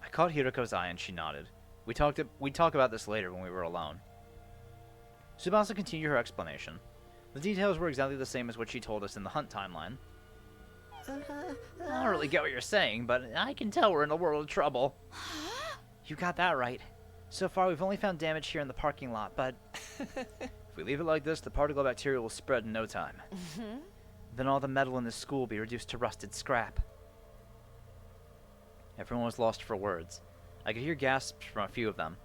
I caught Hiroko's eye and she nodded. We'd talk about this later when we were alone. Tsubasa continued her explanation. The details were exactly the same as what she told us in the Hunt timeline. I don't really get what you're saying, but I can tell we're in a world of trouble. You got that right. So far, we've only found damage here in the parking lot, but if we leave it like this, the particle bacteria will spread in no time. Then all the metal in this school will be reduced to rusted scrap. Everyone was lost for words. I could hear gasps from a few of them.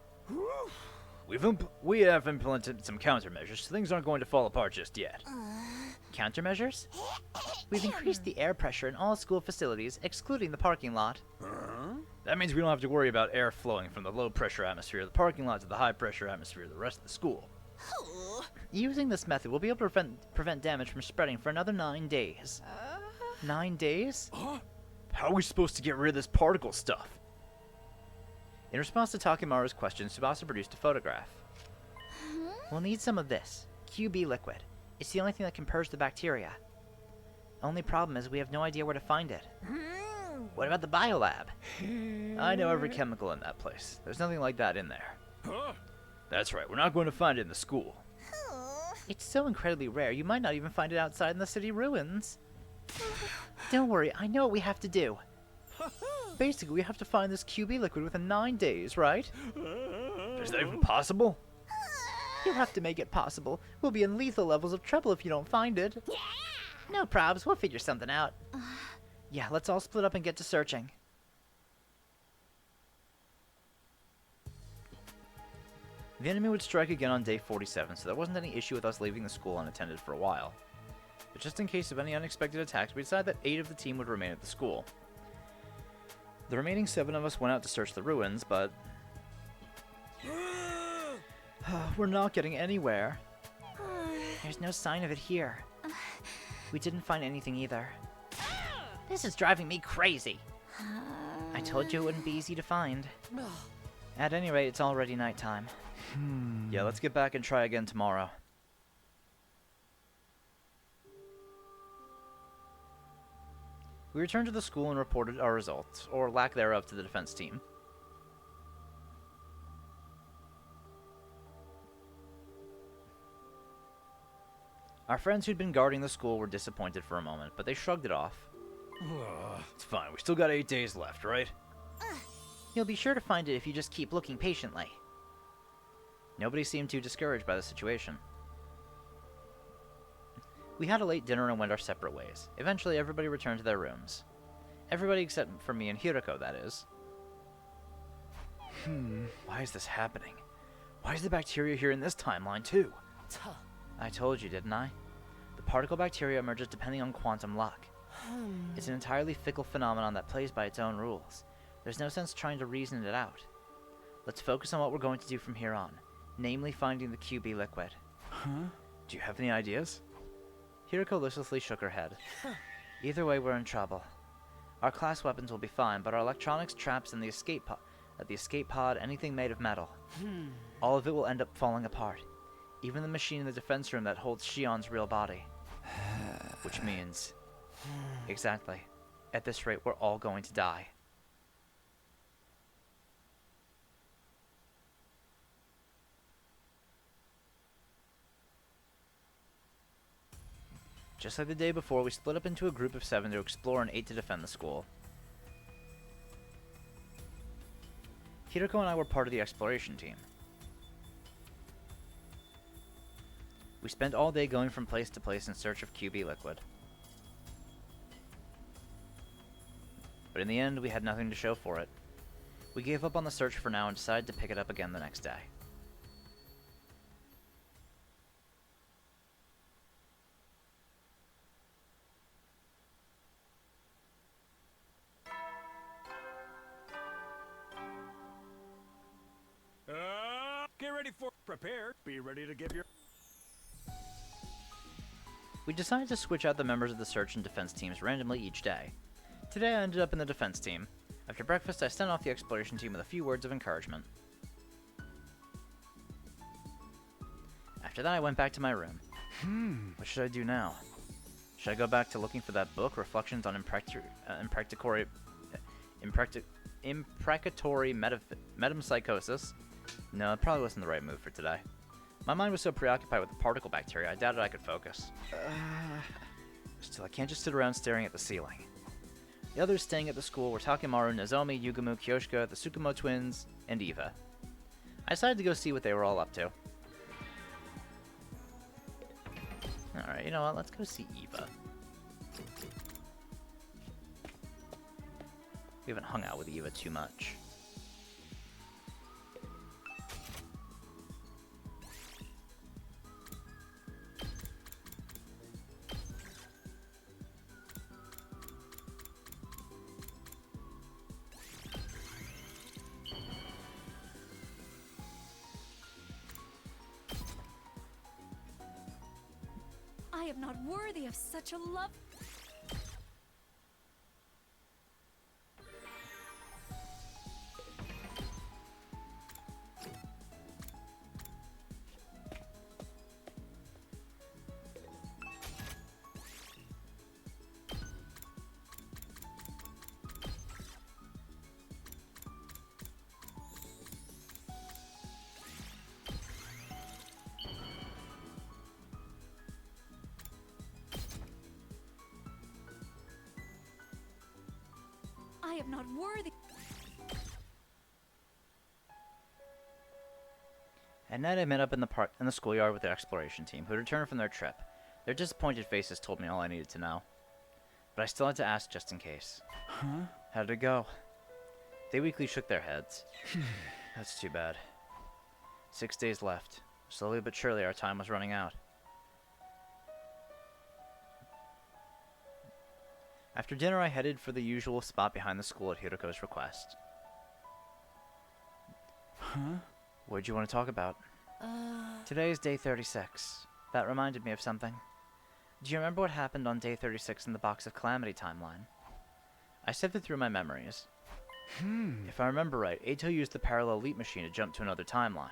We have implemented some countermeasures, so things aren't going to fall apart just yet. Countermeasures? We've increased the air pressure in all school facilities, excluding the parking lot. That means we don't have to worry about air flowing from the low-pressure atmosphere of the parking lot to the high-pressure atmosphere of the rest of the school. Using this method, we'll be able to prevent damage from spreading for another 9 days. 9 days? How are we supposed to get rid of this particle stuff? In response to Takimaru's question, Tsubasa produced a photograph. We'll need some of this. QB liquid. It's the only thing that can purge the bacteria. Only problem is we have no idea where to find it. What about the biolab? I know every chemical in that place. There's nothing like that in there. That's right, we're not going to find it in the school. It's so incredibly rare, you might not even find it outside in the city ruins. Don't worry, I know what we have to do. Basically, we have to find this QB liquid within 9 days, right? Is that even possible? You'll have to make it possible. We'll be in lethal levels of trouble if you don't find it. No probs, we'll figure something out. Yeah, let's all split up and get to searching. The enemy would strike again on day 47, so there wasn't any issue with us leaving the school unattended for a while. But just in case of any unexpected attacks, we decided that 8 of the team would remain at the school. The remaining 7 of us went out to search the ruins, but we're not getting anywhere. There's no sign of it here. We didn't find anything either. This is driving me crazy. I told you it wouldn't be easy to find. At any rate, it's already nighttime. Yeah, let's get back and try again tomorrow. We returned to the school and reported our results, or lack thereof, to the defense team. Our friends who'd been guarding the school were disappointed for a moment, but they shrugged it off. It's fine, we still got 8 days left, right? You'll be sure to find it if you just keep looking patiently. Nobody seemed too discouraged by the situation. We had a late dinner and went our separate ways. Eventually, everybody returned to their rooms. Everybody except for me and Hiroko, that is. Why is this happening? Why is the bacteria here in this timeline, too? I told you, didn't I? The particle bacteria emerges depending on quantum luck. It's an entirely fickle phenomenon that plays by its own rules. There's no sense trying to reason it out. Let's focus on what we're going to do from here on, namely finding the QB liquid. Do you have any ideas? Hiroko listlessly shook her head. Either way, we're in trouble. Our class weapons will be fine, but our electronics, traps, and the escape pod, anything made of metal. All of it will end up falling apart. Even the machine in the defense room that holds Shion's real body. Which means... Exactly. At this rate, we're all going to die. Just like the day before, we split up into a group of 7 to explore and 8 to defend the school. Hiroko and I were part of the exploration team. We spent all day going from place to place in search of QB liquid. But in the end, we had nothing to show for it. We gave up on the search for now and decided to pick it up again the next day. Get ready for prepare. Be ready to give your. We decided to switch out the members of the search and defense teams randomly each day. Today I ended up in the defense team. After breakfast, I sent off the exploration team with a few words of encouragement. After that, I went back to my room. What should I do now? Should I go back to looking for that book, Reflections on Imprecatory Metempsychosis? No, it probably wasn't the right move for today. My mind was so preoccupied with the particle bacteria, I doubted I could focus. Still, I can't just sit around staring at the ceiling. The others staying at the school were Takemaru, Nozomi, Yugumu, Kyoshika, the Tsukumo twins, and Eva. I decided to go see what they were all up to. Alright, you know what? Let's go see Eva. We haven't hung out with Eva too much. I am not worthy of such a love. I am not worthy. At night, I met up in the schoolyard with the exploration team, who had returned from their trip. Their disappointed faces told me all I needed to know. But I still had to ask just in case. Huh? How did it go? They weakly shook their heads. That's too bad. 6 days left. Slowly but surely, our time was running out. After dinner, I headed for the usual spot behind the school at Hiroko's request. Huh? What did you want to talk about? Today is day 36. That reminded me of something. Do you remember what happened on day 36 in the Box of Calamity timeline? I sifted through my memories. If I remember right, Eito used the parallel leap machine to jump to another timeline.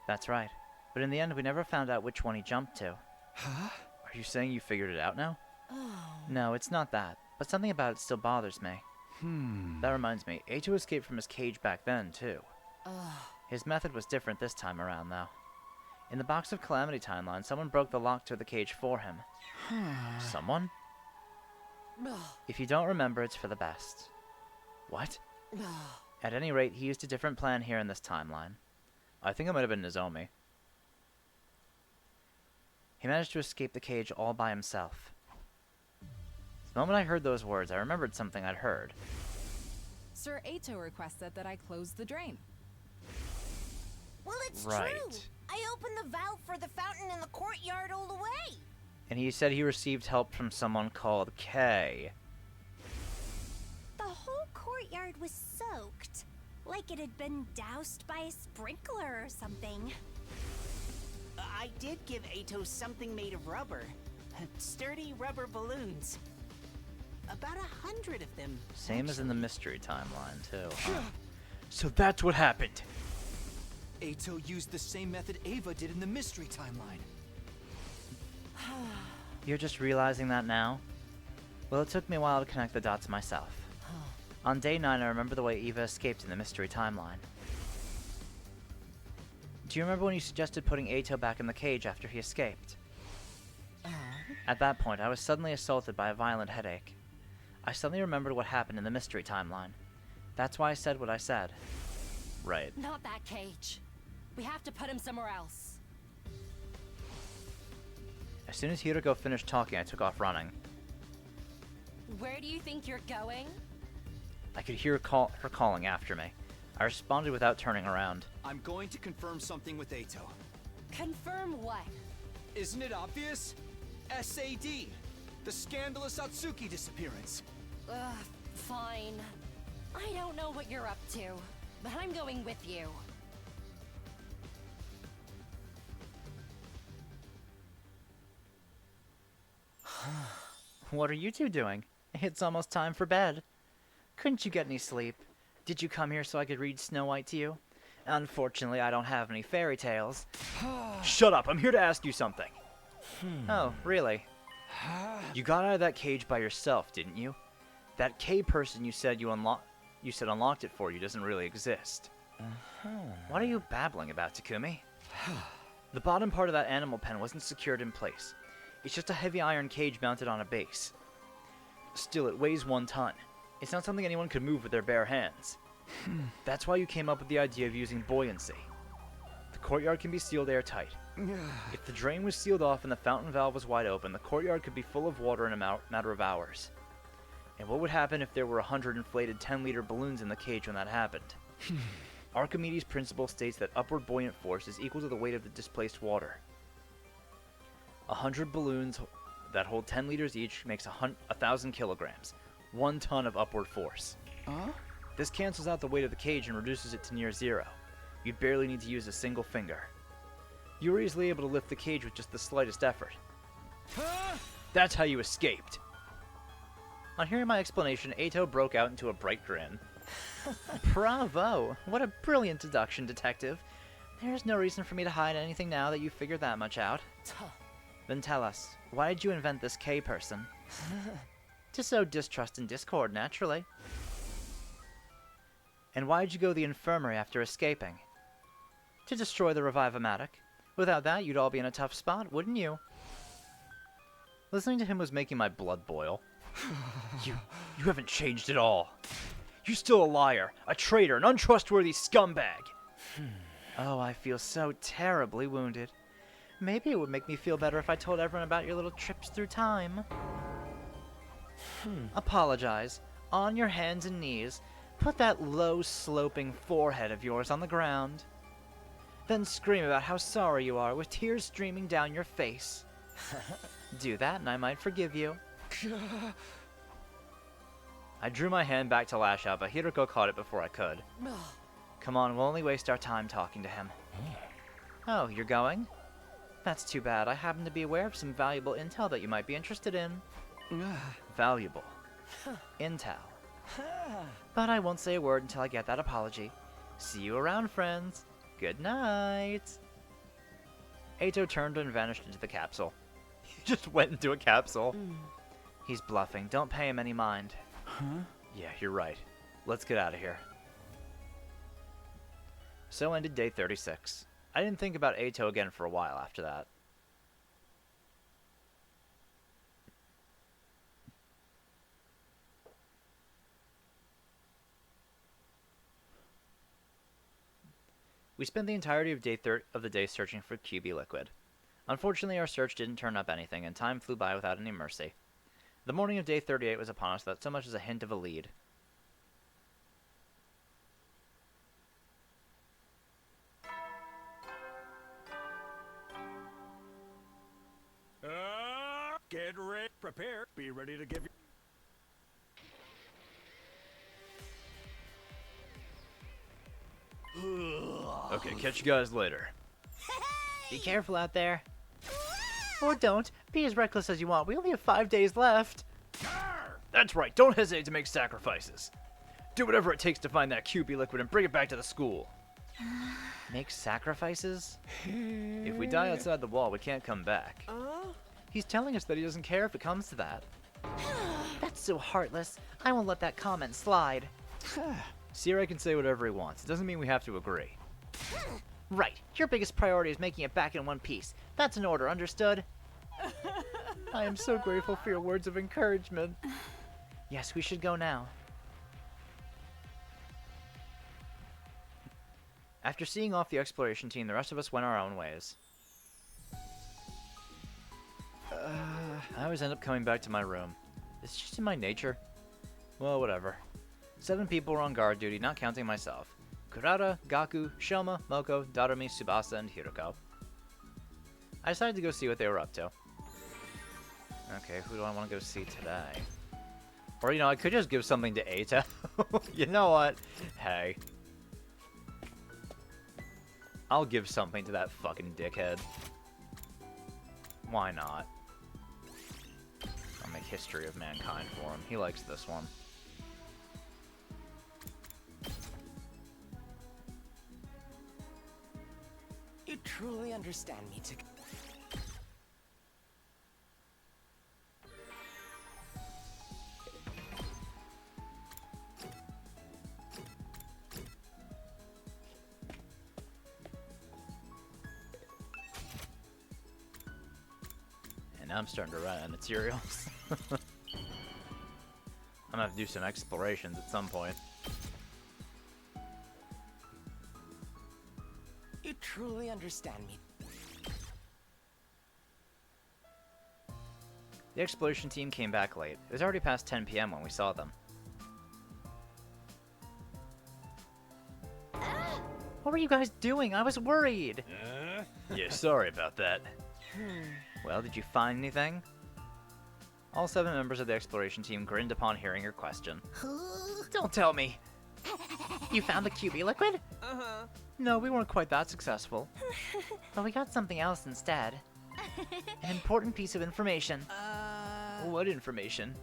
That's right. But in the end, we never found out which one he jumped to. Huh? Are you saying you figured it out now? No, it's not that. But something about it still bothers me. That reminds me, Eito escaped from his cage back then, too. His method was different this time around, though. In the Box of Calamity timeline, someone broke the lock to the cage for him. Someone? If you don't remember, it's for the best. What? At any rate, he used a different plan here in this timeline. I think it might have been Nozomi. He managed to escape the cage all by himself. The moment I heard those words, I remembered something I'd heard. Sir Eito requested that I close the drain. Well, it's Right. true. I opened the valve for the fountain in the courtyard all the way. And he said he received help from someone called Kay. The whole courtyard was soaked, like it had been doused by a sprinkler or something. I did give Eito something made of rubber. Sturdy rubber balloons. About 100 of them. Same as in the mystery timeline, too. So that's what happened. Eito used the same method Ava did in the mystery timeline. You're just realizing that now? Well, it took me a while to connect the dots myself. On day 9, I remember the way Eva escaped in the mystery timeline. Do you remember when you suggested putting Eito back in the cage after he escaped? At that point, I was suddenly assaulted by a violent headache. I suddenly remembered what happened in the mystery timeline. That's why I said what I said. Right. Not that cage. We have to put him somewhere else. As soon as Hiroko finished talking, I took off running. Where do you think you're going? I could hear her calling after me. I responded without turning around. I'm going to confirm something with Eito. Confirm what? Isn't it obvious? SAD! The scandalous Atsuki disappearance. Fine. I don't know what you're up to, but I'm going with you. What are you two doing? It's almost time for bed. Couldn't you get any sleep? Did you come here so I could read Snow White to you? Unfortunately, I don't have any fairy tales. Shut up, I'm here to ask you something. Oh, really? You got out of that cage by yourself, didn't you? That K person you said unlocked it for you doesn't really exist. What are you babbling about, Takumi? The bottom part of that animal pen wasn't secured in place. It's just a heavy iron cage mounted on a base. Still, it weighs 1 ton. It's not something anyone could move with their bare hands. That's why you came up with the idea of using buoyancy. The courtyard can be sealed airtight. If the drain was sealed off and the fountain valve was wide open, the courtyard could be full of water in a matter of hours. And what would happen if there were 100 inflated 10-liter balloons in the cage when that happened? Archimedes' principle states that upward buoyant force is equal to the weight of the displaced water. 100 balloons that hold 10 liters each makes 1,000 kilograms, 1 ton of upward force. This cancels out the weight of the cage and reduces it to near zero. You'd barely need to use a single finger. You were easily able to lift the cage with just the slightest effort. That's how you escaped. On hearing my explanation, Eito broke out into a bright grin. Bravo! What a brilliant deduction, detective. There's no reason for me to hide anything now that you figured that much out. Then tell us, why did you invent this K person? To sow distrust and discord, naturally. And why did you go to the infirmary after escaping? To destroy the Revive-O-Matic. Without that, you'd all be in a tough spot, wouldn't you? Listening to him was making my blood boil. You haven't changed at all. You're still a liar, a traitor, an untrustworthy scumbag. Oh, I feel so terribly wounded. Maybe it would make me feel better if I told everyone about your little trips through time. Apologize. On your hands and knees. Put that low-sloping forehead of yours on the ground. Then scream about how sorry you are with tears streaming down your face. Do that and I might forgive you. I drew my hand back to lash out, but Hiroko caught it before I could. Come on, we'll only waste our time talking to him. Oh, you're going? That's too bad. I happen to be aware of some valuable intel that you might be interested in. Valuable. Intel. But I won't say a word until I get that apology. See you around, friends. Good night. Eito turned and vanished into the capsule. He just went into a capsule. He's bluffing. Don't pay him any mind. Yeah, you're right. Let's get out of here. So ended day 36. I didn't think about Eito again for a while after that. We spent the entirety of the day searching for QB Liquid. Unfortunately, our search didn't turn up anything, and time flew by without any mercy. The morning of day 38 was upon us without so much as a hint of a lead. Get ready, prepare, be ready to give your... Okay, catch you guys later. Be careful out there. Or don't. Be as reckless as you want. We only have 5 days left. That's right, don't hesitate to make sacrifices. Do whatever it takes to find that QB Liquid and bring it back to the school. Make sacrifices? If we die outside the wall, we can't come back. He's telling us that he doesn't care if it comes to that. That's so heartless. I won't let that comment slide. Sierra can say whatever he wants. It doesn't mean we have to agree. Right. Your biggest priority is making it back in one piece. That's an order, understood? I am so grateful for your words of encouragement. Yes, we should go now. After seeing off the exploration team, the rest of us went our own ways. I always end up coming back to my room. It's just in my nature. Well, whatever. 7 people were on guard duty, not counting myself. Kurata, Gaku, Shoma, Moko, Darumi, Tsubasa, and Hiroko. I decided to go see what they were up to. Okay, who do I want to go see today? Or, you know, I could just give something to Eito. You know what? Hey. I'll give something to that fucking dickhead. Why not? make History of Mankind for him. He likes this one. You truly understand me, And now I'm starting to run out of materials. I'm gonna have to do some explorations at some point. You truly understand me. The exploration team came back late. It was already past 10 p.m. when we saw them. What were you guys doing? I was worried. Yeah, sorry about that. Well, did you find anything? All 7 members of the exploration team grinned upon hearing your question. Don't tell me. You found the QB liquid? Uh-huh. No, we weren't quite that successful. But we got something else instead. An important piece of information. What information?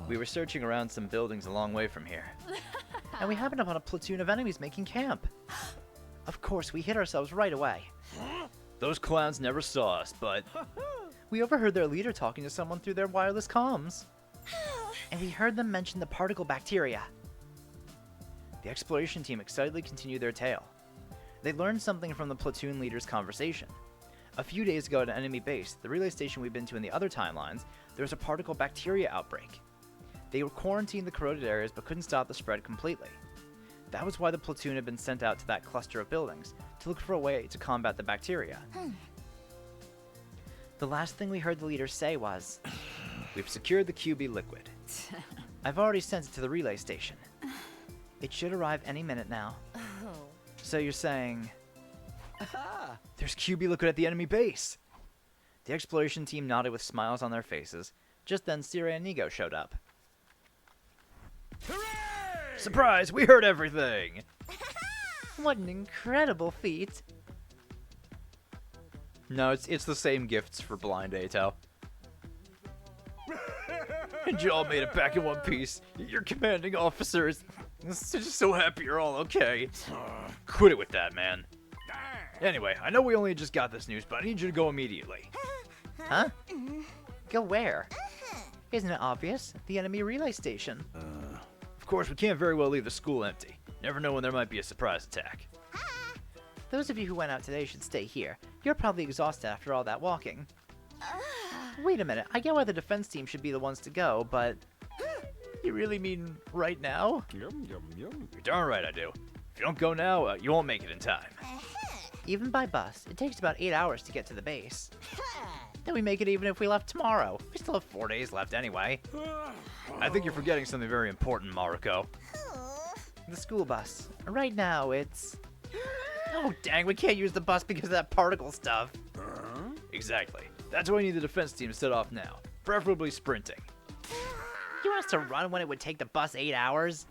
We were searching around some buildings a long way from here. And we happened upon a platoon of enemies making camp. Of course, we hid ourselves right away. Those clowns never saw us, but we overheard their leader talking to someone through their wireless comms. And we heard them mention the particle bacteria. The exploration team excitedly continued their tale. They learned something from the platoon leader's conversation. A few days ago at an enemy base, the relay station we've been to in the other timelines, there was a particle bacteria outbreak. They were quarantined the corroded areas but couldn't stop the spread completely. That was why the platoon had been sent out to that cluster of buildings, to look for a way to combat the bacteria. The last thing we heard the leader say was, "We've secured the QB liquid. I've already sent it to the relay station. It should arrive any minute now." So you're saying... There's QB liquid at the enemy base! The exploration team nodded with smiles on their faces. Just then, Siri and Nigo showed up. Hooray! Surprise! We heard everything! What an incredible feat! No, it's the same gifts for blind Ato. And you all made it back in one piece. Your commanding officers. Just so happy you're all okay. Quit it with that, man. Anyway, I know we only just got this news, but I need you to go immediately. Huh? Go where? Isn't it obvious? The enemy relay station. Of course, we can't very well leave the school empty. Never know when there might be a surprise attack. Those of you who went out today should stay here. You're probably exhausted after all that walking. Wait a minute, I get why the defense team should be the ones to go, but... You really mean right now? Yum, yum, yum. You're darn right I do. If you don't go now, you won't make it in time. Even by bus, it takes about 8 hours to get to the base. Then we make it even if we left tomorrow. We still have 4 days left anyway. I think you're forgetting something very important, Maruko. The school bus. Right now, it's... Oh, dang, we can't use the bus because of that particle stuff. Exactly. That's why we need the defense team to set off now. Preferably sprinting. You want us to run when it would take the bus 8 hours?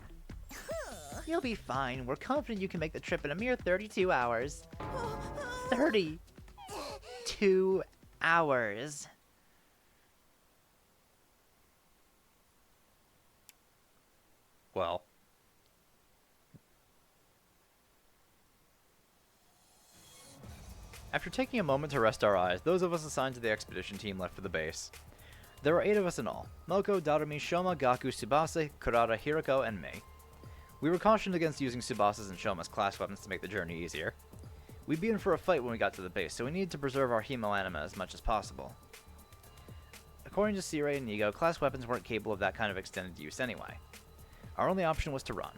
You'll be fine. We're confident you can make the trip in a mere 32 hours. 32 hours. Well. After taking a moment to rest our eyes, those of us assigned to the expedition team left for the base. There were 8 of us in all. Moko, Darumi, Shoma, Gaku, Tsubasa, Kurata, Hiroko, and me. We were cautioned against using Tsubasa's and Shoma's class weapons to make the journey easier. We'd be in for a fight when we got to the base, so we needed to preserve our Hemo anima as much as possible. According to Sirei and Nigo, class weapons weren't capable of that kind of extended use anyway. Our only option was to run.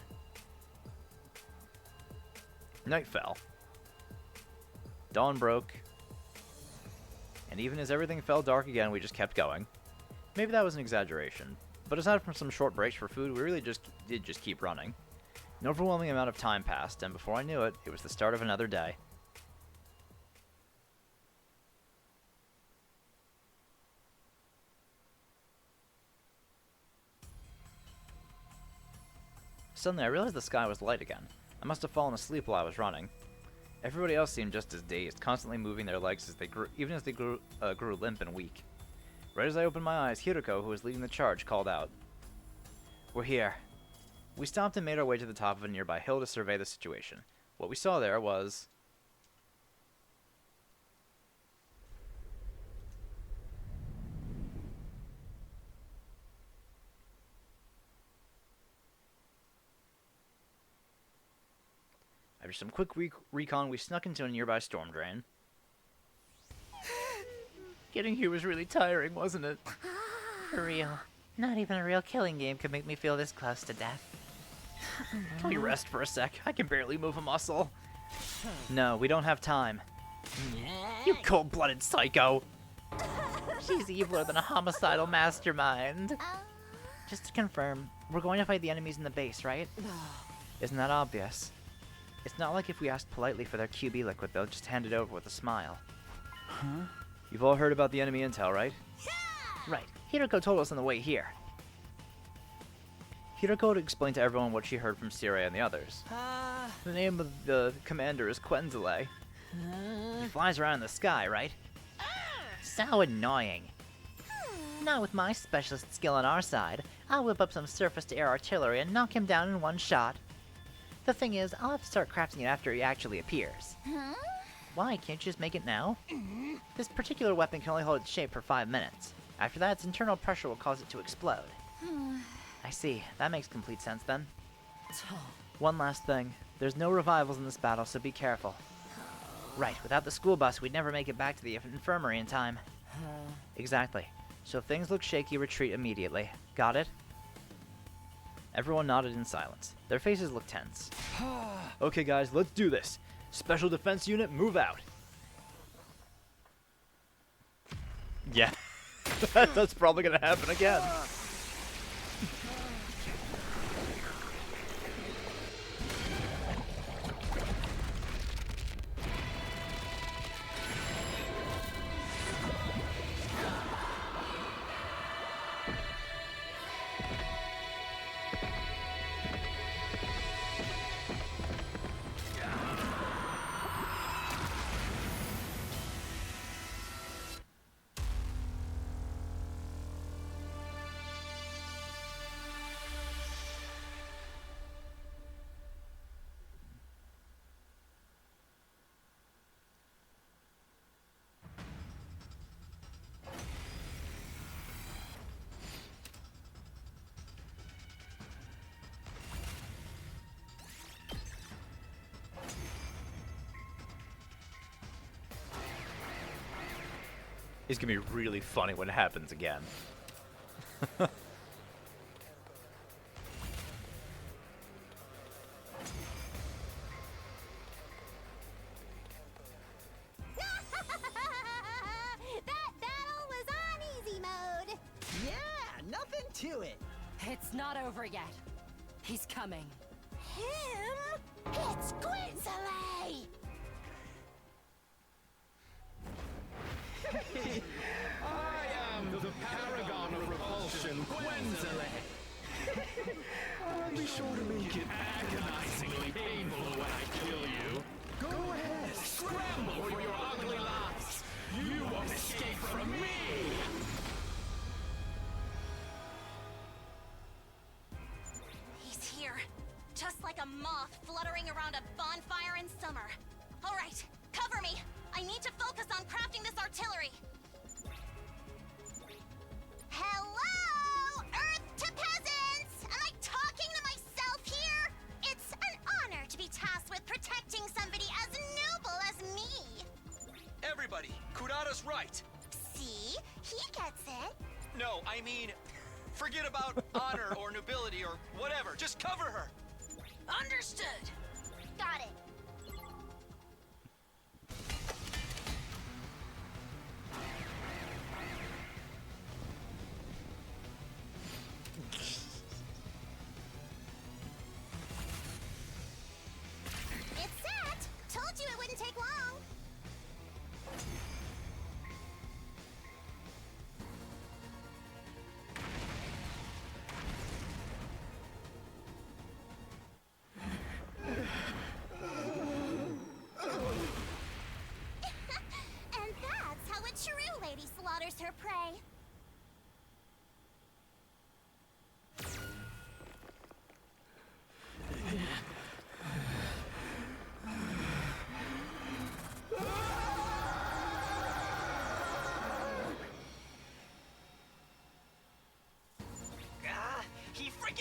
Night fell. Dawn broke. And even as everything fell dark again, we just kept going. Maybe that was an exaggeration, but aside from some short breaks for food, we really did just keep running. An overwhelming amount of time passed, and before I knew it, it was the start of another day. Suddenly, I realized the sky was light again. I must have fallen asleep while I was running. Everybody else seemed just as dazed, constantly moving their legs as they grew, even as they grew limp and weak. Right as I opened my eyes, Hiroko, who was leading the charge, called out. We're here. We stopped and made our way to the top of a nearby hill to survey the situation. What we saw there was... After some quick recon, we snuck into a nearby storm drain. Getting here was really tiring, wasn't it? For real. Not even a real killing game could make me feel this close to death. Can we rest for a sec? I can barely move a muscle. No, we don't have time. You cold-blooded psycho! She's eviler than a homicidal mastermind. Just to confirm, we're going to fight the enemies in the base, right? Isn't that obvious? It's not like if we asked politely for their QB liquid, they'll just hand it over with a smile. Huh? You've all heard about the enemy intel, right? Right. Hiroko told us on the way here. Hiroko explained to everyone what she heard from Sirei and the others. The name of the commander is Quenzile. He flies around in the sky, right? So annoying. Not with my specialist skill on our side. I'll whip up some surface-to-air artillery and knock him down in one shot. The thing is, I'll have to start crafting it after he actually appears. Huh? Why, can't you just make it now? This particular weapon can only hold its shape for 5 minutes. After that, its internal pressure will cause it to explode. I see. That makes complete sense then. One last thing. There's no revivals in this battle, so be careful. Right, without the school bus, we'd never make it back to the infirmary in time. Exactly. So if things look shaky, retreat immediately. Got it? Everyone nodded in silence. Their faces looked tense. Okay guys, let's do this. Special Defense Unit, move out. Yeah. That's probably gonna happen again. It's gonna be really funny when it happens again. That battle was on easy mode. Yeah, nothing to it. It's not over yet. He's coming. Him? It's Quinzale! I am the paragon of repulsion, Quenzile. I'll be sure to make it agonizingly painful when I kill you. Go ahead, scramble for your ugly lives. You won't escape from me. He's here. Just like a moth fluttering around a bonfire in summer. All right, cover me. I need to focus on crafting this artillery. Hello, Earth to peasants! Am I talking to myself here? It's an honor to be tasked with protecting somebody as noble as me. Everybody, Kurata's right. See? He gets it. No, I mean, forget about honor or nobility or whatever. Just cover her. Understood. Got it. It's set. Told you it wouldn't take long. And that's how a true lady slaughters her prey.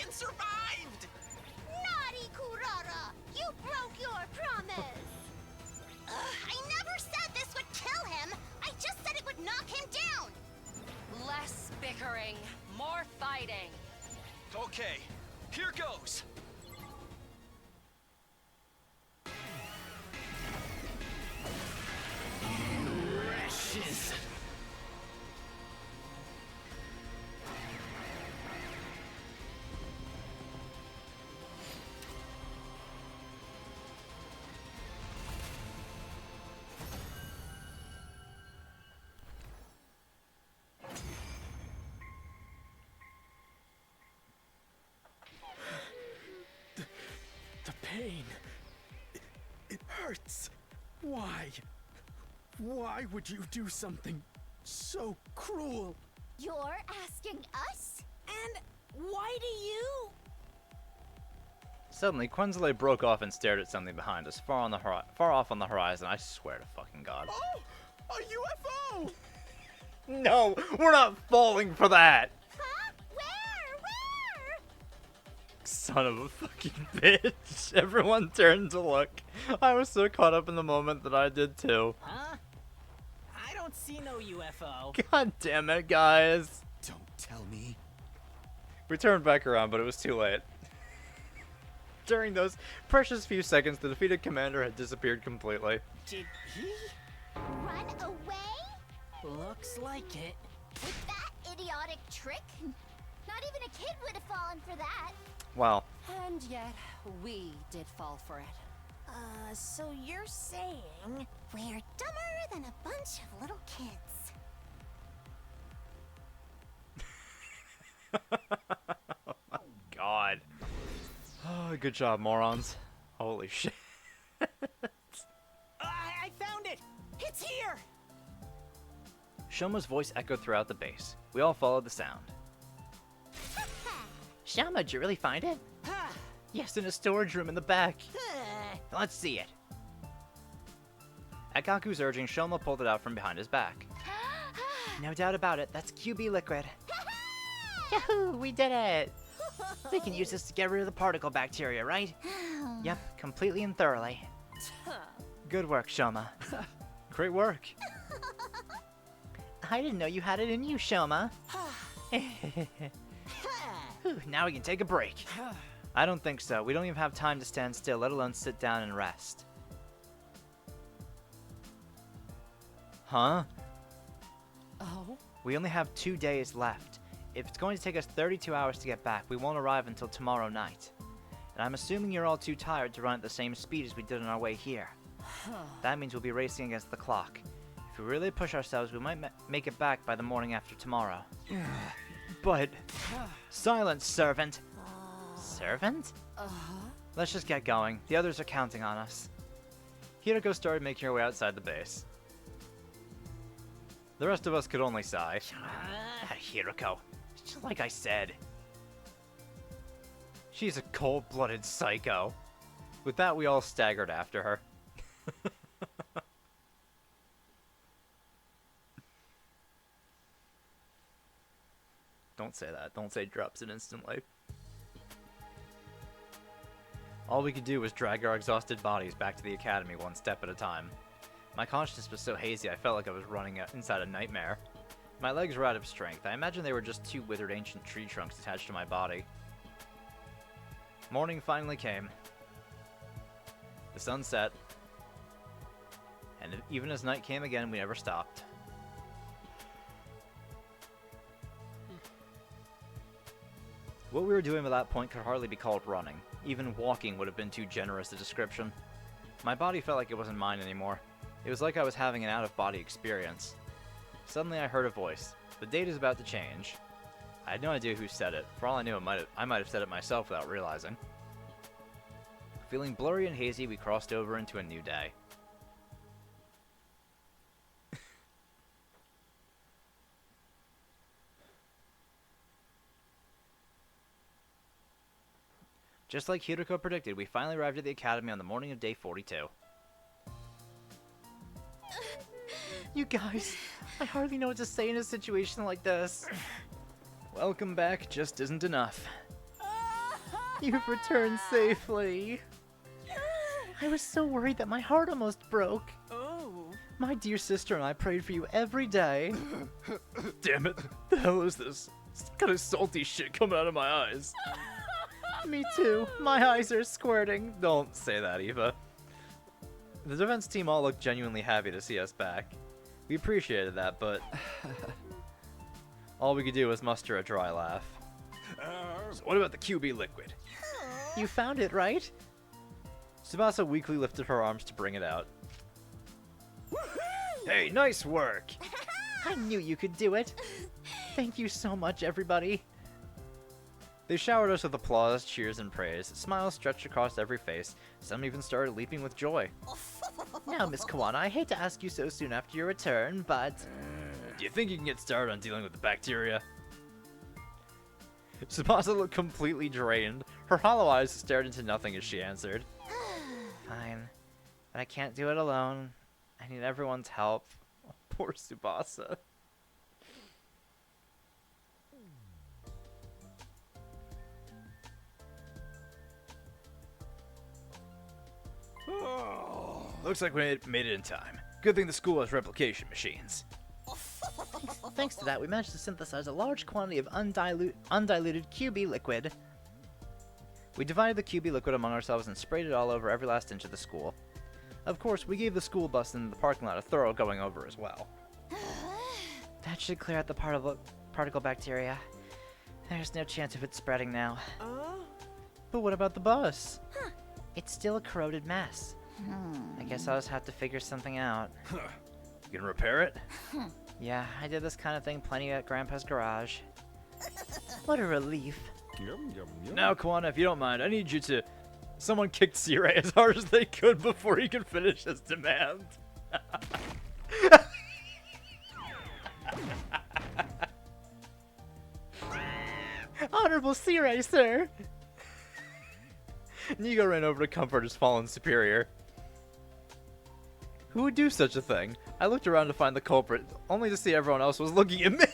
freaking survived! Naughty Kurara! You broke your promise! I never said this would kill him! I just said it would knock him down! Less bickering, more fighting. Okay, here goes. Precious. The pain. It hurts. Why? Why would you do something so cruel? You're asking us? And why do you? Suddenly, Quenzele broke off and stared at something behind us, far off on the horizon. I swear to fucking God. Oh, a UFO! No, we're not falling for that! Huh? Where? Son of a fucking bitch. Everyone turned to look. I was so caught up in the moment that I did too. Huh? I don't see no UFO. God damn it, guys. Don't tell me. We turned back around, but it was too late. During those precious few seconds, the defeated commander had disappeared completely. Did he? Run away? Looks like it. With that idiotic trick? Not even a kid would have fallen for that. Well, And yet, we did fall for it. So you're saying we're dumber than a bunch of little kids. oh my God. Oh, good job, morons. Holy shit. I found it! It's here! Shoma's voice echoed throughout the base. We all followed the sound. Shoma, did you really find it? Yes, in a storage room in the back. Let's see it. At Gaku's urging, Shoma pulled it out from behind his back. No doubt about it, that's QB liquid. Yahoo, we did it! We can use this to get rid of the particle bacteria, right? Yep, completely and thoroughly. Good work, Shoma. Great work. I didn't know you had it in you, Shoma. Whew, now we can take a break. I don't think so. We don't even have time to stand still, let alone sit down and rest. Huh? Oh? We only have 2 days left. If it's going to take us 32 hours to get back, we won't arrive until tomorrow night. And I'm assuming you're all too tired to run at the same speed as we did on our way here. That means we'll be racing against the clock. If we really push ourselves, we might make it back by the morning after tomorrow. But... Silence, servant! Servant? Let's just get going. The others are counting on us. Hiroko started making her way outside the base. The rest of us could only sigh. Hiroko, just like I said. She's a cold-blooded psycho. With that, we all staggered after her. Don't say that. Don't say drops it instantly. All we could do was drag our exhausted bodies back to the academy one step at a time. My consciousness was so hazy I felt like I was running inside a nightmare. My legs were out of strength. I imagine they were just two withered ancient tree trunks attached to my body. Morning finally came. The sun set. And even as night came again, we never stopped. What we were doing at that point could hardly be called running. Even walking would have been too generous a description. My body felt like it wasn't mine anymore. It was like I was having an out-of-body experience. Suddenly I heard a voice. The date is about to change. I had no idea who said it. For all I knew, I might have said it myself without realizing. Feeling blurry and hazy, we crossed over into a new day. Just like Hiroko predicted, we finally arrived at the academy on the morning of day 42. You guys, I hardly know what to say in a situation like this. Welcome back just isn't enough. You've returned safely. I was so worried that my heart almost broke. Oh. My dear sister and I prayed for you every day. Damn it. The hell is this? It's kind of salty shit coming out of my eyes. Me too. My eyes are squirting. Don't say that, Eva. The defense team all looked genuinely happy to see us back. We appreciated that, but all we could do was muster a dry laugh. So what about the QB liquid? You found it, right? Tsubasa weakly lifted her arms to bring it out. Hey, nice work! I knew you could do it. Thank you so much, everybody. They showered us with applause, cheers, and praise. Smiles stretched across every face. Some even started leaping with joy. Now, Miss Kawana, I hate to ask you so soon after your return, but... do you think you can get started on dealing with the bacteria? Tsubasa looked completely drained. Her hollow eyes stared into nothing as she answered. Fine. But I can't do it alone. I need everyone's help. Oh, poor Tsubasa. Looks like we made it in time. Good thing the school has replication machines. Thanks to that, we managed to synthesize a large quantity of undiluted QB liquid. We divided the QB liquid among ourselves and sprayed it all over every last inch of the school. Of course, we gave the school bus in the parking lot a thorough going over as well. That should clear out the particle bacteria. There's no chance of it spreading now. But what about the bus? It's still a corroded mess. I guess I'll just have to figure something out. You can repair it? Yeah, I did this kind of thing plenty at Grandpa's garage. What a relief. Now, Kawana, if you don't mind, I need you to... Someone kicked Sirai as hard as they could before he could finish his demand. Honorable Sirai, sir! Nigo ran over to comfort his fallen superior. Who would do such a thing? I looked around to find the culprit, only to see everyone else was looking at me.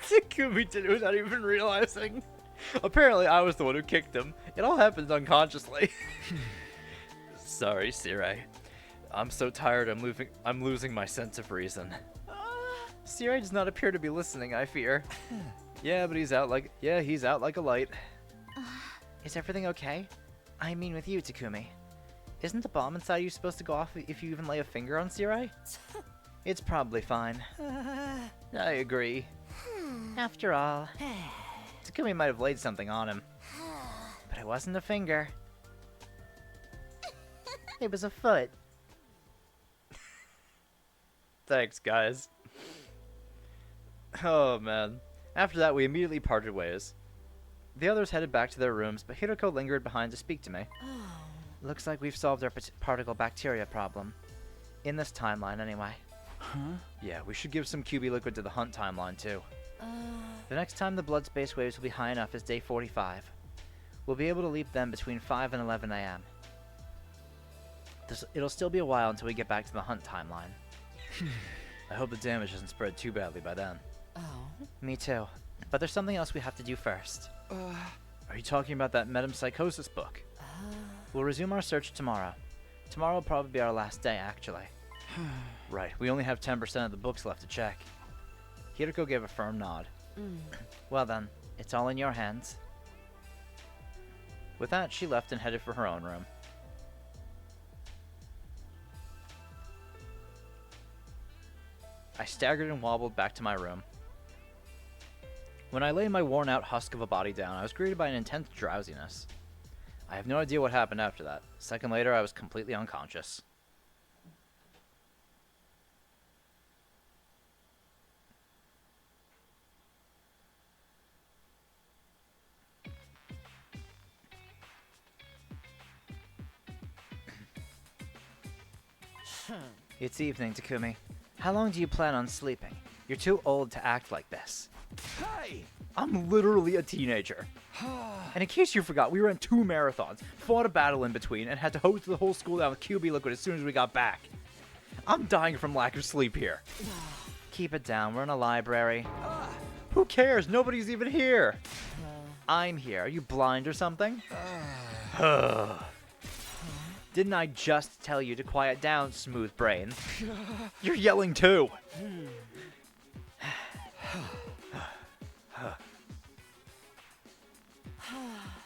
Takumi did it without even realizing. Apparently, I was the one who kicked him. It all happened unconsciously. Sorry, Sirai. I'm so tired I'm losing my sense of reason. Sirai does not appear to be listening, I fear. Yeah, but he's out like a light. Is everything okay? I mean with you, Takumi. Isn't the bomb inside you supposed to go off if you even lay a finger on Sirai? It's probably fine. I agree. After all, Takumi might have laid something on him. But it wasn't a finger. It was a foot. Thanks, guys. Oh, man. After that, we immediately parted ways. The others headed back to their rooms, but Hiroko lingered behind to speak to me. Looks like we've solved our particle bacteria problem. In this timeline, anyway. Huh? Yeah, we should give some QB liquid to the Hunt timeline, too. The next time the blood space waves will be high enough is day 45. We'll be able to leap them between 5 and 11 a.m. It'll still be a while until we get back to the Hunt timeline. I hope the damage doesn't spread too badly by then. Oh. Me too. But there's something else we have to do first. Are you talking about that metempsychosis book? We'll resume our search tomorrow. Tomorrow will probably be our last day, actually. Right, we only have 10% of the books left to check. Hiroko gave a firm nod. Well then, it's all in your hands. With that, she left and headed for her own room. I staggered and wobbled back to my room. When I laid my worn-out husk of a body down, I was greeted by an intense drowsiness. I have no idea what happened after that. A second later, I was completely unconscious. It's evening, Takumi. How long do you plan on sleeping? You're too old to act like this. Hey! I'm literally a teenager. And in case you forgot, we ran 2 marathons, fought a battle in between, and had to hose the whole school down with QB liquid as soon as we got back. I'm dying from lack of sleep here. Keep it down, we're in a library. Who cares? Nobody's even here. I'm here. Are you blind or something? Didn't I just tell you to quiet down, smooth brain? You're yelling too.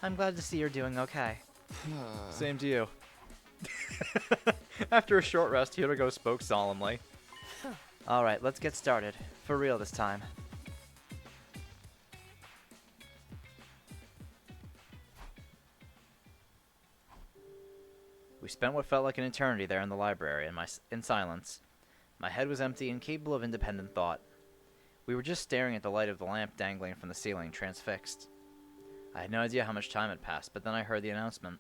I'm glad to see you're doing okay. Same to you. After a short rest, Hiroko spoke solemnly. Alright, let's get started. For real this time. We spent what felt like an eternity there in the library in silence. My head was empty and capable of independent thought. We were just staring at the light of the lamp dangling from the ceiling, transfixed. I had no idea how much time had passed, but then I heard the announcement.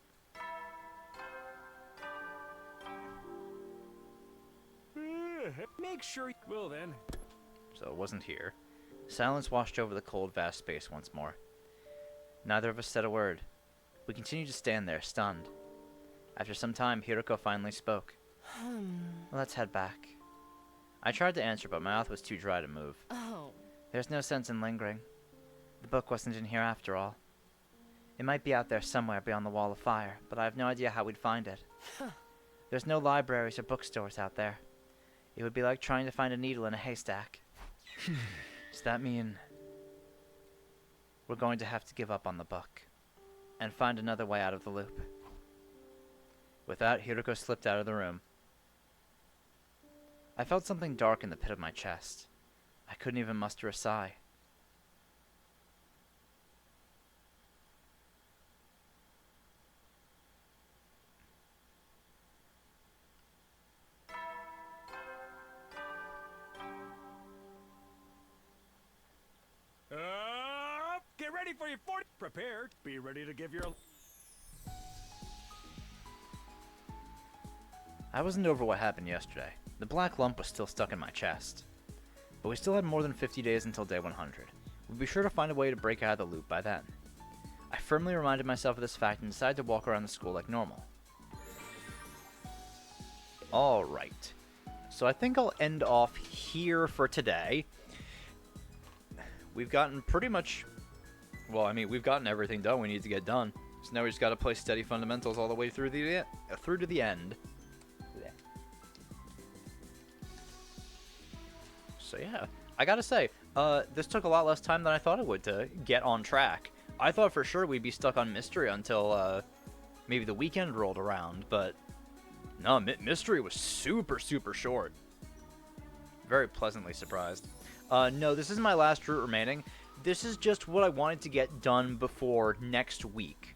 Make sure you will then. So it wasn't here. Silence washed over the cold, vast space once more. Neither of us said a word. We continued to stand there, stunned. After some time, Hiroko finally spoke. Let's head back. I tried to answer, but my mouth was too dry to move. Oh. There's no sense in lingering. The book wasn't in here after all. It might be out there somewhere beyond the wall of fire, but I have no idea how we'd find it. There's no libraries or bookstores out there. It would be like trying to find a needle in a haystack. Does that mean we're going to have to give up on the book and find another way out of the loop? With that, Hiroko slipped out of the room. I felt something dark in the pit of my chest. I couldn't even muster a sigh. Get ready for your 40. Prepared. Be ready to give your... I wasn't over what happened yesterday. The black lump was still stuck in my chest. But we still had more than 50 days until day 100. We'd be sure to find a way to break out of the loop by then. I firmly reminded myself of this fact and decided to walk around the school like normal. Alright. So I think I'll end off here for today. We've gotten pretty much... Well, I mean, we've gotten everything done we need to get done. So now we just gotta play steady fundamentals all the way through to the end. So yeah, I gotta say, this took a lot less time than I thought it would to get on track. I thought for sure we'd be stuck on Mystery until maybe the weekend rolled around, but no, Mystery was super short. Very pleasantly surprised. No, this is my last route remaining. This is just what I wanted to get done before next week.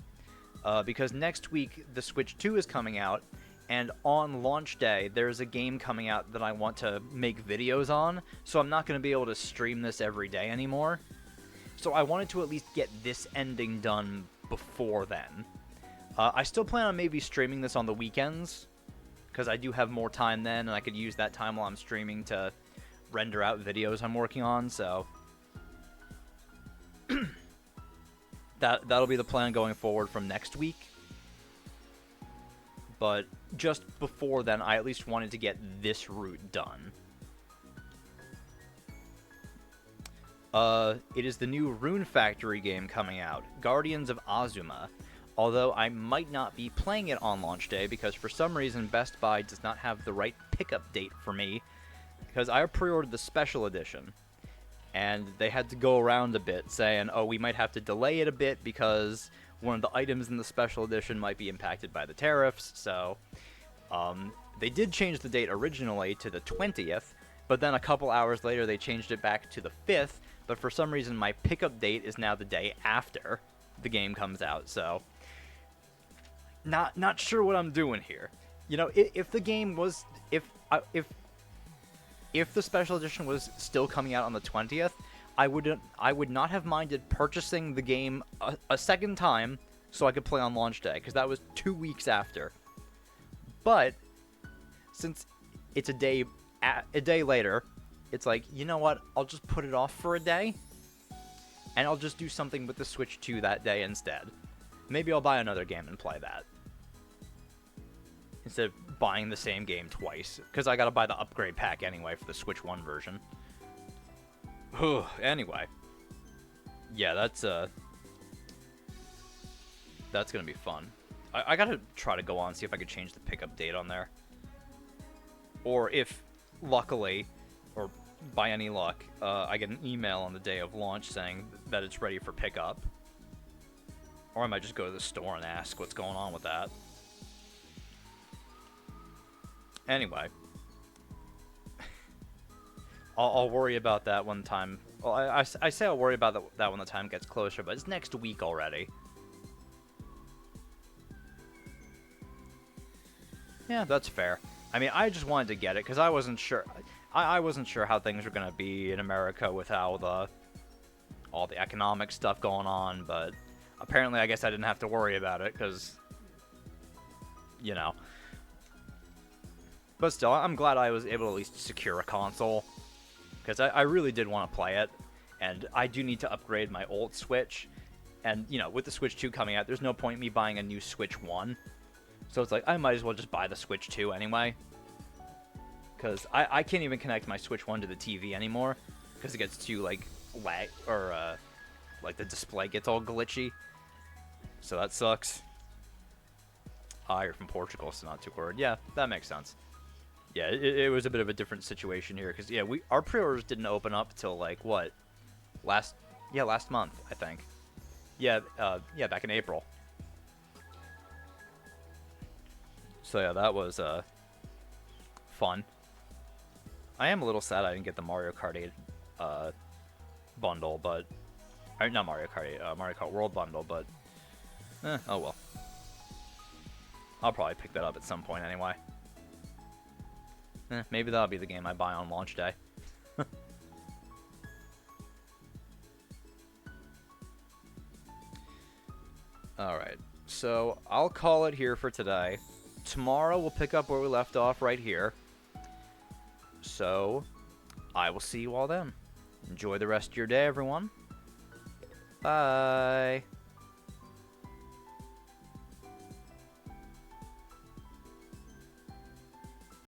Because next week, the Switch 2 is coming out, and on launch day, there's a game coming out that I want to make videos on, so I'm not going to be able to stream this every day anymore. So I wanted to at least get this ending done before then. I still plan on maybe streaming this on the weekends, because I do have more time then, and I could use that time while I'm streaming to render out videos I'm working on, so... That'll be the plan going forward from next week. But just before then, I at least wanted to get this route done. It is the new Rune Factory game coming out, Guardians of Azuma. Although I might not be playing it on launch day because for some reason Best Buy does not have the right pickup date for me. Because I pre-ordered the special edition. And they had to go around a bit saying, oh, we might have to delay it a bit because one of the items in the special edition might be impacted by the tariffs. So they did change the date originally to the 20th, but then a couple hours later they changed it back to the 5th. But for some reason my pickup date is now the day after the game comes out. So not sure what I'm doing here. You know, if the game was... If the special edition was still coming out on the 20th, I would not have minded purchasing the game a second time so I could play on launch day, because that was 2 weeks after. But since it's a day later, it's like, you know what? I'll just put it off for a day, and I'll just do something with the Switch 2 that day instead. Maybe I'll buy another game and play that instead of buying the same game twice, because I gotta buy the upgrade pack anyway for the Switch 1 version. Anyway, yeah, that's gonna be fun. I gotta try to go on, see if I could change the pickup date on there. Or if, luckily, or by any luck, I get an email on the day of launch saying that it's ready for pickup. Or I might just go to the store and ask what's going on with that. Anyway. I'll worry about that when time... Well, I say I'll worry about that when the time gets closer, but it's next week already. Yeah, that's fair. I mean, I just wanted to get it because I wasn't sure. I wasn't sure how things were gonna be in America with all the economic stuff going on, but apparently, I guess I didn't have to worry about it because, you know. But still, I'm glad I was able to at least secure a console because I really did want to play it, and I do need to upgrade my old Switch. And you know, with the Switch 2 coming out, there's no point in me buying a new Switch 1. So it's like, I might as well just buy the Switch 2 anyway. Because I can't even connect my Switch 1 to the TV anymore. Because it gets too, like, lag, or, like, the display gets all glitchy. So that sucks. You're from Portugal, so not too worried. Yeah, that makes sense. Yeah, it was a bit of a different situation here. Because, yeah, our pre-orders didn't open up till, like, what? Last month, I think. Yeah, back in April. So yeah, that was fun. I am a little sad I didn't get the Mario Kart 8 bundle, but not Mario Kart 8, Mario Kart World bundle, but oh well. I'll probably pick that up at some point anyway. Maybe that'll be the game I buy on launch day. Alright, so I'll call it here for today. Tomorrow we'll pick up where we left off right here. So, I will see you all then. Enjoy the rest of your day, everyone. Bye.